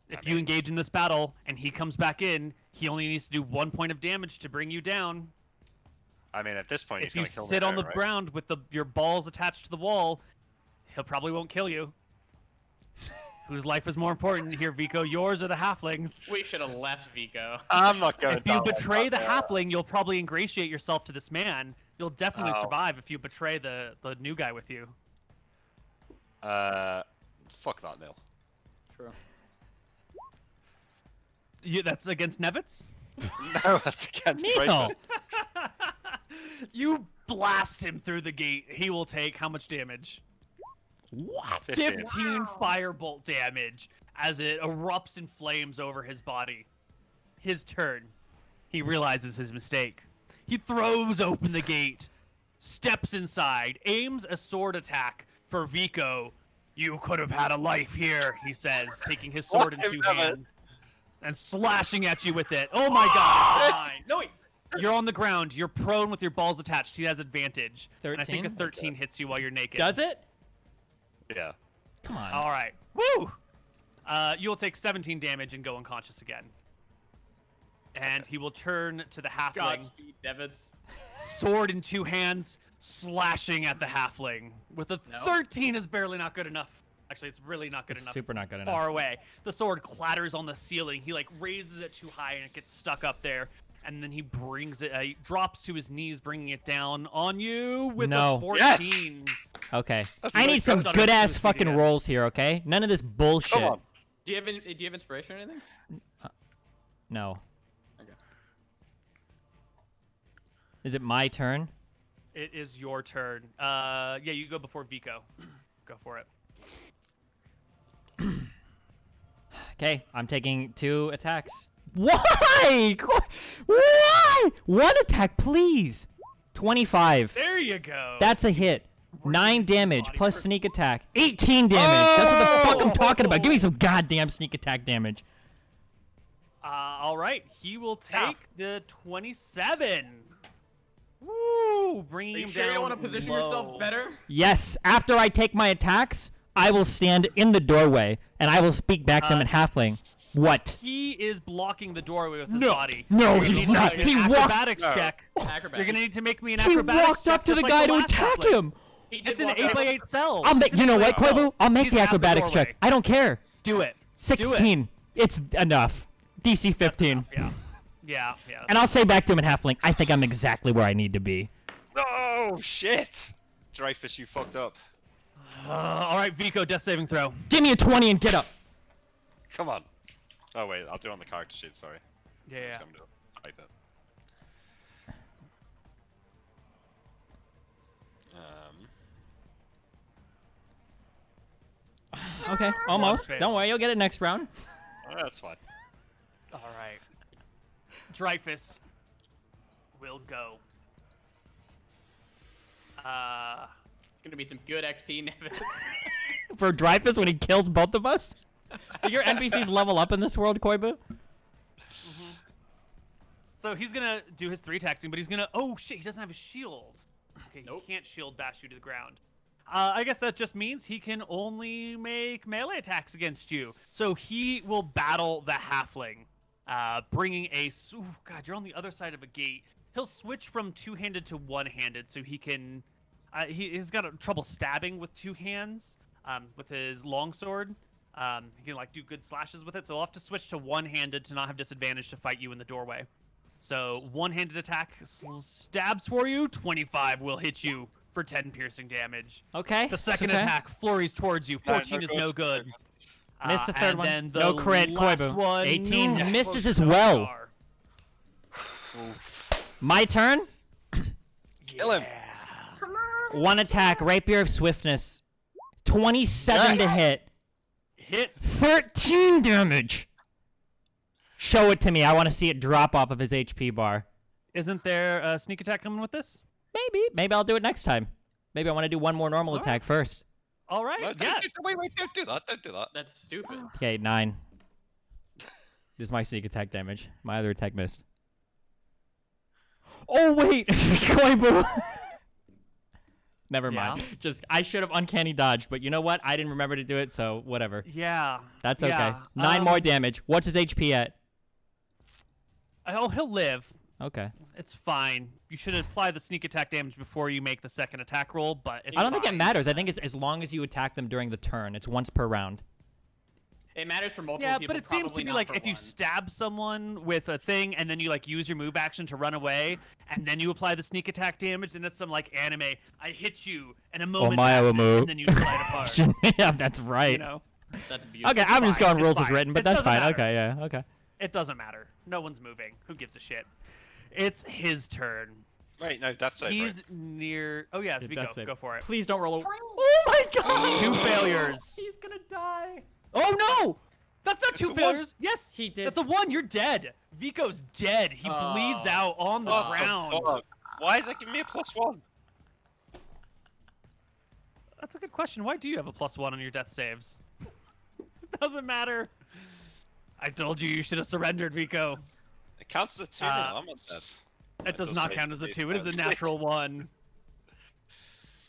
Speaker 1: If
Speaker 3: I
Speaker 1: you
Speaker 3: mean-
Speaker 1: engage in this battle and he comes back in, he only needs to do 1 point of damage to bring you down.
Speaker 3: I mean, at this point,
Speaker 1: If
Speaker 3: he's
Speaker 1: you
Speaker 3: gonna kill me.
Speaker 1: sit on
Speaker 3: now,
Speaker 1: the
Speaker 3: right?
Speaker 1: ground with your balls attached to the wall, he'll probably won't kill you. Whose life is more important here, Vico? Yours or the halflings?
Speaker 4: We should have left Vico.
Speaker 3: I'm not going.
Speaker 1: If you betray the halfling, you'll probably ingratiate yourself to this man. You'll definitely
Speaker 3: Oh.
Speaker 1: survive if you betray the new guy with you.
Speaker 3: Fuck that, Nil.
Speaker 4: True.
Speaker 1: That's against Nevets?
Speaker 3: No, that's against
Speaker 2: Neil.
Speaker 3: Bracelet.
Speaker 1: You blast him through the gate. He will take how much damage?
Speaker 2: What?
Speaker 1: 15 firebolt damage as it erupts in flames over his body. His turn. He realizes his mistake. He throws open the gate, steps inside, aims a sword attack for Vico. You could have had a life here, he says, taking his sword in
Speaker 3: What?
Speaker 1: 2 hands and slashing at you with it. Oh my god, it's mine.
Speaker 4: No, wait.
Speaker 1: You're on the ground. You're prone with your balls attached. He has advantage. And I think a
Speaker 2: 13?
Speaker 1: 13 hits you while you're naked.
Speaker 2: Does it?
Speaker 3: Yeah.
Speaker 2: Come on.
Speaker 1: All right. Woo! You'll take 17 damage and go unconscious again. And he will turn to the halfling,
Speaker 4: Godspeed, Nevets.
Speaker 1: sword in 2 hands, slashing at the halfling. With a
Speaker 4: No.
Speaker 1: 13 is barely not good enough. Actually, it's really not good
Speaker 2: It's
Speaker 1: enough.
Speaker 2: super
Speaker 1: It's
Speaker 2: not good
Speaker 1: far
Speaker 2: enough.
Speaker 1: away. The sword clatters on the ceiling. He like raises it too high and it gets stuck up there. And then he brings it, he drops to his knees, bringing it down on you with
Speaker 2: No.
Speaker 1: a 14.
Speaker 2: Okay.
Speaker 3: That's
Speaker 2: I
Speaker 3: really
Speaker 2: need some
Speaker 1: good.
Speaker 2: good ass
Speaker 1: That's
Speaker 2: fucking
Speaker 1: good.
Speaker 2: rolls here, okay? None of this bullshit.
Speaker 3: Come on.
Speaker 4: Do you have inspiration or anything?
Speaker 2: No.
Speaker 4: Okay.
Speaker 2: Is it my turn?
Speaker 1: It is your turn. Yeah, you go before Vico. Go for it.
Speaker 2: Okay, I'm taking 2 attacks. Why? Why? 1 attack, please. 25.
Speaker 1: There you go.
Speaker 2: That's a hit. 9 damage plus sneak attack. 18 damage. That's what the fuck I'm talking about. Give me some goddamn sneak attack damage.
Speaker 1: All right. He will take the 27. Woo! Bringing
Speaker 4: Are you
Speaker 1: him
Speaker 4: sure
Speaker 1: down
Speaker 4: you don't want to position
Speaker 1: low.
Speaker 4: yourself better?
Speaker 2: Yes, after I take my attacks, I will stand in the doorway and I will speak back to him in halfling. What?
Speaker 1: He is blocking the doorway with his
Speaker 2: No.
Speaker 1: body.
Speaker 2: No,
Speaker 1: You're gonna
Speaker 2: he's
Speaker 1: need to
Speaker 2: not.
Speaker 1: make an
Speaker 2: He walked-
Speaker 1: acrobatics
Speaker 3: No.
Speaker 1: check.
Speaker 4: Acrobatics.
Speaker 1: You're gonna need to make me an
Speaker 2: He
Speaker 1: acrobatics
Speaker 2: walked
Speaker 1: check
Speaker 2: up to the
Speaker 1: just like
Speaker 2: guy to
Speaker 1: last
Speaker 2: attack
Speaker 1: halfling.
Speaker 2: him.
Speaker 4: He did
Speaker 1: It's an
Speaker 4: walk
Speaker 1: 8x8 cell.
Speaker 2: I'll
Speaker 1: It's
Speaker 2: make.
Speaker 1: an
Speaker 2: You know what,
Speaker 1: 8x8 cell.
Speaker 2: Quavo? I'll make
Speaker 1: He's
Speaker 2: the
Speaker 1: at
Speaker 2: acrobatics
Speaker 1: doorway.
Speaker 2: check. I don't care.
Speaker 1: Do it.
Speaker 2: 16. It's enough. DC 15.
Speaker 1: Yeah. Yeah.
Speaker 2: And I'll say back to him in halfling, I think I'm exactly where I need to be.
Speaker 3: No shit. Dreyfus, you fucked up.
Speaker 1: All right, Vico, death saving throw.
Speaker 2: Give me a 20 and get up.
Speaker 3: Come on. Oh wait, I'll do it on the character sheet. Sorry.
Speaker 1: Yeah.
Speaker 3: Just gonna do it like that.
Speaker 2: Okay, almost.
Speaker 1: fail.
Speaker 2: Don't worry, you'll get it next round.
Speaker 3: That's fine.
Speaker 1: All right. Dreyfus will go.
Speaker 4: It's gonna be some good XP, Nevets.
Speaker 2: For Dreyfus when he kills both of us? Do your NPCs level up in this world, Koibu?
Speaker 1: So he's gonna do his 3 attacks, but he's gonna. Oh shit! He doesn't have a shield. Okay,
Speaker 4: Nope.
Speaker 1: he can't shield bash you to the ground. I guess that just means he can only make melee attacks against you. So he will battle the halfling, bringing a. Ooh, God, you're on the other side of a gate. He'll switch from 2-handed to 1-handed, so he can. He's got trouble stabbing with 2 hands, with his longsword. He can like do good slashes with it, so he'll have to switch to 1-handed to not have disadvantage to fight you in the doorway. So 1-handed attack stabs for you, 25 will hit you for 10 piercing damage.
Speaker 2: Okay.
Speaker 1: The second
Speaker 2: okay.
Speaker 1: attack flurries towards you, 14
Speaker 3: no
Speaker 1: is no good.
Speaker 2: Miss the third
Speaker 1: and
Speaker 2: one.
Speaker 1: Then the
Speaker 2: No crit,
Speaker 1: last
Speaker 2: Koibu.
Speaker 1: one,
Speaker 2: 18
Speaker 1: no,
Speaker 2: misses
Speaker 1: close
Speaker 2: as well.
Speaker 1: are.
Speaker 2: My turn.
Speaker 3: Kill him.
Speaker 1: Yeah.
Speaker 5: Come on.
Speaker 2: 1 attack, Rapier of Swiftness. 27 to hit.
Speaker 1: Hit.
Speaker 2: 13 damage. Show it to me. I want to see it drop off of his HP bar.
Speaker 1: Isn't there a sneak attack coming with this?
Speaker 2: Maybe. Maybe I'll do it next time. Maybe I want to do one more normal attack first.
Speaker 1: All right.
Speaker 3: No,
Speaker 1: Yeah.
Speaker 3: wait, don't do that. Don't do that.
Speaker 4: That's stupid.
Speaker 2: Okay, 9. This is my sneak attack damage. My other attack missed. Oh, wait! Koibu! Never mind. Just, I should have uncanny dodged, but you know what? I didn't remember to do it, so whatever.
Speaker 1: Yeah.
Speaker 2: That's okay.
Speaker 1: Yeah.
Speaker 2: 9 more damage. What's his HP at?
Speaker 1: Oh, he'll live.
Speaker 2: Okay.
Speaker 1: It's fine. You should apply the sneak attack damage before you make the second attack roll, but it's
Speaker 2: I don't think it
Speaker 1: fine.
Speaker 2: matters. I think it's as long as you attack them during the turn. It's once per round.
Speaker 4: It matters for multiple
Speaker 1: Yeah,
Speaker 4: people.
Speaker 1: but it seems to
Speaker 4: probably
Speaker 1: be
Speaker 4: not
Speaker 1: like
Speaker 4: for
Speaker 1: if you
Speaker 4: one.
Speaker 1: stab someone with a thing and then you like use your move action to run away and then you apply the sneak attack damage, and it's some like anime. I hit you and a moment
Speaker 2: Maya will
Speaker 1: passes,
Speaker 2: move.
Speaker 1: and then you slide apart.
Speaker 2: Yeah, that's right.
Speaker 1: You know,
Speaker 4: That's beautiful.
Speaker 2: Okay, I'm just
Speaker 1: fine,
Speaker 2: going
Speaker 1: it's
Speaker 2: rules as
Speaker 1: fine.
Speaker 2: written, but
Speaker 1: It
Speaker 2: that's
Speaker 1: doesn't
Speaker 2: fine.
Speaker 1: matter.
Speaker 2: Okay, yeah, okay.
Speaker 1: it doesn't matter. No one's moving. Who gives a shit? It's his turn.
Speaker 3: Wait, no, that's it.
Speaker 1: He's near. Oh yeah, Vico,
Speaker 2: That's it.
Speaker 1: go for it.
Speaker 2: Please don't roll.
Speaker 5: 20.
Speaker 2: Oh my god!
Speaker 1: 2 failures.
Speaker 2: He's gonna die.
Speaker 1: Oh no! That's not
Speaker 3: It's
Speaker 1: 2
Speaker 3: a 1.
Speaker 1: failures. Yes,
Speaker 2: He did.
Speaker 1: That's a 1. You're dead. Vico's dead. He bleeds out on the ground.
Speaker 3: Fuck. Why is that giving me a +1?
Speaker 1: That's a good question. Why do you have a +1 on your death saves? Doesn't matter. I told you should have surrendered, Vico.
Speaker 3: It counts as a 2 now. I'm not dead.
Speaker 1: It does not count as a 2. It is a natural 1.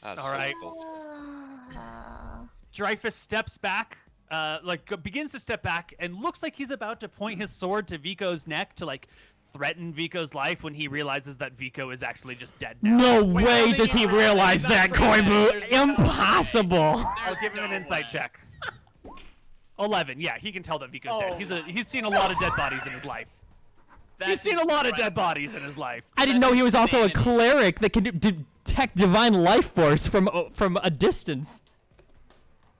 Speaker 3: That's
Speaker 1: All right.
Speaker 3: awful.
Speaker 1: Dreyfus steps back, begins to step back, and looks like he's about to point his sword to Vico's neck to like threaten Vico's life when he realizes that Vico is actually just dead now.
Speaker 2: No
Speaker 1: Wait,
Speaker 2: way
Speaker 1: how
Speaker 2: does
Speaker 1: many-
Speaker 2: he realize
Speaker 1: That's
Speaker 2: that,
Speaker 1: pretty bad.
Speaker 2: Koibu.
Speaker 1: There's no way.
Speaker 2: Impossible.
Speaker 1: I'll give him an insight check. 11. Yeah, he can tell that Vico's dead.
Speaker 4: Oh
Speaker 1: He's seen a lot of dead bodies in his life. He's seen a lot of dead bodies in his life.
Speaker 2: I didn't know he was also a
Speaker 4: insanity.
Speaker 2: cleric that can detect divine life force from a distance.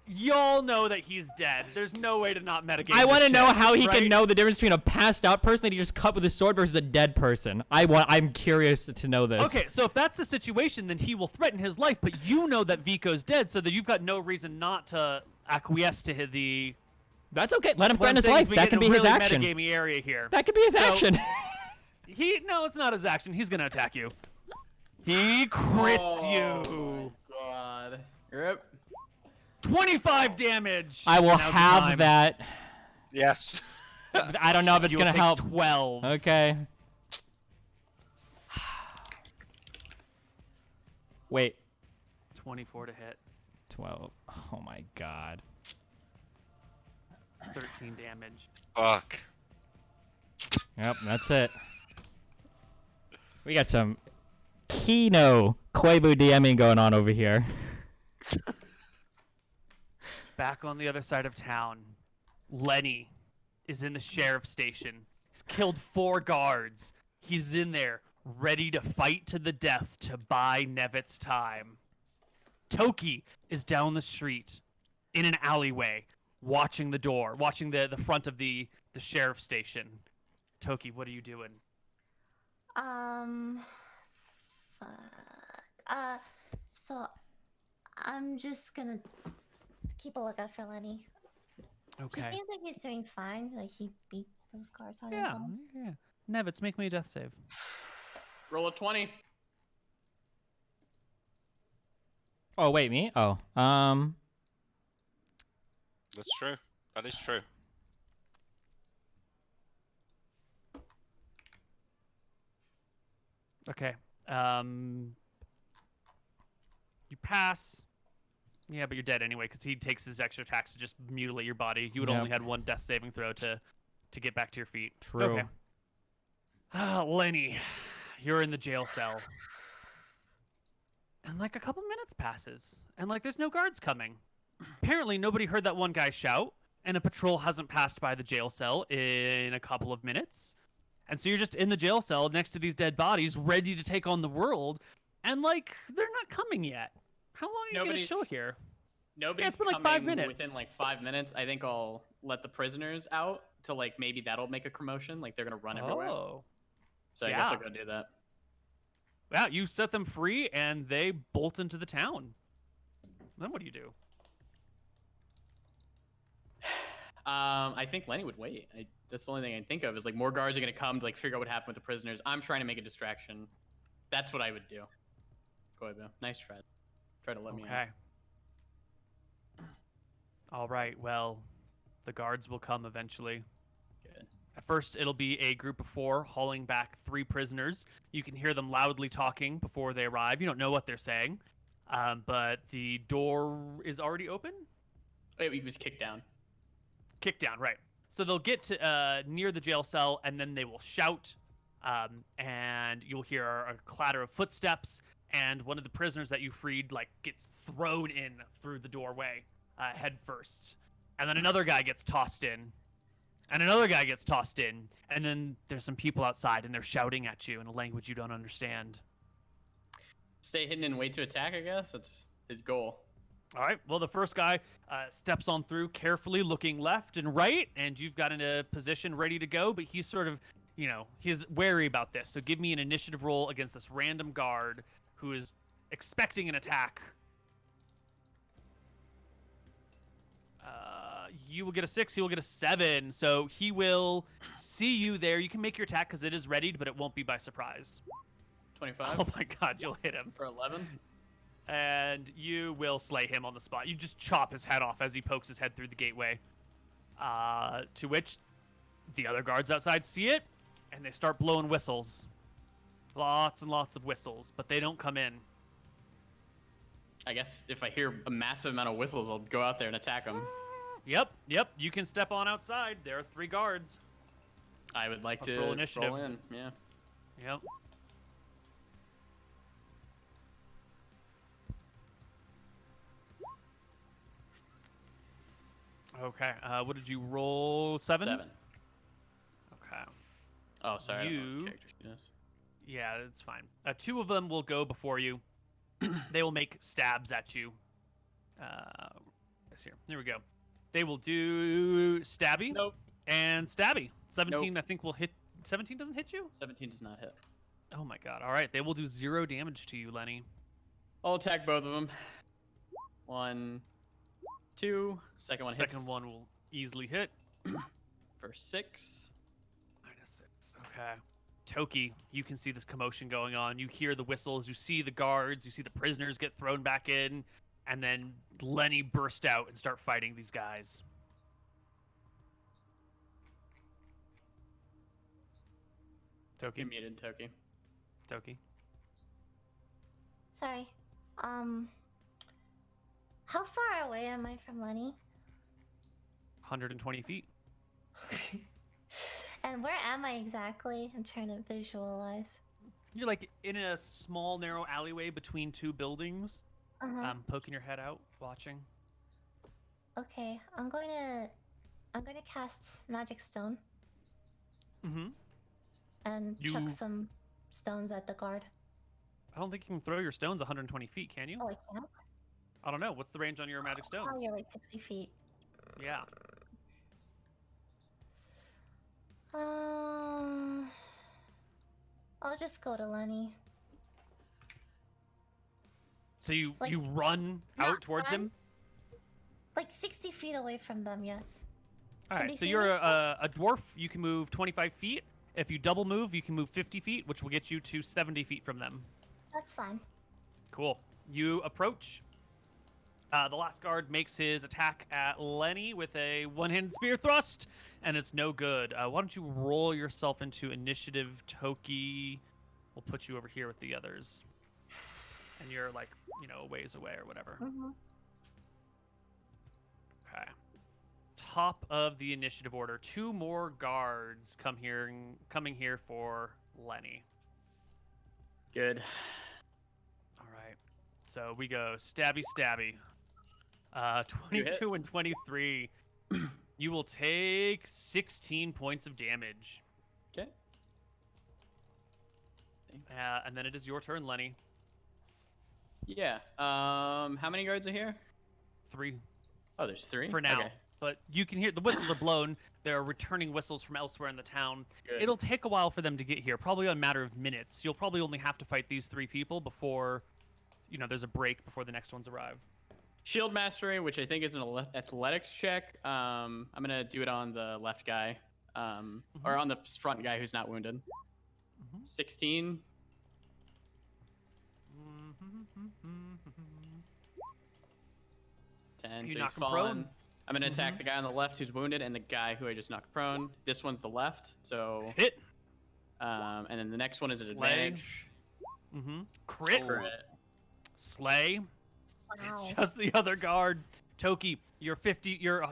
Speaker 1: Y'all know that he's dead. There's no way to not metagame.
Speaker 2: I want to
Speaker 1: this
Speaker 2: know
Speaker 1: shit,
Speaker 2: how he
Speaker 1: right?
Speaker 2: can know the difference between a passed out person that he just cut with his sword versus a dead person. I'm curious to know this.
Speaker 1: Okay, so if that's the situation, then he will threaten his life, but you know that Vico's dead, so that you've got no reason not to acquiesce to the.
Speaker 2: That's okay. Let him
Speaker 1: What I'm
Speaker 2: threaten his
Speaker 1: saying
Speaker 2: life.
Speaker 1: is we
Speaker 2: That
Speaker 1: get
Speaker 2: can
Speaker 1: in
Speaker 2: be
Speaker 1: a
Speaker 2: his
Speaker 1: really
Speaker 2: action.
Speaker 1: metagamey area here.
Speaker 2: That could be his
Speaker 1: So-
Speaker 2: action.
Speaker 1: No, it's not his action. He's gonna attack you. He crits
Speaker 4: Oh
Speaker 1: you.
Speaker 4: my god. Yep.
Speaker 1: 25 damage.
Speaker 2: I will
Speaker 1: Now's the
Speaker 2: have
Speaker 1: time.
Speaker 2: that.
Speaker 3: Yes.
Speaker 2: I don't know if it's
Speaker 1: You
Speaker 2: gonna
Speaker 1: will take
Speaker 2: help.
Speaker 1: 12.
Speaker 2: Okay. Wait.
Speaker 1: 24 to hit.
Speaker 2: 12. Oh my god.
Speaker 1: 13 damage.
Speaker 3: Fuck.
Speaker 2: Yep, that's it. We got some Kino Koibu DMing going on over here.
Speaker 1: Back on the other side of town, Lenny is in the sheriff's station. He's killed 4 guards. He's in there, ready to fight to the death to buy Nevets time. Toki is down the street in an alleyway, watching the door, watching the front of the sheriff's station. Toki, what are you doing?
Speaker 5: Fuck. So I'm just gonna keep a lookout for Lenny.
Speaker 1: Okay.
Speaker 5: He seems like he's doing fine. Like he beat those cars on his
Speaker 1: Yeah,
Speaker 5: own.
Speaker 1: yeah. Nevets, make me a death save.
Speaker 4: Roll a 20.
Speaker 2: Oh wait, me? Oh,
Speaker 3: That's true. That is true.
Speaker 1: Okay. You pass. Yeah, but you're dead anyway because he takes his extra attacks to just mutilate your body. You would
Speaker 2: Yep.
Speaker 1: only had one death saving throw to get back to your feet.
Speaker 2: true.
Speaker 1: Okay. Lenny, you're in the jail cell. And like a couple minutes passes, and like there's no guards coming. Apparently nobody heard that one guy shout, and a patrol hasn't passed by the jail cell in a couple of minutes. And so you're just in the jail cell next to these dead bodies, ready to take on the world, and like they're not coming yet. How long are you gonna
Speaker 4: Nobody's-
Speaker 1: chill here?
Speaker 4: Nobody's
Speaker 1: it's been like
Speaker 4: coming
Speaker 1: 5 minutes.
Speaker 4: within like 5 minutes. I think I'll let the prisoners out to like maybe that'll make a commotion. Like they're gonna run everywhere.
Speaker 1: Oh.
Speaker 4: So I guess
Speaker 1: yeah.
Speaker 4: I'll go do that.
Speaker 1: Yeah, you set them free and they bolt into the town. Then what do you do?
Speaker 4: I think Lenny would wait. That's the only thing I can think of is like more guards are gonna come to like figure out what happened with the prisoners. I'm trying to make a distraction. That's what I would do. Go ahead, Bill. Nice try. Try to let me out.
Speaker 1: Okay. All right, well, the guards will come eventually.
Speaker 4: Good.
Speaker 1: At first, it'll be a group of 4 hauling back 3 prisoners. You can hear them loudly talking before they arrive. You don't know what they're saying, but the door is already open.
Speaker 4: Wait, he was kicked down.
Speaker 1: Kicked down, right. So they'll get to near the jail cell, and then they will shout, and you'll hear a clatter of footsteps, and one of the prisoners that you freed like gets thrown in through the doorway head first. And then another guy gets tossed in. And another guy gets tossed in. And then there's some people outside, and they're shouting at you in a language you don't understand.
Speaker 4: Stay hidden and wait to attack, I guess. That's his goal.
Speaker 1: All right. Well, the first guy steps on through carefully, looking left and right, and you've got in a position ready to go, but he's sort of, he's wary about this. So give me an initiative roll against this random guard who is expecting an attack. You will get a 6, he will get a 7. So he will see you there. You can make your attack because it is readied, but it won't be by surprise.
Speaker 4: 25
Speaker 1: Oh my god, you'll hit him.
Speaker 4: for 11.
Speaker 1: And you will slay him on the spot. You just chop his head off as he pokes his head through the gateway. To which the other guards outside see it, and they start blowing whistles. Lots and lots of whistles, but they don't come in.
Speaker 4: I guess if I hear a massive amount of whistles, I'll go out there and attack them.
Speaker 1: Yep. You can step on outside. There are 3 guards.
Speaker 4: I would like
Speaker 1: Let's
Speaker 4: to
Speaker 1: roll initiative.
Speaker 4: roll in. Yeah.
Speaker 1: Yep. Okay. What did you roll? 7?
Speaker 4: 7.
Speaker 1: Okay.
Speaker 4: Oh, sorry. I don't know what
Speaker 1: You-
Speaker 4: character she is.
Speaker 1: Yeah, it's fine. 2 of them will go before you. They will make stabs at you. Yes, here we go. They will do stabby
Speaker 4: Nope.
Speaker 1: and stabby. 17, I think, will hit. 17 doesn't hit you?
Speaker 4: 17 does not hit.
Speaker 1: Oh my god. All right. They will do 0 damage to you, Lenny.
Speaker 4: I'll attack both of them. 1, 2. Second one hits
Speaker 1: Second one will easily hit.
Speaker 4: for 6.
Speaker 1: -6. Okay. Toki, you can see this commotion going on. You hear the whistles. You see the guards. You see the prisoners get thrown back in. And then Lenny burst out and start fighting these guys. Toki.
Speaker 4: You muted, Toki.
Speaker 1: Toki.
Speaker 5: Sorry. How far away am I from Lenny?
Speaker 1: 120 feet.
Speaker 5: And where am I exactly? I'm trying to visualize.
Speaker 1: You're like in a small, narrow alleyway between 2 buildings.
Speaker 5: Uh-huh.
Speaker 1: Poking your head out, watching.
Speaker 5: Okay, I'm going to cast Magic Stone
Speaker 1: Mm-hmm.
Speaker 5: and chuck
Speaker 1: You-
Speaker 5: some stones at the guard.
Speaker 1: I don't think you can throw your stones 120 feet, can you?
Speaker 5: Oh, I can't?
Speaker 1: I don't know. What's the range on your magic stones?
Speaker 5: Probably like 60 feet.
Speaker 1: Yeah.
Speaker 5: I'll just go to Lenny.
Speaker 1: So you
Speaker 5: Like,
Speaker 1: run
Speaker 5: not
Speaker 1: out towards
Speaker 5: run.
Speaker 1: him.
Speaker 5: Like 60 feet away from them, yes.
Speaker 1: All
Speaker 5: Can
Speaker 1: right.
Speaker 5: they
Speaker 1: So
Speaker 5: see
Speaker 1: you're
Speaker 5: me
Speaker 1: a dwarf. You can move 25 feet. If you double move, you can move 50 feet, which will get you to 70 feet from them.
Speaker 5: That's fine.
Speaker 1: Cool. You approach. The last guard makes his attack at Lenny with a one-handed spear thrust, and it's no good. Why don't you roll yourself into initiative, Toki? We'll put you over here with the others. And you're like, a ways away or whatever.
Speaker 5: Mm-hmm.
Speaker 1: Okay. Top of the initiative order. 2 more guards coming here for Lenny.
Speaker 4: Good.
Speaker 1: All right. So we go stabby stabby. 22 and 23. You will take 16 points of damage.
Speaker 4: Okay.
Speaker 1: And then it is your turn, Lenny.
Speaker 4: Yeah. How many guards are here?
Speaker 1: 3
Speaker 4: Oh, there's 3
Speaker 1: for now.
Speaker 4: Okay.
Speaker 1: But you can hear the whistles are blown. There are returning whistles from elsewhere in the town.
Speaker 4: Good.
Speaker 1: It'll take a while for them to get here, probably a matter of minutes. You'll probably only have to fight these 3 people before, there's a break before the next ones arrive.
Speaker 4: Shield mastery, which I think is an athletics check. I'm gonna do it on the left guy, or on the front guy who's not wounded. 16. 10.
Speaker 1: You
Speaker 4: So
Speaker 1: knock
Speaker 4: he's
Speaker 1: him
Speaker 4: fallen.
Speaker 1: prone.
Speaker 4: I'm gonna attack the guy on the left who's wounded and the guy who I just knocked prone. This one's the left, so
Speaker 1: Hit.
Speaker 4: and then the next one is an
Speaker 1: Slay.
Speaker 4: advantage.
Speaker 1: Crit.
Speaker 4: Crit.
Speaker 1: Slay.
Speaker 5: Wow.
Speaker 1: It's just the other guard. Toki, you're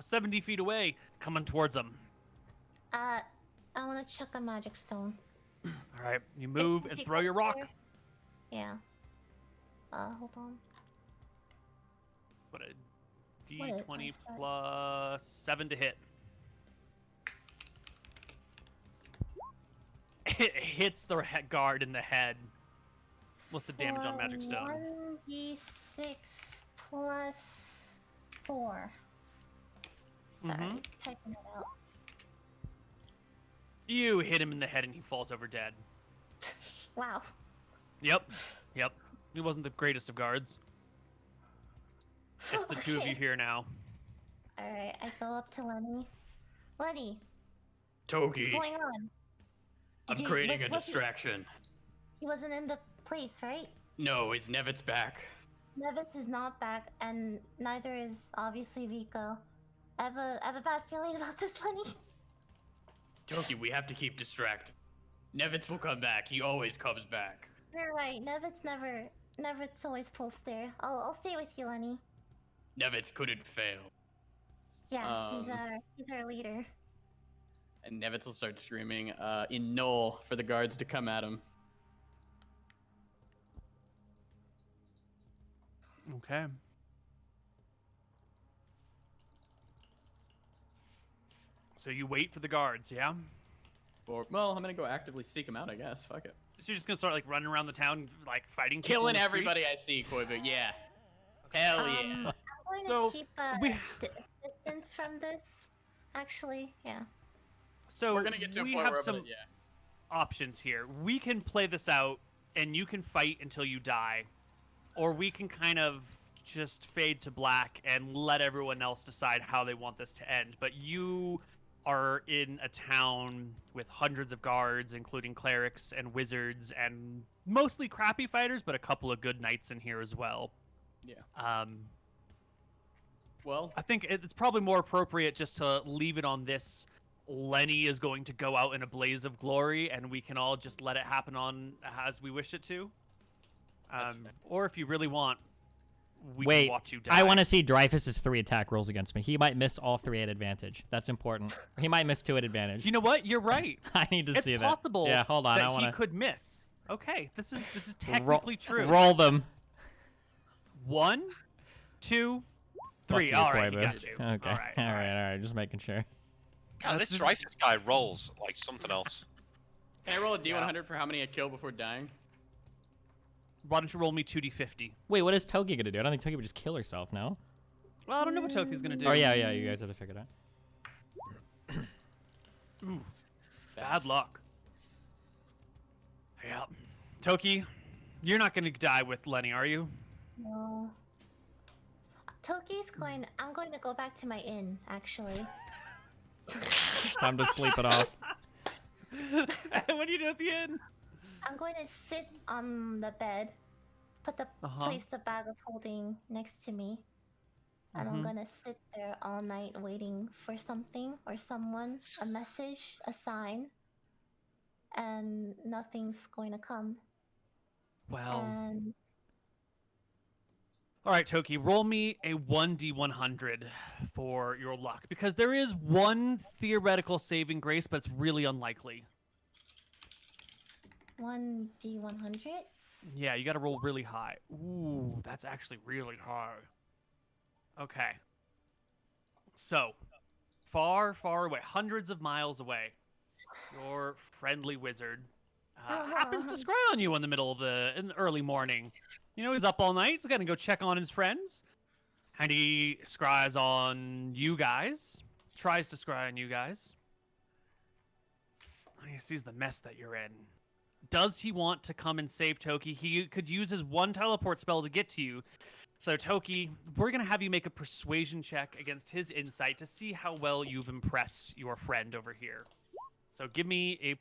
Speaker 1: 70 feet away, coming towards them.
Speaker 5: I want to check a magic stone.
Speaker 1: All right, you move and throw your rock.
Speaker 5: Yeah. Hold on.
Speaker 1: What a
Speaker 5: What?
Speaker 1: D20
Speaker 5: Oh, sorry.
Speaker 1: plus 7 to hit. It hits the guard in the head. What's the damage on magic stone?
Speaker 5: 1d6 plus 4. Sorry, typing it out.
Speaker 1: You hit him in the head and he falls over dead.
Speaker 5: Wow.
Speaker 1: Yep. He wasn't the greatest of guards. It's the 2 of you
Speaker 5: Okay.
Speaker 1: here now.
Speaker 5: Alright, I go up to Lenny. Lenny, what's
Speaker 4: Toki,
Speaker 5: going on?
Speaker 4: I'm
Speaker 5: Did you-
Speaker 4: creating a
Speaker 5: was-
Speaker 4: distraction.
Speaker 5: He wasn't in the place, right?
Speaker 4: No, is Nevets back?
Speaker 5: Nevets is not back, and neither is obviously Vico. I have a bad feeling about this, Lenny.
Speaker 4: Toki, we have to keep distracted. Nevets will come back. He always comes back.
Speaker 5: You're right. Nevets always pulls there. I'll stay with you, Lenny.
Speaker 4: Nevets couldn't fail.
Speaker 5: Yeah, he's our leader.
Speaker 4: And Nevets will start screaming in Null for the guards to come at him.
Speaker 1: Okay. So you wait for the guards, yeah?
Speaker 4: Or, well, I'm gonna go actively seek him out, I guess. Fuck it.
Speaker 1: So you're just gonna start like running around the town, like fighting, people
Speaker 4: Killing
Speaker 1: in the street?
Speaker 4: everybody I see, Koibu. Yeah. Hell yeah.
Speaker 5: I'm going
Speaker 1: So,
Speaker 5: to keep
Speaker 1: we-
Speaker 5: distance from this. Actually, yeah.
Speaker 1: So
Speaker 4: We're gonna get to a
Speaker 1: we
Speaker 4: point
Speaker 1: have
Speaker 4: where
Speaker 1: some
Speaker 4: yeah.
Speaker 1: options here. We can play this out, and you can fight until you die, or we can kind of just fade to black and let everyone else decide how they want this to end. But you are in a town with hundreds of guards, including clerics and wizards, and mostly crappy fighters, but a couple of good knights in here as well.
Speaker 4: Yeah. Well,
Speaker 1: I think it's probably more appropriate just to leave it on this. Lenny is going to go out in a blaze of glory, and we can all just let it happen on as we wish it to.
Speaker 4: That's fair.
Speaker 1: Or if you really want, we
Speaker 2: Wait,
Speaker 1: can watch you die.
Speaker 2: I want to see Dreyfus's 3 attack rolls against me. He might miss all 3 at advantage. That's important. He might miss 2 at advantage.
Speaker 1: You know what? You're right.
Speaker 2: I need to
Speaker 1: It's
Speaker 2: see
Speaker 1: possible
Speaker 2: that. Yeah, hold on.
Speaker 1: that
Speaker 2: I want
Speaker 1: he
Speaker 2: to
Speaker 1: could miss. Okay, this is technically true.
Speaker 2: Roll them.
Speaker 1: 1, 2, 3.
Speaker 2: Fuck you,
Speaker 1: All right, he
Speaker 2: Koibu.
Speaker 1: got you.
Speaker 2: Okay.
Speaker 1: All right.
Speaker 2: All right. Just making sure.
Speaker 3: God, this
Speaker 1: That's-
Speaker 3: Dreyfus guy rolls like something else.
Speaker 4: can I roll a
Speaker 1: Yeah.
Speaker 4: D100 for how many I kill before dying?
Speaker 1: Why don't you roll me 2d50?
Speaker 2: Wait, what is Toki gonna do? I don't think Toki would just kill herself, no?
Speaker 1: Well, I don't know what Toki's gonna do.
Speaker 2: Oh, yeah, you guys have to figure it out.
Speaker 1: Ooh, bad luck. Yeah. Toki, you're not gonna die with Lenny, are you?
Speaker 5: No. Toki's going. I'm going to go back to my inn, actually.
Speaker 2: Time to sleep it off.
Speaker 1: What do you do at the end?
Speaker 5: I'm going to sit on the bed, place the bag of holding next to me, and I'm gonna sit there all night waiting for something or someone, a message, a sign, and nothing's going to come.
Speaker 1: Well.
Speaker 5: And
Speaker 1: All right, Toki, roll me a 1d100 for your luck, because there is one theoretical saving grace, but it's really unlikely.
Speaker 5: 1d100.
Speaker 1: Yeah, you got to roll really high. Ooh, that's actually really high. Okay. So, far, far away, hundreds of miles away, your friendly wizard happens to scry on you in the early morning. You know, he's up all night. He's gonna go check on his friends, and he scries on you guys. Tries to scry on you guys. He sees the mess that you're in. Does he want to come and save Toki? He could use his one teleport spell to get to you. So Toki, we're gonna have you make a persuasion check against his insight to see how well you've impressed your friend over here. So give me a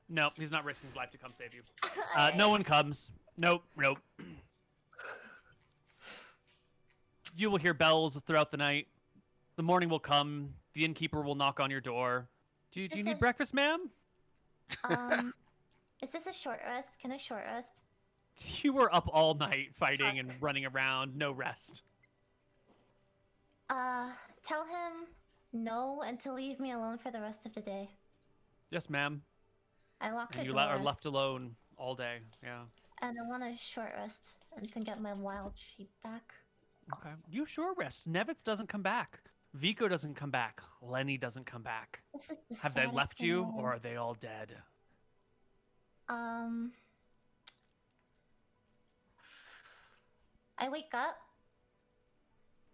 Speaker 1: No, he's not risking his life to come save you. No one comes. Nope. You will hear bells throughout the night. The morning will come. The innkeeper will knock on your door. Do you need breakfast, ma'am?
Speaker 5: Is this a short rest? Can I short rest?
Speaker 1: You were up all night fighting and running around. No rest.
Speaker 5: Tell him no and to leave me alone for the rest of the day.
Speaker 1: Yes, ma'am.
Speaker 5: I locked the
Speaker 1: And you
Speaker 5: door.
Speaker 1: are left alone all day. Yeah.
Speaker 5: And I want a short rest and to get my wild sheep back.
Speaker 1: Okay. You sure rest. Nevets doesn't come back. Vicho doesn't come back. Lenny doesn't come back.
Speaker 5: This is the
Speaker 1: Have they
Speaker 5: saddest
Speaker 1: left
Speaker 5: thing
Speaker 1: you,
Speaker 5: ever.
Speaker 1: or are they all dead?
Speaker 5: I wake up.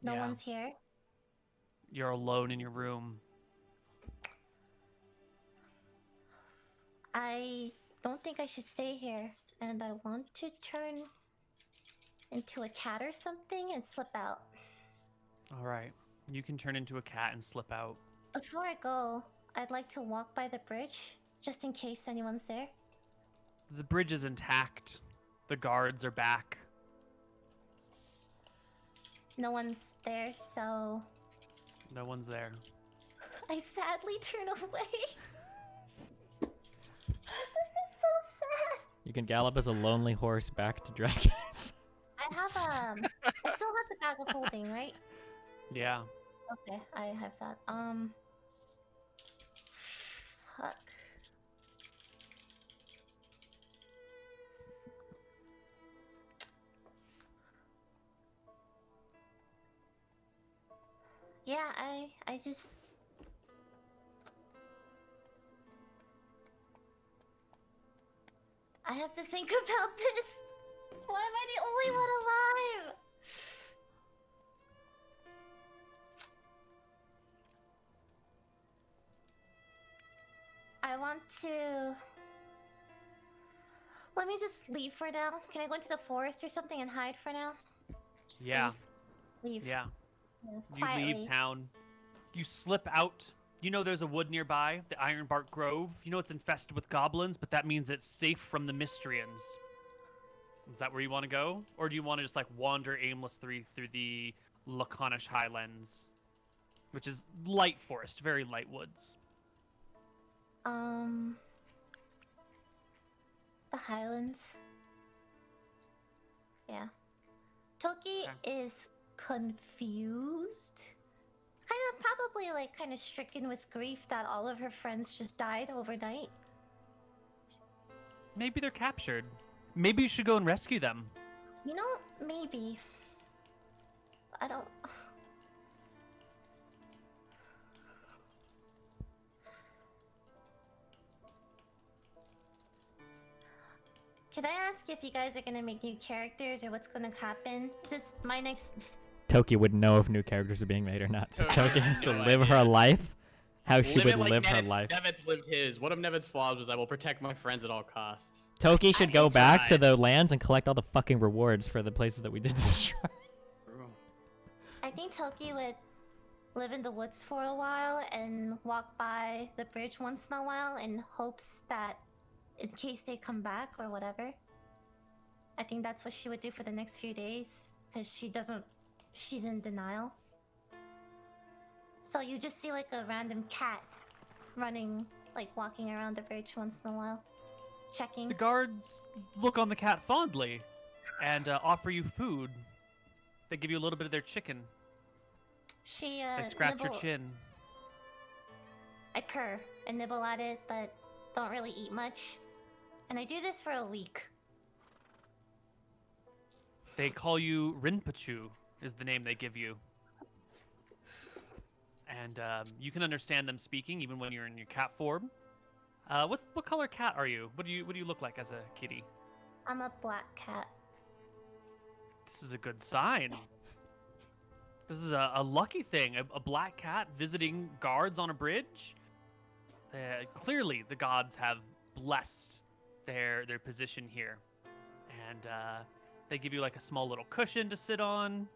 Speaker 5: No
Speaker 1: Yeah.
Speaker 5: one's here.
Speaker 1: You're alone in your room.
Speaker 5: I don't think I should stay here, and I want to turn into a cat or something and slip out.
Speaker 1: All right. You can turn into a cat and slip out.
Speaker 5: Before I go, I'd like to walk by the bridge, just in case anyone's there.
Speaker 1: The bridge is intact. The guards are back.
Speaker 5: No one's there, so
Speaker 1: No one's there.
Speaker 5: I sadly turn away. This is so sad.
Speaker 2: You can gallop as a lonely horse back to Dragon.
Speaker 5: I have I still have the bag of holding, right?
Speaker 1: Yeah.
Speaker 5: Okay, I have that. Fuck. Yeah, I just I have to think about this. Why am I the only one alive? I want to. Let me just leave for now. Can I go into the forest or something and hide for now? Just
Speaker 1: Yeah.
Speaker 5: Leave.
Speaker 1: Yeah.
Speaker 5: Yeah,
Speaker 1: You
Speaker 5: quietly.
Speaker 1: leave town. You slip out. You know there's a wood nearby, the Ironbark Grove. You know it's infested with goblins, but that means it's safe from the Mystrians. Is that where you want to go? Or do you want to just like wander aimlessly through the Laconish Highlands? Which is light forest, very light woods.
Speaker 5: The Highlands. Yeah. Toki is confused. Kind of stricken with grief that all of her friends just died overnight.
Speaker 1: Maybe they're captured. Maybe you should go and rescue them.
Speaker 5: You know, maybe. I don't. Can I ask if you guys are gonna make new characters or what's gonna happen? This my next.
Speaker 2: Toki wouldn't know if new characters are being made or not. So
Speaker 4: Toki
Speaker 2: Toki
Speaker 4: has
Speaker 2: has to
Speaker 4: no
Speaker 2: live her
Speaker 4: idea.
Speaker 2: life how she
Speaker 4: Live
Speaker 2: would
Speaker 4: it like
Speaker 2: live her
Speaker 4: Nevets,
Speaker 2: life.
Speaker 4: Nevets lived his. One of Nevets' flaws was I will protect my friends at all costs.
Speaker 2: Toki should
Speaker 5: I
Speaker 2: go back to
Speaker 4: tried.
Speaker 2: the lands and collect all the fucking rewards for the places that we did destroy.
Speaker 5: I think Toki would live in the woods for a while and walk by the bridge once in a while in hopes that, in case they come back or whatever. I think that's what she would do for the next few days because she's in denial. So you just see like a random cat running, like walking around the bridge once in a while, checking.
Speaker 1: The guards look on the cat fondly and offer you food. They give you a little bit of their chicken.
Speaker 5: She
Speaker 1: They scratch your
Speaker 5: nibble-
Speaker 1: chin.
Speaker 5: I purr and nibble at it, but don't really eat much. And I do this for a week.
Speaker 1: They call you Rinpochu, is the name they give you. And you can understand them speaking even when you're in your cat form. What color cat are you? What do you look like as a kitty?
Speaker 5: I'm a black cat.
Speaker 1: This is a good sign. This is a lucky thing. A black cat visiting guards on a bridge. Clearly, the gods have blessed their position here, and they give you like a small little cushion to sit on.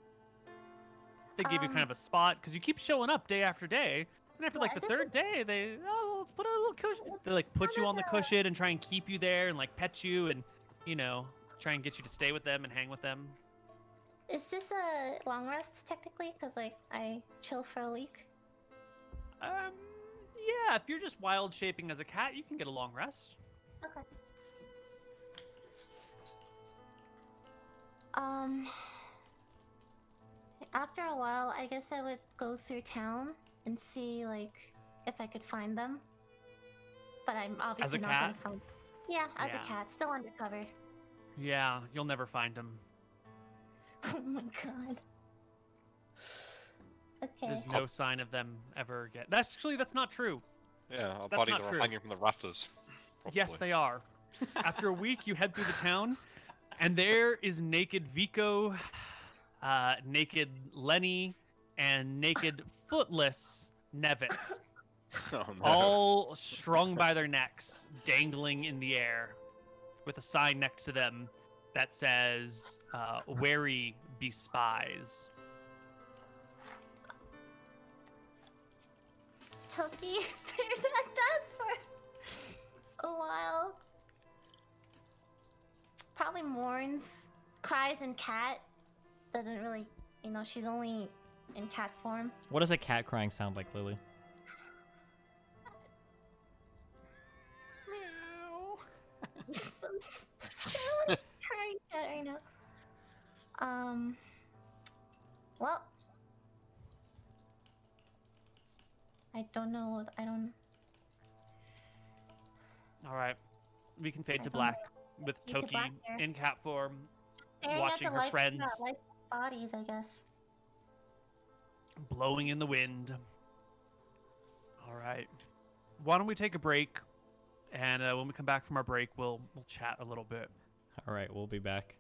Speaker 1: They give you kind of a spot because you keep showing up day after day, and after like
Speaker 5: Yeah,
Speaker 1: the
Speaker 5: this
Speaker 1: third day, let's put a little cushion. They like put you on the cushion and try and keep you there and like pet you and try and get you to stay with them and hang with them.
Speaker 5: Is this a long rest technically? Because like I chill for a week.
Speaker 1: Yeah, if you're just wild shaping as a cat, you can get a long rest.
Speaker 5: Okay. After a while, I guess I would go through town and see like if I could find them. But I'm obviously not gonna
Speaker 1: cat?
Speaker 5: find. Yeah, as
Speaker 1: Yeah.
Speaker 5: a cat, still undercover.
Speaker 1: Yeah, you'll never find them.
Speaker 5: Oh my god. Okay.
Speaker 1: There's no sign of them ever again. That's not true.
Speaker 3: Yeah, our
Speaker 1: That's
Speaker 3: bodies
Speaker 1: not
Speaker 3: are
Speaker 1: true.
Speaker 3: hanging from the rafters.
Speaker 1: Yes,
Speaker 3: probably.
Speaker 1: they are. After a week, you head through the town, and there is naked Vico, naked Lenny, and naked footless Nevets,
Speaker 3: Oh, no.
Speaker 1: all strung by their necks, dangling in the air, with a sign next to them that says, "Wary be spies."
Speaker 5: Toki stares at that for a while. Probably mourns, cries in cat. Doesn't really, she's only in cat form.
Speaker 2: What does a cat crying sound like, Lily?
Speaker 5: Some crying cat right now. Well, I don't know what I don't.
Speaker 1: All right, we can fade
Speaker 5: I
Speaker 1: to
Speaker 5: don't
Speaker 1: black with
Speaker 5: Fade to
Speaker 1: Toki
Speaker 5: black here.
Speaker 1: in cat form,
Speaker 5: Staring
Speaker 1: watching
Speaker 5: at the
Speaker 1: her
Speaker 5: life,
Speaker 1: friends
Speaker 5: life bodies, I guess.
Speaker 1: blowing in the wind. All right, why don't we take a break, and when we come back from our break, we'll chat a little bit.
Speaker 2: All right, we'll be back.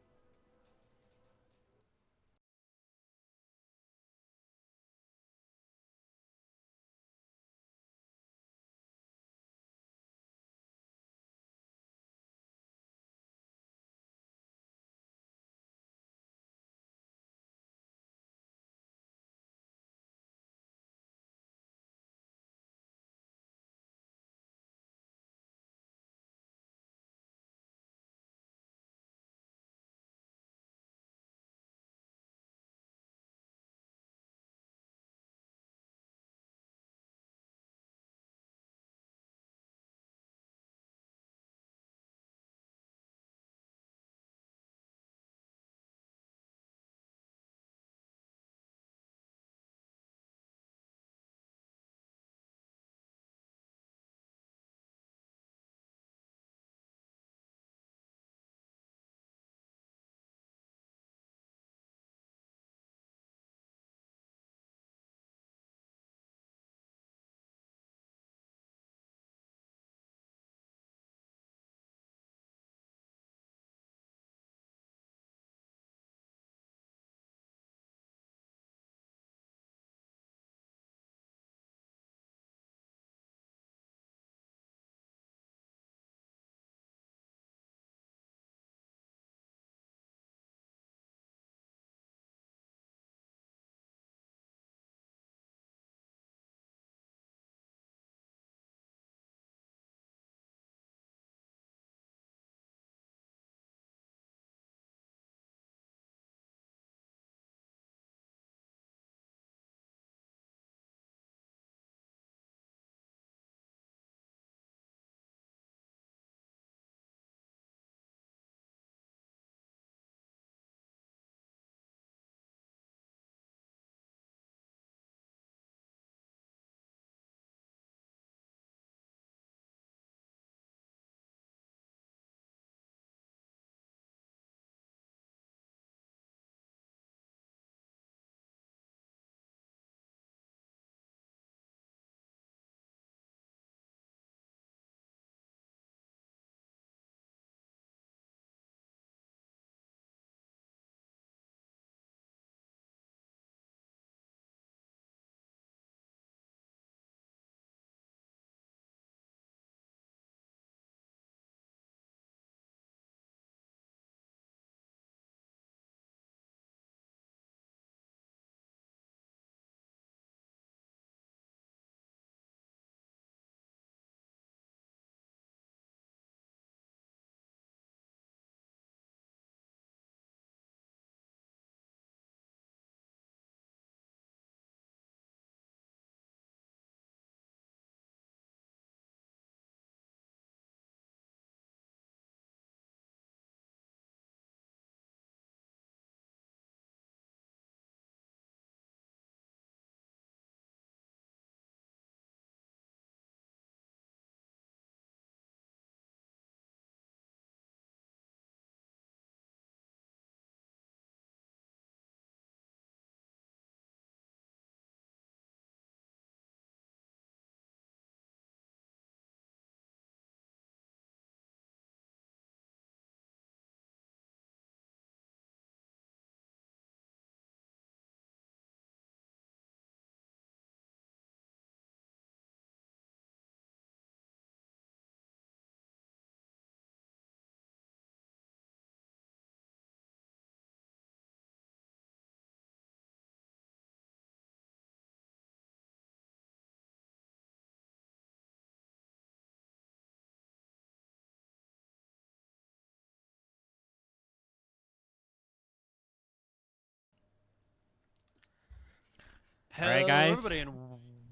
Speaker 2: Alright, guys.
Speaker 1: everybody, and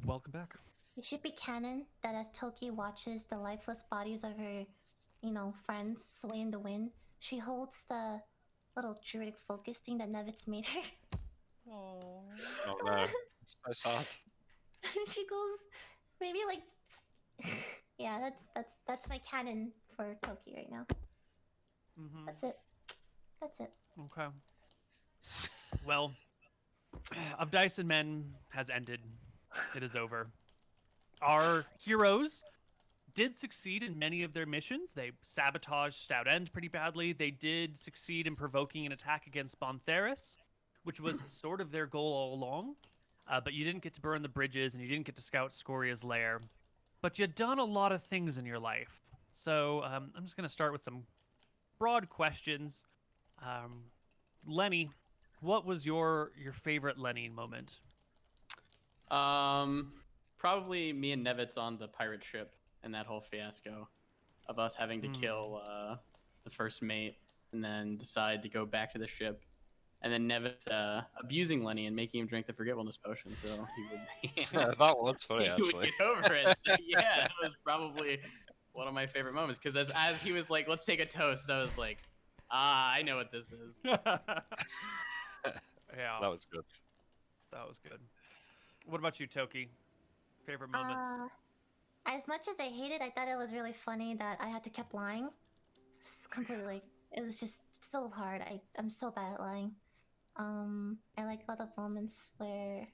Speaker 1: welcome back.
Speaker 5: It should be canon that as Toki watches the lifeless bodies of her, friends sway in the wind, she holds the little druidic focus thing that Nevets made her.
Speaker 1: Oh.
Speaker 3: Oh no, so sad.
Speaker 5: She goes, maybe like, yeah, that's my canon for Toki right now.
Speaker 1: Mm-hmm.
Speaker 5: That's it. That's it.
Speaker 1: Okay. Well, Of Dice and Men has ended. It is over. Our heroes did succeed in many of their missions. They sabotaged Stout End pretty badly. They did succeed in provoking an attack against Bontheris, which was sort of their goal all along. But you didn't get to burn the bridges, and you didn't get to scout Scoria's lair. But you've done a lot of things in your life. So I'm just going to start with some broad questions. Lenny, what was your favorite Lenny moment?
Speaker 4: Probably me and Nevets on the pirate ship and that whole fiasco of us having to kill the first mate and then decide to go back to the ship. And then Nevets abusing Lenny and making him drink the forgetfulness potion so he would
Speaker 3: Yeah, that was funny
Speaker 4: he
Speaker 3: actually.
Speaker 4: would get over it. Yeah, that was probably one of my favorite moments because as he was like, let's take a toast, I was like, I know what this is.
Speaker 1: Yeah,
Speaker 3: That was good.
Speaker 1: that was good. What about you, Toki? Favorite moments?
Speaker 5: As much as I hated, I thought it was really funny that I had to keep lying. Completely. It was just so hard. I'm so bad at lying. I like all the moments where,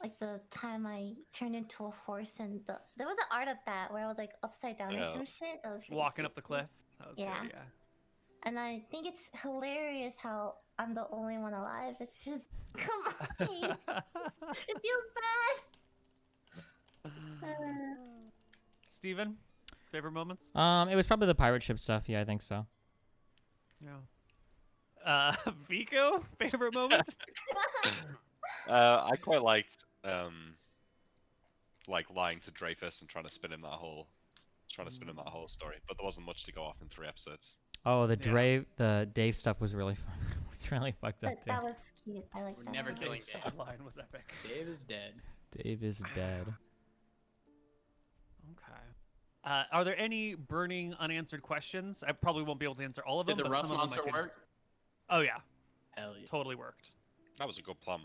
Speaker 5: like the time I turned into a horse and there was an art of that where I was like upside down or
Speaker 3: Yeah.
Speaker 5: some shit. That was really
Speaker 1: Walking
Speaker 5: cute
Speaker 1: up the
Speaker 5: too.
Speaker 1: cliff. That was
Speaker 5: Yeah.
Speaker 1: good, yeah.
Speaker 5: And I think it's hilarious how I'm the only one alive. It's just, come on, it feels bad.
Speaker 1: Steven, favorite moments?
Speaker 2: It was probably the pirate ship stuff. Yeah, I think so.
Speaker 1: Yeah. Vico, favorite moment?
Speaker 3: I quite liked like lying to Dreyfus and trying to spin him that whole story, but there wasn't much to go off in 3 episodes.
Speaker 2: Oh,
Speaker 1: Yeah.
Speaker 2: the Dave stuff was really fun. It's really fucked up
Speaker 5: But that
Speaker 2: too.
Speaker 5: was cute. I like
Speaker 4: We're
Speaker 5: that.
Speaker 4: never
Speaker 5: a lot.
Speaker 4: killing
Speaker 1: Dave's
Speaker 4: Dave.
Speaker 1: storyline was epic.
Speaker 4: Dave is dead.
Speaker 2: Dave is dead.
Speaker 1: Okay. Are there any burning unanswered questions? I probably won't be able to answer all of them.
Speaker 4: Did the
Speaker 1: but
Speaker 4: rust
Speaker 1: some of them I
Speaker 4: monster
Speaker 1: can-
Speaker 4: work?
Speaker 1: Oh yeah,
Speaker 4: Hell yeah.
Speaker 1: totally worked.
Speaker 3: That was a good plan.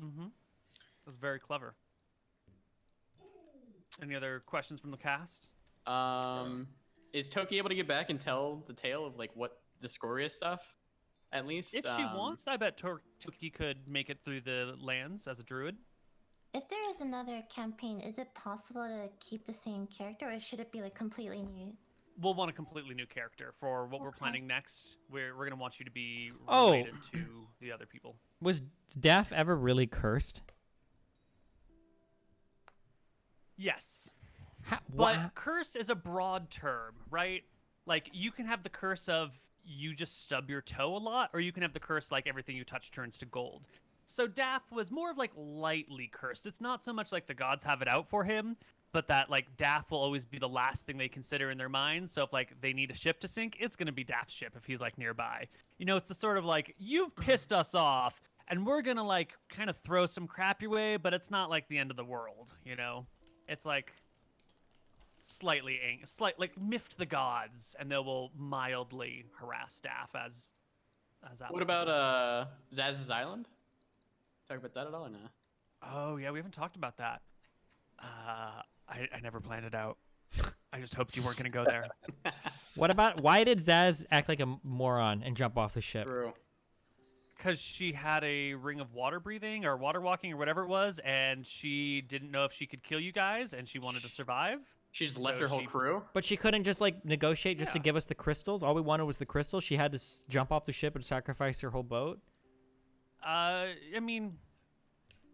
Speaker 1: Mm-hmm. It was very clever. Any other questions from the cast?
Speaker 4: Is Toki able to get back and tell the tale of like what the Scoria stuff? At least
Speaker 1: If she wants, I bet Toki could make it through the lands as a druid.
Speaker 5: If there is another campaign, is it possible to keep the same character, or should it be like completely new?
Speaker 1: We'll want a completely new character for what we're
Speaker 5: Okay.
Speaker 1: planning next. We're gonna want you to be
Speaker 2: Oh.
Speaker 1: related to the other people.
Speaker 2: Was Daff ever really cursed?
Speaker 1: Yes.
Speaker 2: How,
Speaker 1: But curse is a broad term, right? Like, you can have the curse of you just stub your toe a lot, or you can have the curse like everything you touch turns to gold. So Daff was more of like lightly cursed. It's not so much like the gods have it out for him, but that like Daff will always be the last thing they consider in their minds. So if like they need a ship to sink, it's gonna be Daff's ship if he's like nearby. You know, it's the sort of like, you've pissed us off, and we're gonna like kind of throw some crap your way, but it's not like the end of the world, you know? It's like like miffed the gods, and they will mildly harass Daff as that.
Speaker 4: What about Zaz's Island? Talk about that at all or not?
Speaker 1: Oh yeah, we haven't talked about that. I never planned it out. I just hoped you weren't gonna go there.
Speaker 2: what about why did Zaz act like a moron and jump off the ship?
Speaker 4: True.
Speaker 1: Because she had a ring of water breathing or water walking or whatever it was, and she didn't know if she could kill you guys, and she wanted to survive.
Speaker 4: She just left
Speaker 1: So
Speaker 4: her whole
Speaker 1: she-
Speaker 4: crew.
Speaker 2: But she couldn't just like negotiate just to
Speaker 1: Yeah.
Speaker 2: give us the crystals. All we wanted was the crystals. She had to jump off the ship and sacrifice her whole boat.
Speaker 1: I mean,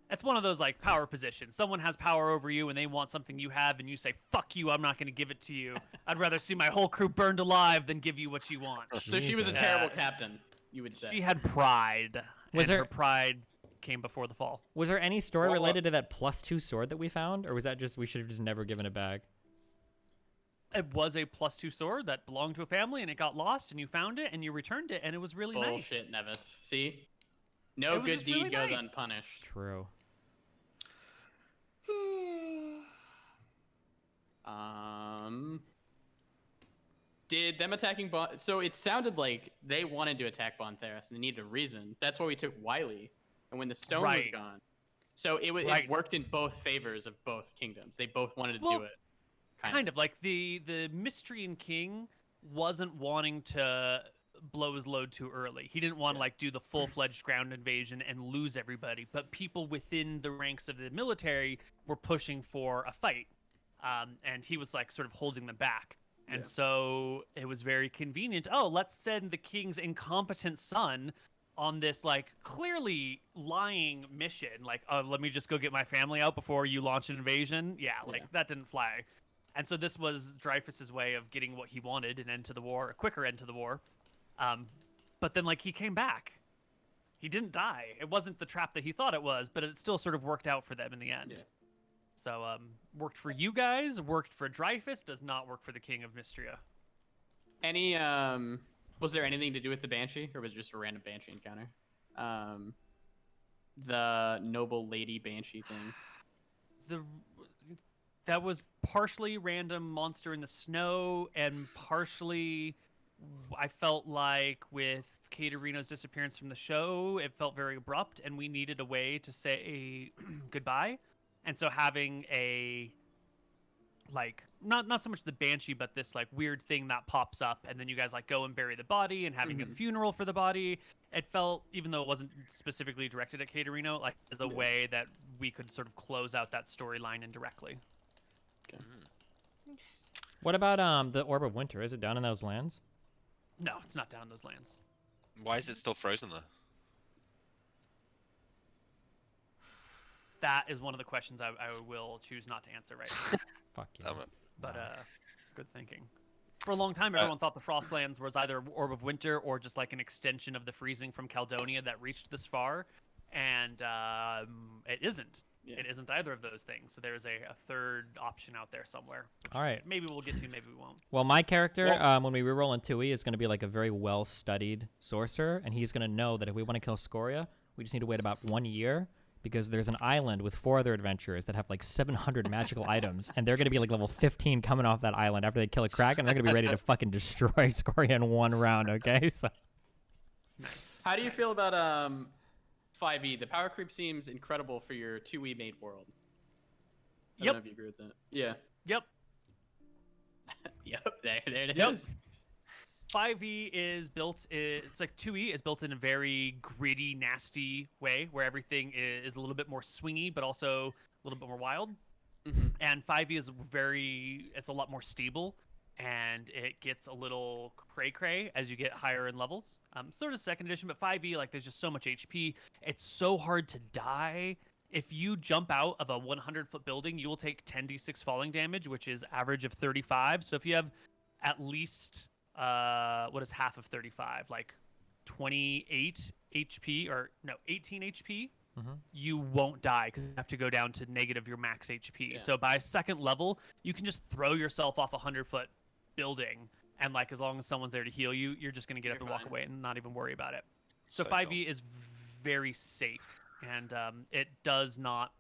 Speaker 1: it's one of those like power positions. Someone has power over you, and they want something you have, and you say, "Fuck you! I'm not going to give it to you. I'd rather see my whole crew burned alive than give you what you want."
Speaker 4: So she was a
Speaker 2: Jesus.
Speaker 4: terrible
Speaker 1: Yeah.
Speaker 4: captain, you would say.
Speaker 1: She had pride,
Speaker 2: Was
Speaker 1: and
Speaker 2: there-
Speaker 1: her pride came before the fall.
Speaker 2: Was there any story
Speaker 3: Well,
Speaker 2: related to that +2 sword that we found, or was that just we should have just never given it back?
Speaker 1: It was a +2 sword that belonged to a family, and it got lost, and you found it, and you returned it, and it was really
Speaker 4: Bullshit,
Speaker 1: nice.
Speaker 4: Nevis. See? No
Speaker 1: It was
Speaker 4: good
Speaker 1: just
Speaker 4: deed
Speaker 1: really
Speaker 4: goes
Speaker 1: nice.
Speaker 4: unpunished.
Speaker 2: True.
Speaker 4: Did them attacking so it sounded like they wanted to attack Bontheras and they needed a reason. That's why we took Wiley. And when the stone was
Speaker 1: Right.
Speaker 4: gone. So it
Speaker 1: Right.
Speaker 4: worked in both favors of both kingdoms. They both wanted to
Speaker 1: Well,
Speaker 4: do it.
Speaker 1: Kind of like the Mystrian king wasn't wanting to blow his load too early. He didn't want to like do the full-fledged ground invasion and lose everybody, but people within the ranks of the military were pushing for a fight, and he was like sort of holding them back. And so it was very convenient. Oh, let's send the king's incompetent son on this like clearly lying mission. Like, oh, let me just go get my family out before you launch an invasion. Yeah, that didn't fly. And so this was Dreyfus's way of getting what he wanted, an end to the war, a quicker end to the war. But then like he came back. He didn't die. It wasn't the trap that he thought it was, but it still sort of worked out for them in the end.
Speaker 4: Yeah.
Speaker 1: So worked for you guys, worked for Dreyfus, does not work for the King of Mystria.
Speaker 4: Any was there anything to do with the Banshee, or was it just a random Banshee encounter? The noble lady Banshee thing.
Speaker 1: That was partially random monster in the snow, and partially I felt like with Caterina's disappearance from the show, it felt very abrupt, and we needed a way to say goodbye. And so having a like not so much the Banshee, but this like weird thing that pops up, and then you guys like go and bury the body, and having a funeral for the body, it felt, even though it wasn't specifically directed at Caterina, like as a way that we could sort of close out that storyline indirectly.
Speaker 4: Okay.
Speaker 2: What about the Orb of Winter? Is it down in those lands?
Speaker 1: No, it's not down in those lands.
Speaker 3: Why is it still frozen there?
Speaker 1: That is one of the questions I will choose not to answer right now.
Speaker 2: Fuck you.
Speaker 3: Damn it.
Speaker 1: But good thinking. For a long time, everyone thought the Frostlands was either Orb of Winter or just like an extension of the freezing from Caledonia that reached this far, and it isn't.
Speaker 4: Yeah.
Speaker 1: It isn't either of those things. So there's a third option out there somewhere.
Speaker 2: All right.
Speaker 1: Maybe we'll get to, maybe we won't.
Speaker 2: Well, my character, when we reroll in 2e, is going to be like a very well-studied sorcerer, and he's going to know that if we want to kill Scoria, we just need to wait about 1 year, because there's an island with 4 other adventurers that have like 700 magical items, and they're going to be like level 15 coming off that island after they kill a Kraken, and they're going to be ready to fucking destroy Scoria in 1 round, okay? So.
Speaker 1: Nice.
Speaker 4: How do you feel about 5e? The power creep seems incredible for your 2e made world. I don't know if you agree with that. Yeah.
Speaker 1: Yep.
Speaker 4: Yep. There it is.
Speaker 1: Yep. 5e is built, it's like 2e is built in a very gritty, nasty way where everything is a little bit more swingy, but also a little bit more wild. And 5e is it's a lot more stable, and it gets a little cray-cray as you get higher in levels. So does 2nd edition, but 5e, like, there's just so much HP. It's so hard to die. If you jump out of a 100-foot building, you will take 10d6 falling damage, which is average of 35. So if you have at least... what is half of 35? Like 28 HP, or no, 18 HP. You won't die because you have to go down to negative your max HP.
Speaker 4: Yeah.
Speaker 1: So by 2nd level, you can just throw yourself off a 100-foot building, and like as long as someone's there to heal you, you're just gonna get up and walk away and not even worry about it. So 5e is very safe, and it does not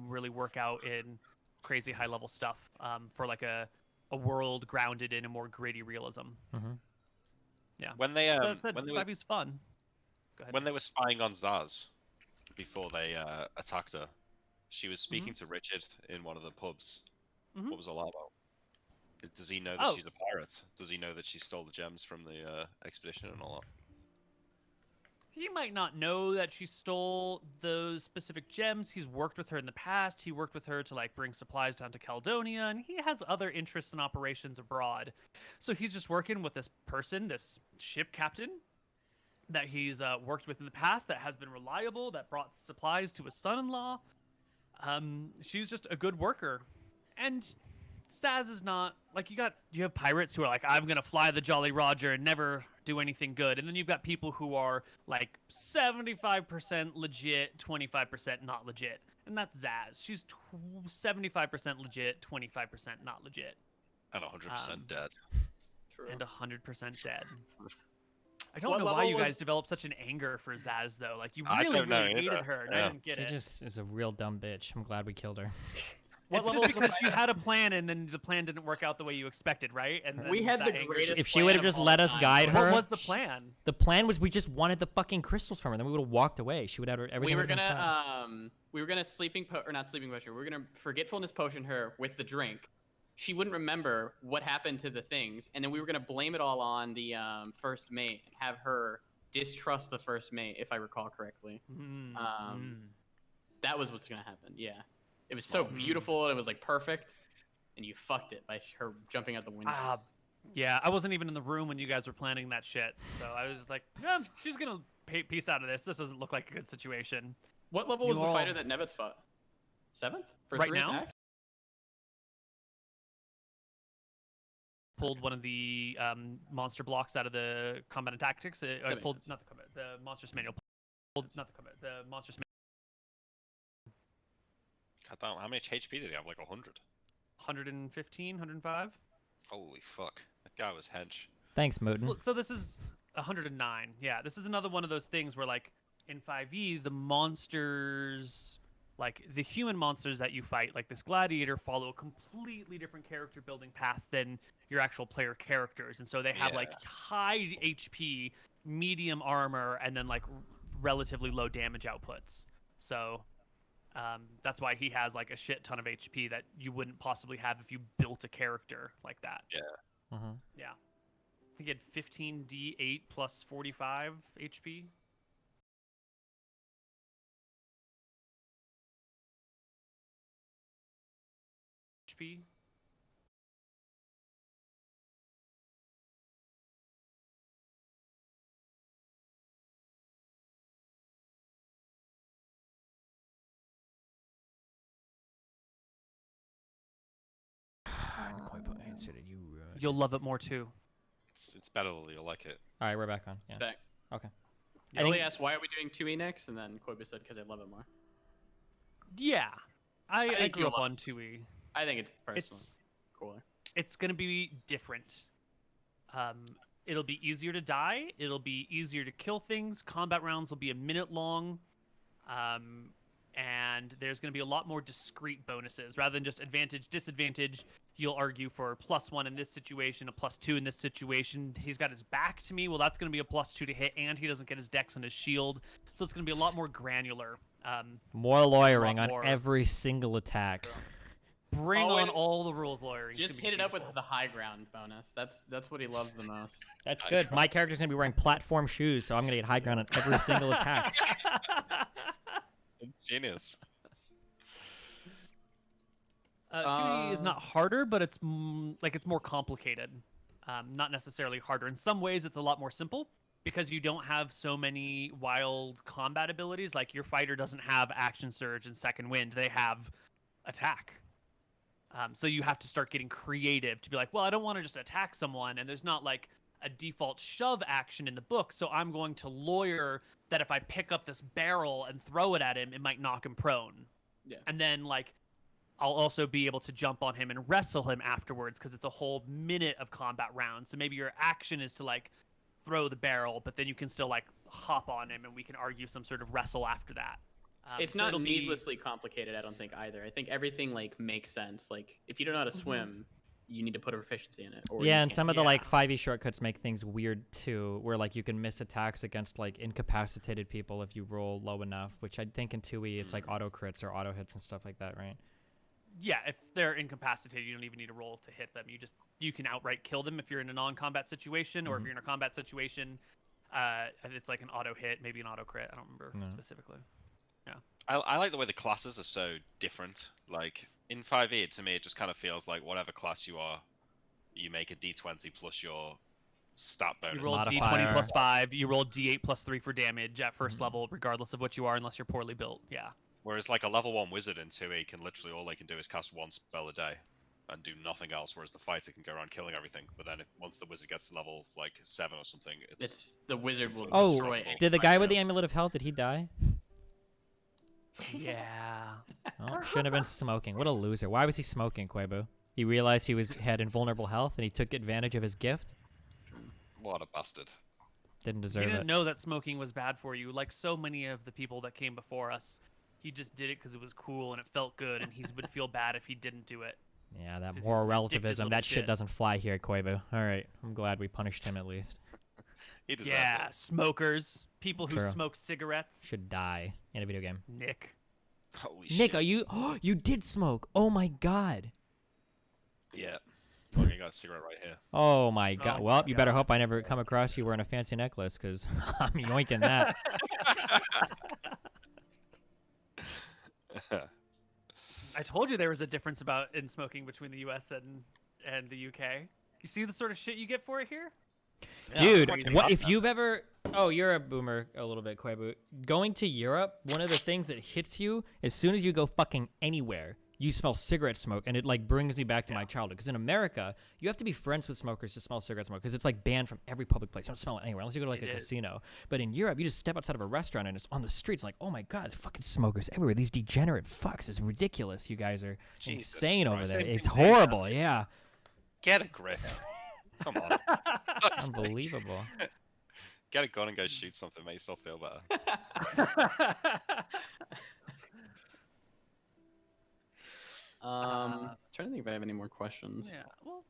Speaker 1: really work out in crazy high-level stuff for like a world grounded in a more gritty realism. Yeah.
Speaker 3: When they
Speaker 1: 5e's fun. Go ahead.
Speaker 3: when they were spying on Zaz before they attacked her, she was speaking to Richard in one of the pubs. What was all that about? Does he know that she's a pirate? Does he know that she stole the gems from the expedition and all that?
Speaker 1: He might not know that she stole those specific gems. He's worked with her in the past. He worked with her to like bring supplies down to Caledonia, and he has other interests and operations abroad. So he's just working with this person, this ship captain that he's worked with in the past, that has been reliable, that brought supplies to his son-in-law. She's just a good worker. And Saz is not like, you have pirates who are like, I'm gonna fly the Jolly Roger and never do anything good, and then you've got people who are like 75% legit, 25% not legit, and that's Zaz. She's 75% legit, 25% not legit,
Speaker 3: And 100% dead.
Speaker 4: True.
Speaker 1: and 100% dead. I don't
Speaker 4: What
Speaker 1: know why
Speaker 4: level
Speaker 1: you guys
Speaker 4: was-
Speaker 1: developed such an anger for Zaz though. Like you
Speaker 3: I
Speaker 1: really,
Speaker 3: don't know
Speaker 1: really hated
Speaker 3: either.
Speaker 1: her, and I
Speaker 3: Yeah.
Speaker 1: didn't get
Speaker 2: She
Speaker 1: it.
Speaker 2: just is a real dumb bitch. I'm glad we killed her.
Speaker 4: What
Speaker 1: It's
Speaker 4: level
Speaker 1: just
Speaker 4: was the
Speaker 1: because you had a plan and then the plan didn't work out the way you expected, right? And
Speaker 4: We
Speaker 1: then
Speaker 4: had
Speaker 1: that
Speaker 4: the
Speaker 1: anger
Speaker 4: greatest
Speaker 1: just-
Speaker 2: If she would have
Speaker 4: plan of
Speaker 2: just
Speaker 4: all
Speaker 2: let us
Speaker 4: time.
Speaker 2: guide her,
Speaker 1: What was the plan?
Speaker 2: The plan was we just wanted the fucking crystals from her. Then we would have walked away. She would have everything.
Speaker 4: We were
Speaker 2: would've been
Speaker 4: gonna
Speaker 2: fine.
Speaker 4: we were gonna not sleeping potion. We were gonna forgetfulness potion her with the drink. She wouldn't remember what happened to the things, and then we were gonna blame it all on the first mate and have her distrust the first mate, if I recall correctly. That was what's gonna happen. Yeah, it was so
Speaker 3: Smart.
Speaker 4: beautiful. It was like perfect, and you fucked it by her jumping out the window.
Speaker 1: Yeah, I wasn't even in the room when you guys were planning that shit. So I was just like, yeah, she's gonna piece out of this. This doesn't look like a good situation.
Speaker 4: What level
Speaker 1: You
Speaker 4: was the
Speaker 1: all-
Speaker 4: fighter that Nevets fought? 7th? For
Speaker 1: Right
Speaker 4: 3
Speaker 1: now?
Speaker 4: attack?
Speaker 1: Pulled one of the monster blocks out of the combat and tactics. I
Speaker 4: makes
Speaker 1: pulled
Speaker 4: sense.
Speaker 1: not the combat, the monster's manual. Pulled not the combat, the monster's manual.
Speaker 3: God damn, how much HP did he have? Like 100.
Speaker 1: 115, 105.
Speaker 3: Holy fuck. That guy was hench.
Speaker 2: Thanks, Mooten.
Speaker 1: Look, so this is 109. Yeah, this is another one of those things where, like, in 5e, the monsters, like, the human monsters that you fight, like this gladiator, follow a completely different character building path than your actual player characters. And so they have, like, high HP, medium armor, and then, like, relatively low damage outputs. So that's why he has, like, a shit ton of HP that you wouldn't possibly have if you built a character like that.
Speaker 3: Yeah.
Speaker 1: Yeah. I think he had 15d8 plus 45 HP. HP. You'll love it more too.
Speaker 3: It's better, you'll like it.
Speaker 2: All right, we're back on. Yeah.
Speaker 4: Back.
Speaker 2: Okay.
Speaker 4: You
Speaker 2: I
Speaker 4: only
Speaker 2: think-
Speaker 4: asked why are we doing 2e next, and then Koiba said because I love it more.
Speaker 1: Yeah. I
Speaker 4: think
Speaker 1: grew
Speaker 4: you'll
Speaker 1: up
Speaker 4: love
Speaker 1: on 2e.
Speaker 4: I think it's personally
Speaker 1: It's
Speaker 4: cooler.
Speaker 1: it's gonna be different. It'll be easier to die. It'll be easier to kill things. Combat rounds will be a minute long. And there's going to be a lot more discrete bonuses rather than just advantage, disadvantage. You'll argue for +1 in this situation, a +2 in this situation. He's got his back to me. Well, that's going to be a +2 to hit, and he doesn't get his dex on his shield. So it's going to be a lot more granular.
Speaker 2: More lawyering on
Speaker 1: more.
Speaker 2: every single attack.
Speaker 1: Bring on
Speaker 4: Always-
Speaker 1: all the rules lawyering. It's
Speaker 4: Just
Speaker 1: gonna be
Speaker 4: hit it up with
Speaker 1: beautiful.
Speaker 4: the high ground bonus. That's what he loves the most.
Speaker 2: That's good. My character's gonna be wearing platform shoes, so I'm gonna get high ground on every single attack.
Speaker 3: It's genius.
Speaker 1: 2D is not harder, but it's it's more complicated. Not necessarily harder. In some ways, it's a lot more simple because you don't have so many wild combat abilities. Like your fighter doesn't have action surge and second wind; they have attack. So you have to start getting creative to be like, well, I don't want to just attack someone, and there's not like a default shove action in the book, so I'm going to lawyer that if I pick up this barrel and throw it at him, it might knock him prone.
Speaker 4: Yeah.
Speaker 1: And then like I'll also be able to jump on him and wrestle him afterwards because it's a whole minute of combat rounds. So maybe your action is to like throw the barrel, but then you can still like hop on him and we can argue some sort of wrestle after that.
Speaker 4: It's
Speaker 1: so
Speaker 4: not
Speaker 1: it'll be-
Speaker 4: needlessly complicated, I don't think either. I think everything like makes sense. Like if you don't know how to swim, you need to put a proficiency in it. Or
Speaker 2: Yeah,
Speaker 4: you
Speaker 2: and
Speaker 4: can't.
Speaker 2: some of the
Speaker 1: Yeah.
Speaker 2: like 5e shortcuts make things weird too, where like you can miss attacks against like incapacitated people if you roll low enough, which I think in 2e it's like auto crits or auto hits and stuff like that, right?
Speaker 1: Yeah, if they're incapacitated, you don't even need to roll to hit them. You can outright kill them if you're in a non-combat situation, or if you're in a combat situation, it's like an auto hit, maybe an auto crit. I don't remember
Speaker 2: No.
Speaker 1: specifically.
Speaker 3: I like the way the classes are so different. Like in 5e, to me, it just kind of feels like whatever class you are, you make a d20 plus your stat
Speaker 1: You
Speaker 3: bonus.
Speaker 1: roll
Speaker 2: Modifier.
Speaker 1: d20 plus 5. You roll d8 plus 3 for damage at first level, regardless of what you are, unless you're poorly built. Yeah.
Speaker 3: Whereas like a level 1 wizard in 2e can literally all they can do is cast one spell a day and do nothing else, whereas the fighter can go around killing everything. But then once the wizard gets to level like 7 or something,
Speaker 4: It's the wizard will
Speaker 2: Oh,
Speaker 4: destroy any
Speaker 2: did the guy with
Speaker 4: fighter.
Speaker 2: the amulet of health, did he die?
Speaker 1: Yeah.
Speaker 2: Oh, shouldn't have been smoking. What a loser. Why was he smoking, Quebu? He realized he had invulnerable health and he took advantage of his gift?
Speaker 3: what a bastard.
Speaker 2: Didn't deserve
Speaker 1: He didn't
Speaker 2: it.
Speaker 1: know that smoking was bad for you. Like so many of the people that came before us, he just did it because it was cool and it felt good, and he would feel bad if he didn't do it.
Speaker 2: Yeah, that
Speaker 1: 'Cause he was
Speaker 2: moral
Speaker 1: an addicted
Speaker 2: relativism.
Speaker 1: little
Speaker 2: That shit
Speaker 1: shit.
Speaker 2: doesn't fly here, Quavo. All right, I'm glad we punished him at least.
Speaker 3: He deserved
Speaker 1: Yeah,
Speaker 3: it.
Speaker 1: smokers, people who
Speaker 2: True.
Speaker 1: smoke cigarettes.
Speaker 2: Should die in a video game.
Speaker 1: Nick.
Speaker 3: Holy
Speaker 2: Nick,
Speaker 3: shit.
Speaker 2: are you? You did smoke. Oh my god.
Speaker 3: Yeah. Look, I got a cigarette right here.
Speaker 2: Oh my god.
Speaker 1: Oh
Speaker 2: Well,
Speaker 1: my
Speaker 2: you better
Speaker 1: God.
Speaker 2: hope I never come across you wearing a fancy necklace, because I'm yoinking that.
Speaker 1: I told you there was a difference in smoking between the U.S. and the UK. You see the sort of shit you get for it here?
Speaker 2: Dude,
Speaker 1: crazy.
Speaker 2: what if you've ever? Oh, you're a boomer a little bit, Quavo. Going to Europe, one of the things that hits you as soon as you go fucking anywhere, you smell cigarette smoke, and it like brings me back to my childhood. Because in America, you have to be friends with smokers to smell cigarette smoke, because it's like banned from every public place. You don't smell it anywhere unless you go to like
Speaker 1: It
Speaker 2: a
Speaker 1: is.
Speaker 2: casino. But in Europe, you just step outside of a restaurant and it's on the streets. Like, oh my god, fucking smokers everywhere. These degenerate fucks. It's ridiculous. You guys are
Speaker 3: Jesus
Speaker 2: insane over
Speaker 3: Christ.
Speaker 2: there.
Speaker 1: Same
Speaker 2: It's
Speaker 1: thing they have.
Speaker 2: horrible. Yeah,
Speaker 3: Get a grip. Come on. Fuck's sake.
Speaker 2: unbelievable.
Speaker 3: Get a gun and go shoot something. Make yourself feel better.
Speaker 6: Trying to think if I have any more questions.
Speaker 1: Yeah. Well,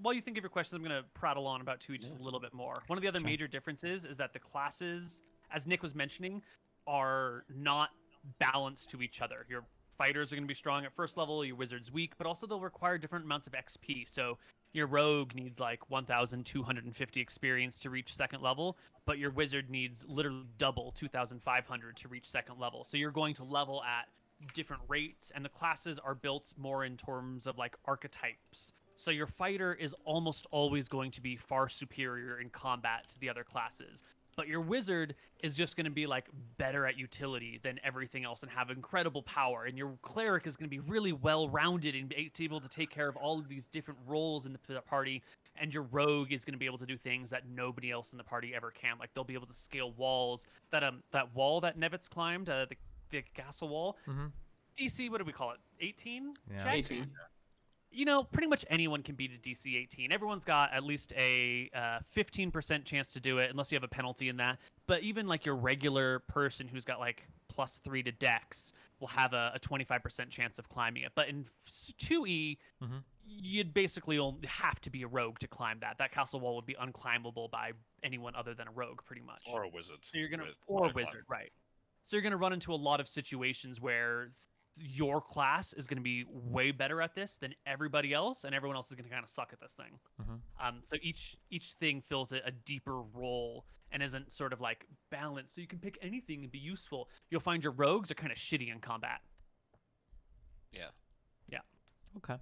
Speaker 1: while you think of your questions, I'm going to prattle on about 2E just a little bit more. One of the other
Speaker 2: Sure.
Speaker 1: major differences is that the classes, as Nick was mentioning, are not balanced to each other. Your fighters are going to be strong at first level, your wizard's weak, but also they'll require different amounts of XP. So your rogue needs like 1,250 experience to reach second level, but your wizard needs literally double 2,500 to reach second level. So you're going to level at different rates, and the classes are built more in terms of like archetypes. So your fighter is almost always going to be far superior in combat to the other classes. But your wizard is just going to be like better at utility than everything else and have incredible power. And your cleric is going to be really well-rounded and able to take care of all of these different roles in the party. And your rogue is going to be able to do things that nobody else in the party ever can. Like they'll be able to scale walls. That wall that Nevets climbed, the castle wall.
Speaker 2: Mhm.
Speaker 1: DC, what do we call it? 18?
Speaker 2: Yeah.
Speaker 1: Check?
Speaker 6: 18.
Speaker 1: You know, pretty much anyone can beat a DC 18. Everyone's got at least a 15% chance to do it, unless you have a penalty in that. But even like your regular person who's got like +3 to Dex will have a 25% chance of climbing it. But in 2E,
Speaker 2: Mhm.
Speaker 1: you'd basically only have to be a rogue to climb that. That castle wall would be unclimbable by anyone other than a rogue, pretty much.
Speaker 3: Or a wizard.
Speaker 1: So you're gonna
Speaker 3: with
Speaker 1: or a
Speaker 3: no
Speaker 1: wizard, right? So you're gonna run into a lot of situations where your class is gonna be way better at this than everybody else, and everyone else is gonna kind of suck at this thing. So each thing fills a deeper role and isn't sort of like balanced. So you can pick anything and be useful. You'll find your rogues are kind of shitty in combat.
Speaker 3: Yeah.
Speaker 2: Okay.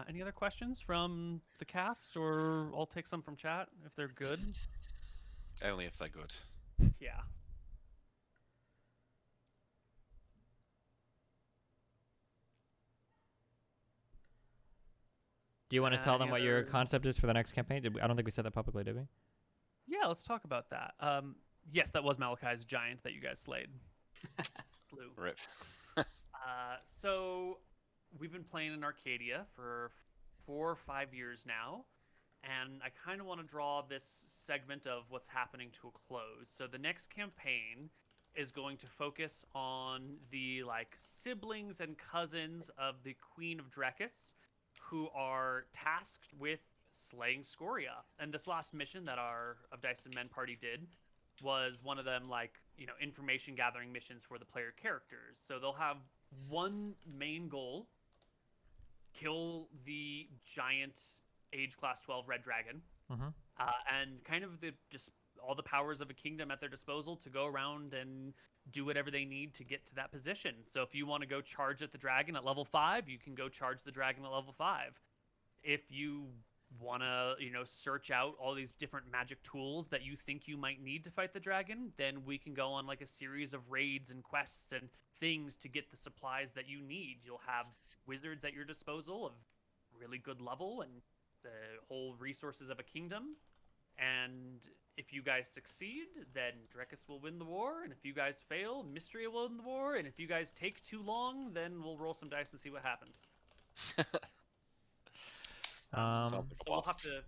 Speaker 1: Any other questions from the cast, or I'll take some from chat if they're good.
Speaker 3: Only if they're good.
Speaker 1: Yeah.
Speaker 2: Do you want to tell them
Speaker 1: any
Speaker 2: what your
Speaker 1: other-
Speaker 2: concept is for the next campaign? I don't think we said that publicly, did we?
Speaker 1: Yeah, let's talk about that. Yes, that was Malachi's giant that you guys slayed. Slew.
Speaker 3: Rip.
Speaker 1: So we've been playing in Arcadia for 4 or 5 years now, and I kind of want to draw this segment of what's happening to a close. So the next campaign is going to focus on the like siblings and cousins of the Queen of Drekis, who are tasked with slaying Scoria. And this last mission that our of Dice and Men party did was one of them, like, you know, information gathering missions for the player characters. So they'll have one main goal: kill the giant age class 12 red dragon, and kind of just all the powers of a kingdom at their disposal to go around and do whatever they need to get to that position. So if you want to go charge at the dragon at level 5, you can go charge the dragon at level 5. If you want to, you know, search out all these different magic tools that you think you might need to fight the dragon, then we can go on like a series of raids and quests and things to get the supplies that you need. You'll have wizards at your disposal of really good level and the whole resources of a kingdom. And if you guys succeed, then Drekis will win the war. And if you guys fail, Mystery will win the war. And if you guys take too long, then we'll roll some dice and see what happens.
Speaker 3: Sounds like a
Speaker 1: So we'll have
Speaker 3: blast.
Speaker 1: to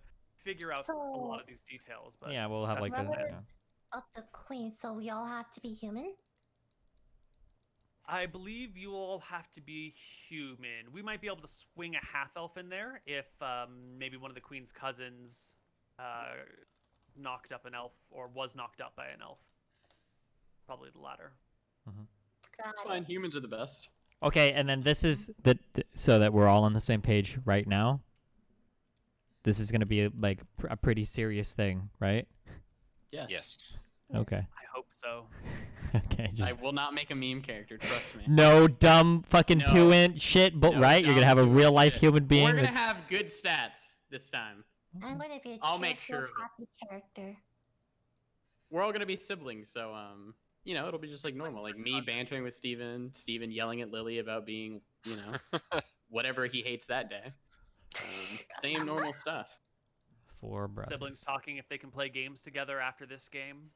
Speaker 1: figure out a lot of these details. But
Speaker 2: yeah, we'll have like a.
Speaker 5: Brothers
Speaker 2: Yeah.
Speaker 5: of the queen, so we all have to be human?
Speaker 1: I believe you all have to be human. We might be able to swing a half elf in there if maybe one of the queen's cousins knocked up an elf or was knocked up by an elf. Probably the latter.
Speaker 6: It's fine. Humans are the best.
Speaker 2: Okay, and then this is so that we're all on the same page right now. This is going to be like a pretty serious thing, right?
Speaker 6: Yes.
Speaker 3: Yes.
Speaker 2: Okay.
Speaker 1: I hope so.
Speaker 2: Okay.
Speaker 6: I will not make a meme character. Trust me.
Speaker 2: No dumb fucking
Speaker 6: No.
Speaker 2: 2-inch shit, but
Speaker 6: No
Speaker 2: right? You're gonna have a
Speaker 6: dumb
Speaker 2: real life
Speaker 6: shit.
Speaker 2: human being.
Speaker 6: We're gonna
Speaker 2: with-
Speaker 6: have good stats this time.
Speaker 5: I'm gonna be a
Speaker 6: I'll make
Speaker 5: cheerful,
Speaker 6: sure of it.
Speaker 5: happy character.
Speaker 6: We're all gonna be siblings, so you know, it'll be just like normal, like me bantering with Steven, Steven yelling at Lily about being, you know, whatever he hates that day. Same normal stuff.
Speaker 2: 4 brothers.
Speaker 1: Siblings talking if they can play games together after this game.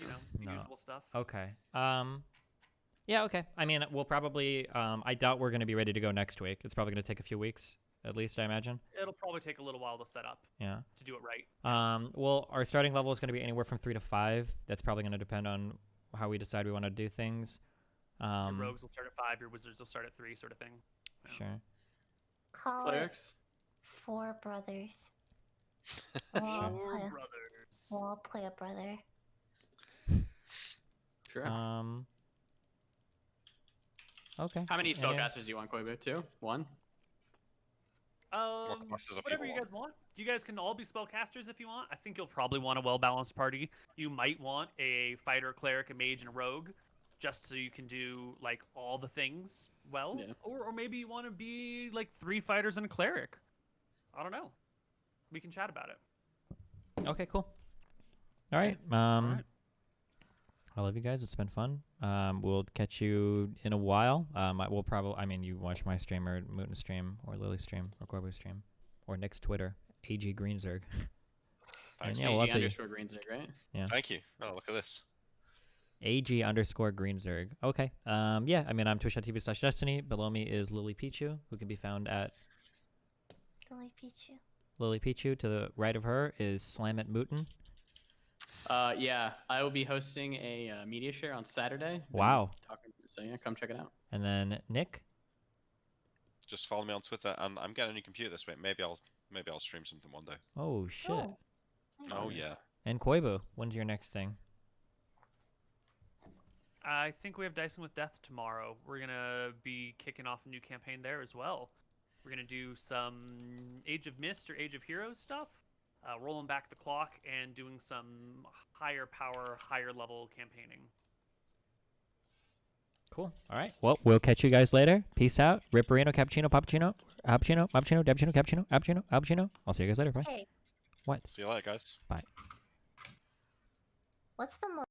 Speaker 1: You know, the
Speaker 2: No.
Speaker 1: usual stuff.
Speaker 2: Okay. Yeah. Okay. I mean, we'll probably. I doubt we're gonna be ready to go next week. It's probably gonna take a few weeks, at least. I imagine.
Speaker 1: It'll probably take a little while to set up.
Speaker 2: Yeah.
Speaker 1: To do it right.
Speaker 2: Well, our starting level is gonna be anywhere from 3 to 5. That's probably gonna depend on how we decide we want to do things.
Speaker 1: Your rogues will start at 5. Your wizards will start at 3, sort of thing. Yeah.
Speaker 2: Sure.
Speaker 5: Call
Speaker 6: Clerics.
Speaker 5: it 4 brothers.
Speaker 1: Four brothers.
Speaker 5: We'll all play a brother.
Speaker 6: Sure.
Speaker 2: Okay.
Speaker 6: How many
Speaker 2: Yeah.
Speaker 6: spellcasters do you want, Koibu? 2? 1?
Speaker 3: classes of
Speaker 1: Whatever
Speaker 3: people
Speaker 1: you guys want. You guys can all be spellcasters if you want. I think you'll probably want a well-balanced party. You might want a fighter, cleric, a mage, and a rogue, just so you can do like all the things well.
Speaker 6: Yeah.
Speaker 1: Or maybe you want to be like 3 fighters and a cleric. I don't know. We can chat about it.
Speaker 2: Okay. Cool. All right.
Speaker 1: right.
Speaker 2: I love you guys. It's been fun. We'll catch you in a while. We'll probably. I mean, you watch my stream or Mooten stream or Lily stream or Corbu stream or Nick's Twitter. AG Greenzerg.
Speaker 3: Thanks.
Speaker 2: yeah, we'll
Speaker 6: AG
Speaker 2: update you.
Speaker 6: underscore Greenzerg, right?
Speaker 3: Thank you. Oh, look at this.
Speaker 2: AG_Greenzerg. Okay. Yeah. I mean, I'm twitch.tv/Destiny. Below me is Lily Pichu, who can be found at
Speaker 5: Lily Pichu.
Speaker 2: Lily Pichu. To the right of her is Slam at Mooten.
Speaker 6: Yeah, I will be hosting a media share on Saturday.
Speaker 2: Wow.
Speaker 6: So yeah, come check it out.
Speaker 2: And then Nick.
Speaker 3: Just follow me on Twitter, and I'm getting a new computer this week. Maybe I'll stream something one day.
Speaker 2: Oh shit.
Speaker 3: Oh yeah.
Speaker 2: And Koibu. When's your next thing?
Speaker 1: I think we have Dicing with Death tomorrow. We're gonna be kicking off a new campaign there as well. We're gonna do some Age of Mist or Age of Heroes stuff, rolling back the clock and doing some higher power, higher level campaigning.
Speaker 2: Cool. All right. Well, we'll catch you guys later. Peace out. Ripperino, cappuccino, pappuccino, appuccino, cappuccino, cappuccino, cappuccino. I'll see you guys later. Bye.
Speaker 5: Hey,
Speaker 2: What?
Speaker 3: See you later, guys.
Speaker 2: Bye.
Speaker 5: what's the most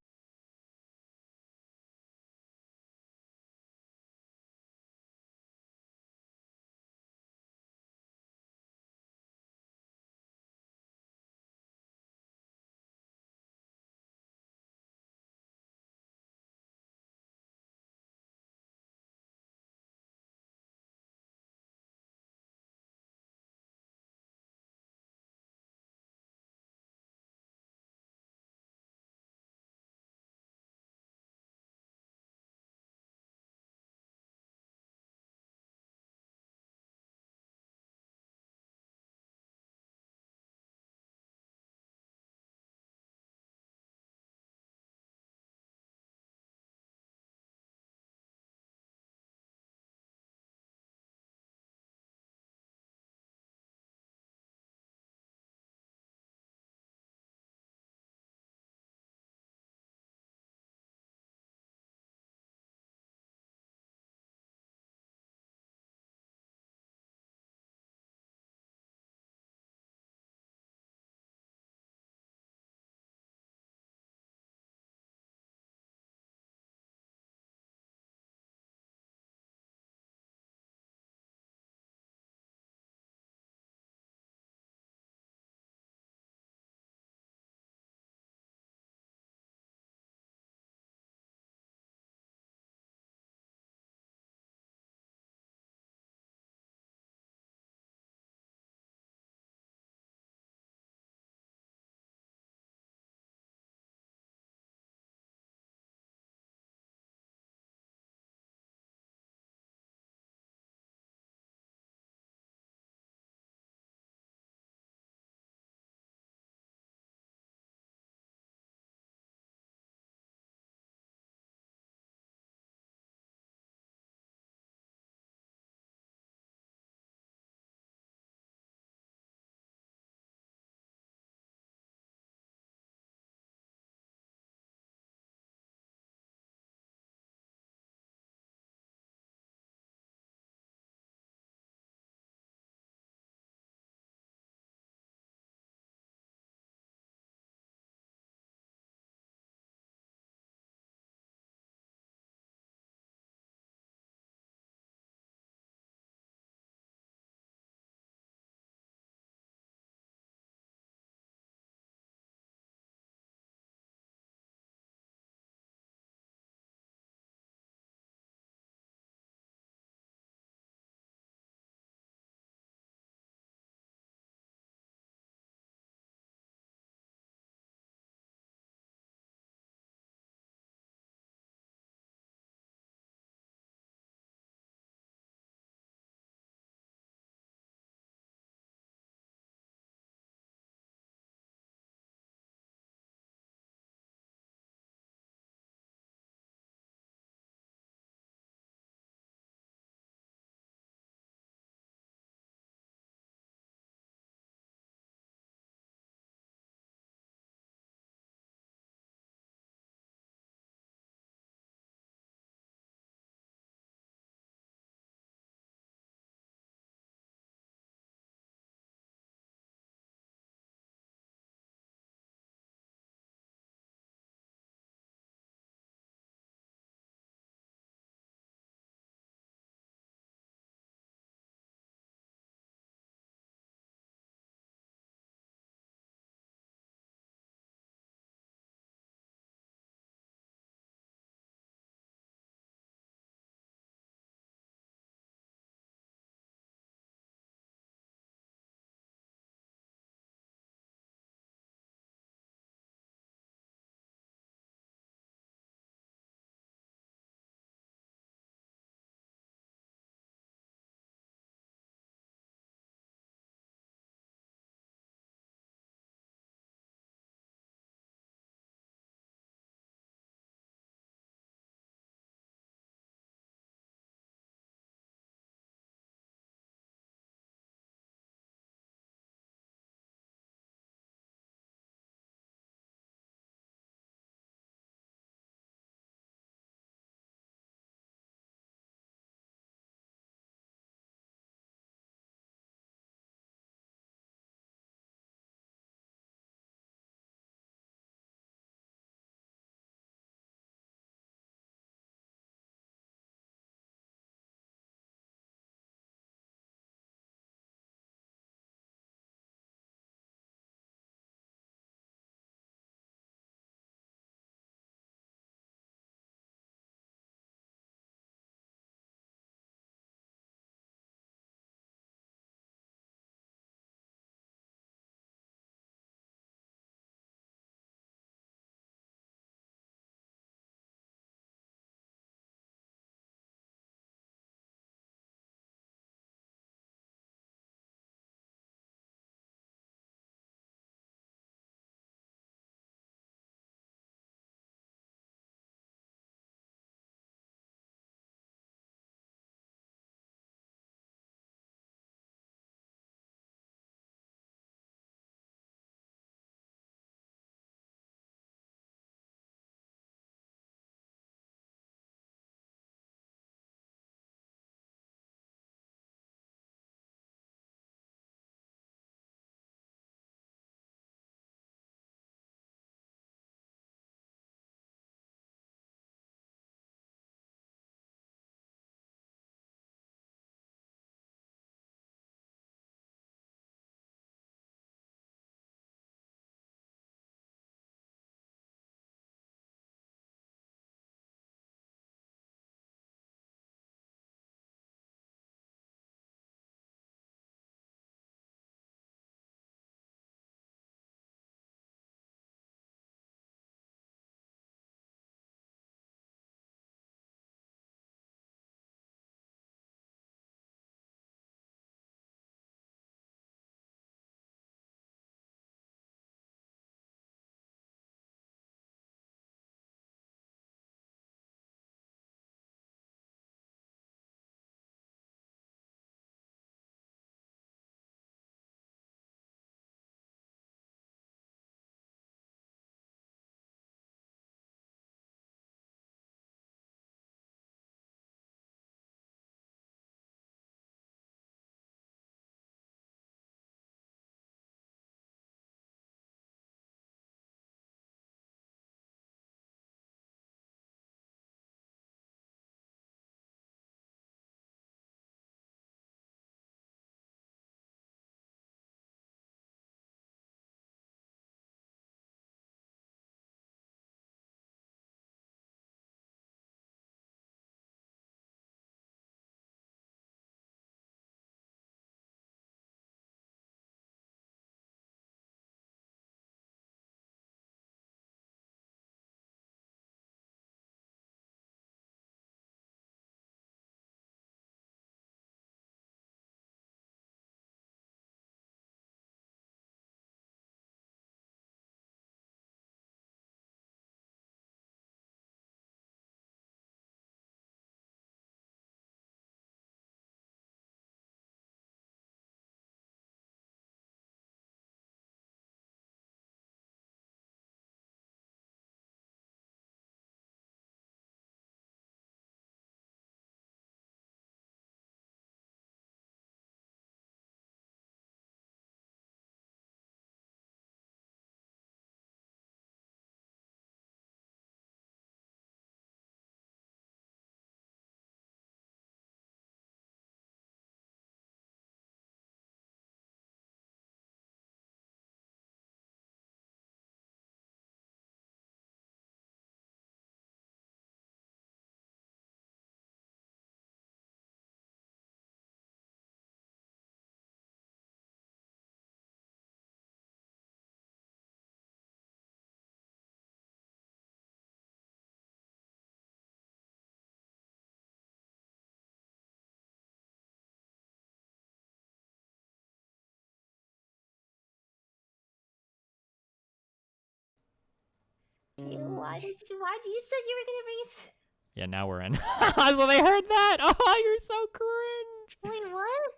Speaker 5: Why did you said you were gonna bring us?
Speaker 2: Yeah, now we're in. So they heard that. Oh, you're so cringe.
Speaker 5: Wait, what?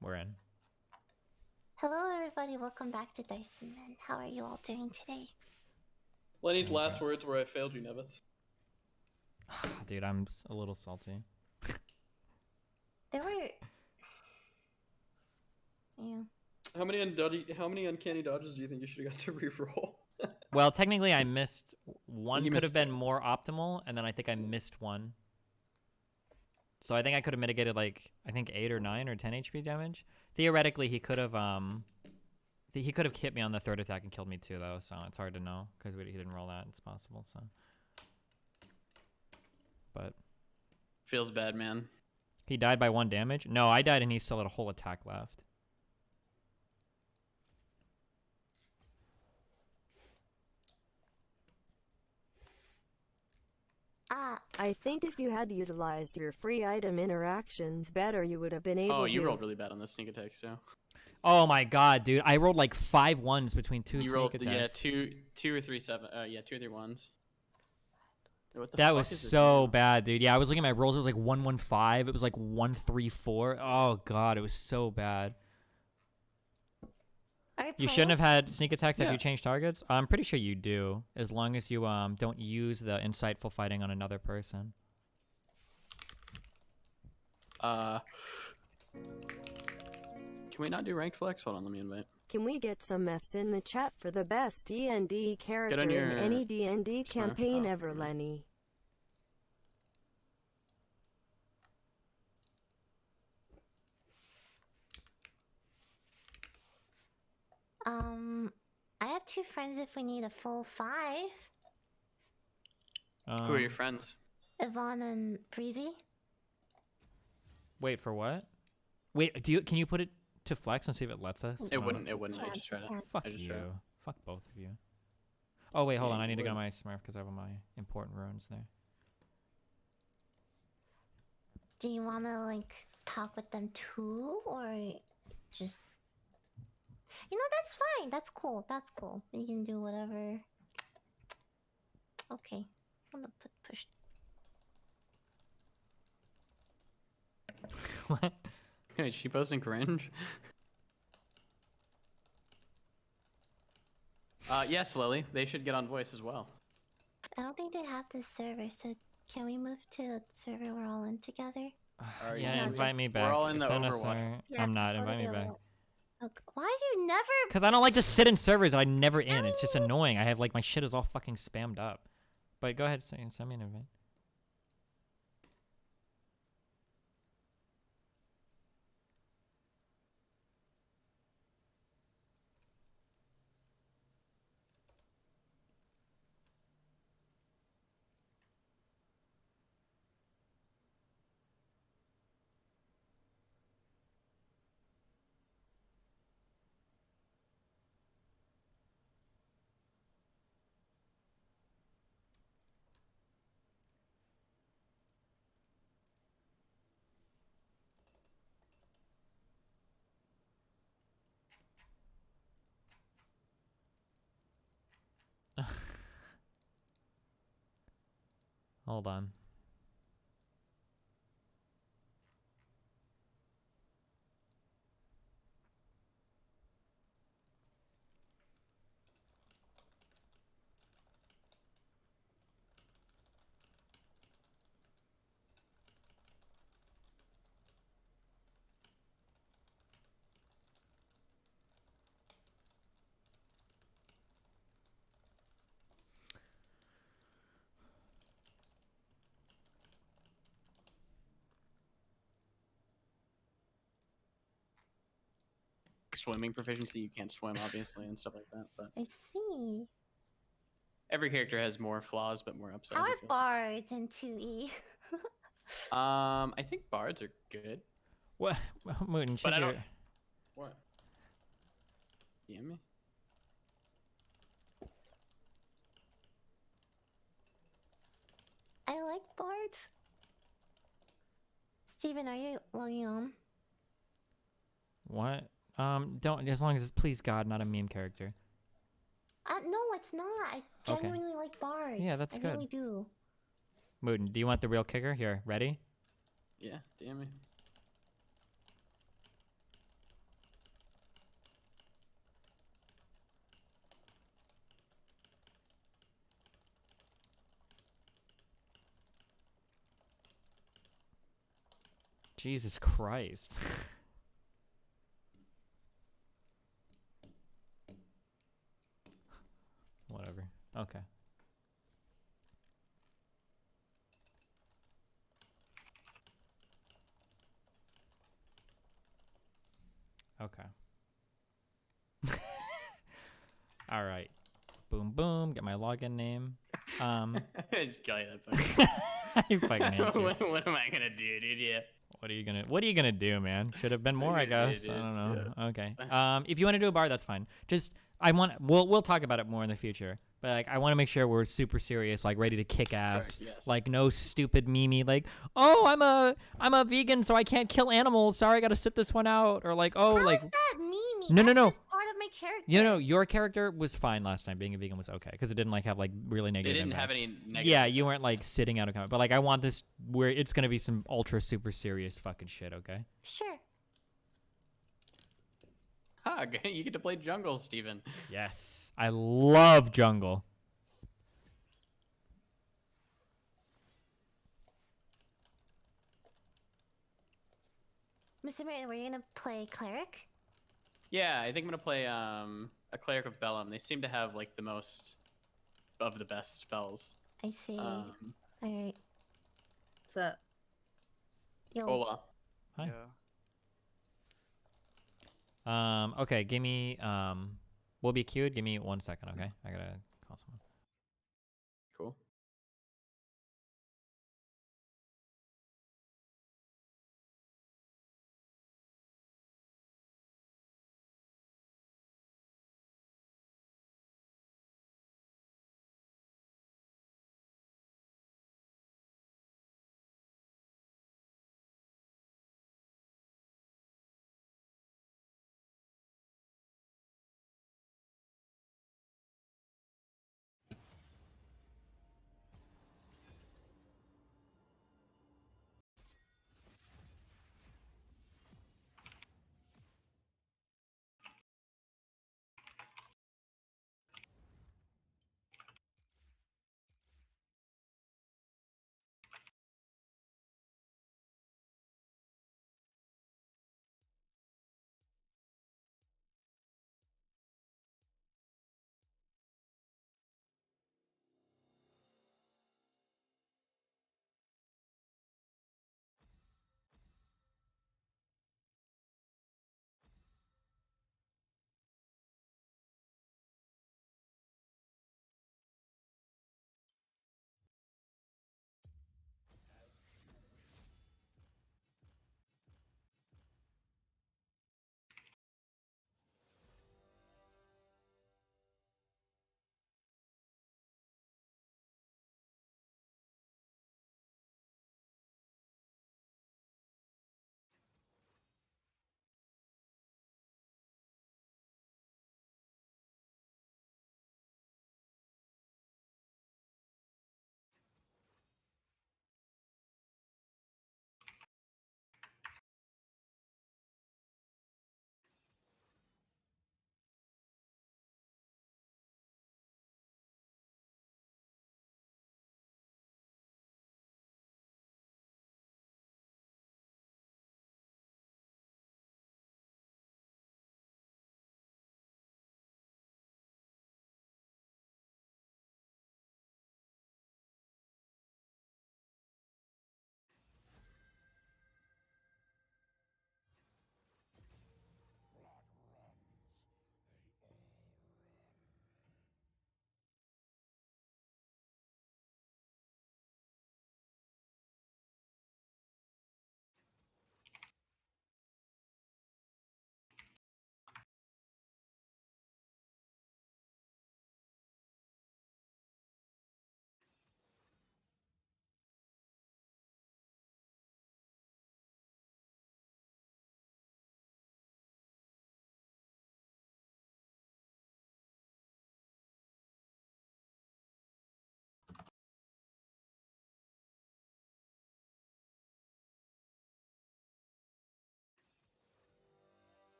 Speaker 2: We're in.
Speaker 5: Hello, everybody. Welcome back to Dyson Men. How are you all doing today?
Speaker 6: Lenny's last words were, "I failed you, Nevets."
Speaker 2: Dude, I'm a little salty.
Speaker 5: There were. Yeah.
Speaker 6: How many uncanny dodges do you think you should have got to reroll?
Speaker 2: Well, technically, I missed one.
Speaker 6: You
Speaker 2: Could have
Speaker 6: missed
Speaker 2: been
Speaker 6: two.
Speaker 2: more optimal, and then I think I missed one. So I think I could have mitigated like 8 or 9 or 10 HP damage. Theoretically, he could have hit me on the third attack and killed me too, though. So it's hard to know because he didn't roll that. It's possible. So, but
Speaker 6: Feels bad, man.
Speaker 2: he died by 1 damage. No, I died and he still had a whole attack left.
Speaker 7: I think if you had utilized your free item interactions better, you would have been able to...
Speaker 6: Oh, you rolled really bad on the sneak attacks, too.
Speaker 2: Oh my god, dude! I rolled like 5 1s between 2
Speaker 6: You
Speaker 2: sneak
Speaker 6: rolled,
Speaker 2: attacks.
Speaker 6: yeah, two or three 7. Yeah, 2 or 3 1s. What the
Speaker 2: That
Speaker 6: fuck
Speaker 2: was
Speaker 6: is this
Speaker 2: so
Speaker 6: now?
Speaker 2: bad, dude. Yeah, I was looking at my rolls. It was like 1-1-5. It was like 1-3-4. Oh god, it was so bad.
Speaker 5: Are you
Speaker 2: You shouldn't have had sneak attacks after
Speaker 6: Yeah.
Speaker 2: you change targets. I'm pretty sure you do, as long as you don't use the insightful fighting on another person.
Speaker 6: Can we not do ranked flex? Hold on, let me invite.
Speaker 7: Can we get some Fs in the chat for the best DnD character in
Speaker 6: your
Speaker 7: any DnD
Speaker 6: Smurf.
Speaker 7: campaign
Speaker 6: Oh,
Speaker 7: ever,
Speaker 6: okay.
Speaker 7: Lenny?
Speaker 5: I have 2 friends if we need a full 5.
Speaker 6: Who are your friends?
Speaker 5: Yvonne and Breezy.
Speaker 2: Wait for what? Wait, can you put it to flex and see if it lets us?
Speaker 6: It
Speaker 2: Oh,
Speaker 6: wouldn't. I just tried it.
Speaker 2: Fuck
Speaker 6: I just
Speaker 2: you.
Speaker 6: tried it.
Speaker 2: Fuck both of you. Oh wait, hold
Speaker 6: Yeah,
Speaker 2: on. I
Speaker 6: you
Speaker 2: need to go to
Speaker 6: would.
Speaker 2: my Smurf because I have all my important runes there.
Speaker 5: Do you want to like talk with them too, or just? You know, that's fine. That's cool. That's cool. We can do whatever. Okay. I'm gonna push.
Speaker 2: What?
Speaker 6: Wait, she posting cringe? Yes, Lily. They should get on voice as well.
Speaker 5: I don't think they have this server, so can we move to a server we're all in together?
Speaker 6: Are
Speaker 2: Yeah,
Speaker 5: you-
Speaker 2: invite me
Speaker 6: We're
Speaker 2: back.
Speaker 6: all in the
Speaker 2: Send us
Speaker 6: Overwatch.
Speaker 2: our- I'm not.
Speaker 5: Go to
Speaker 2: Invite me
Speaker 5: the
Speaker 2: back.
Speaker 5: other- Okay. Why do you never?
Speaker 2: Because I don't like to sit in servers that I'm never in. It's just annoying. I have like my shit is all fucking spammed up. But go ahead, send me an invite. Hold on.
Speaker 6: Swimming proficiency, you can't swim, obviously, and stuff like that. But
Speaker 5: I see.
Speaker 6: every character has more flaws, but more upsides.
Speaker 5: How
Speaker 6: I
Speaker 5: are
Speaker 6: feel.
Speaker 5: bards in 2E?
Speaker 6: I think bards are good.
Speaker 2: What? Moon,
Speaker 6: But
Speaker 2: should
Speaker 6: I
Speaker 2: you...
Speaker 6: don't- What? DM me?
Speaker 5: I like bards. Steven, are you logging on?
Speaker 2: What? Don't, as long as it's please God, not a meme character.
Speaker 5: No, it's not. genuinely like bards.
Speaker 2: Yeah, that's
Speaker 5: I
Speaker 2: good.
Speaker 5: really do.
Speaker 2: Mooden, do you want the real kicker? Here, ready?
Speaker 6: Yeah, damn it.
Speaker 2: Jesus Christ. Whatever. Okay. Okay. All right. Boom, boom. Get my login name.
Speaker 6: I just kill you that fucking.
Speaker 2: You fucking hate you.
Speaker 6: What am I gonna do, dude? Yeah.
Speaker 2: What are you gonna do, man? Should have been more, I guess. I don't know.
Speaker 6: Yeah.
Speaker 2: Okay. If you want to do a bar, that's fine. Just we'll talk about it more in the future. But like I want to make sure we're super serious, like ready to kick ass.
Speaker 6: Correct, yes.
Speaker 2: Like no stupid meme like, "Oh, I'm a vegan so I can't kill animals. Sorry, I got to sit this one out." Or like, "Oh,
Speaker 5: How
Speaker 2: like
Speaker 5: is that Mimi?
Speaker 2: No, no,
Speaker 5: That's
Speaker 2: no.
Speaker 5: just part of my character.
Speaker 2: You know, your character was fine last time. Being a vegan was okay because it didn't like have like really
Speaker 6: They
Speaker 2: negative
Speaker 6: didn't have
Speaker 2: impacts.
Speaker 6: any negative.
Speaker 2: Yeah, you weren't like sitting out a comment. But like I want this where it's going to be some ultra super serious fucking shit, okay?
Speaker 5: Sure.
Speaker 6: Hug. You get to play jungle, Steven.
Speaker 2: Yes. I love jungle.
Speaker 5: Mr. Martin, were you gonna play cleric?
Speaker 6: Yeah, I think I'm gonna play a cleric of Bellum. They seem to have like the most of the best spells.
Speaker 5: I see. Alright.
Speaker 8: What's up?
Speaker 5: Yo.
Speaker 6: Hola.
Speaker 2: Hi.
Speaker 9: Yeah.
Speaker 2: Okay, give me we'll be queued. Give me 1 second, okay? I gotta call someone.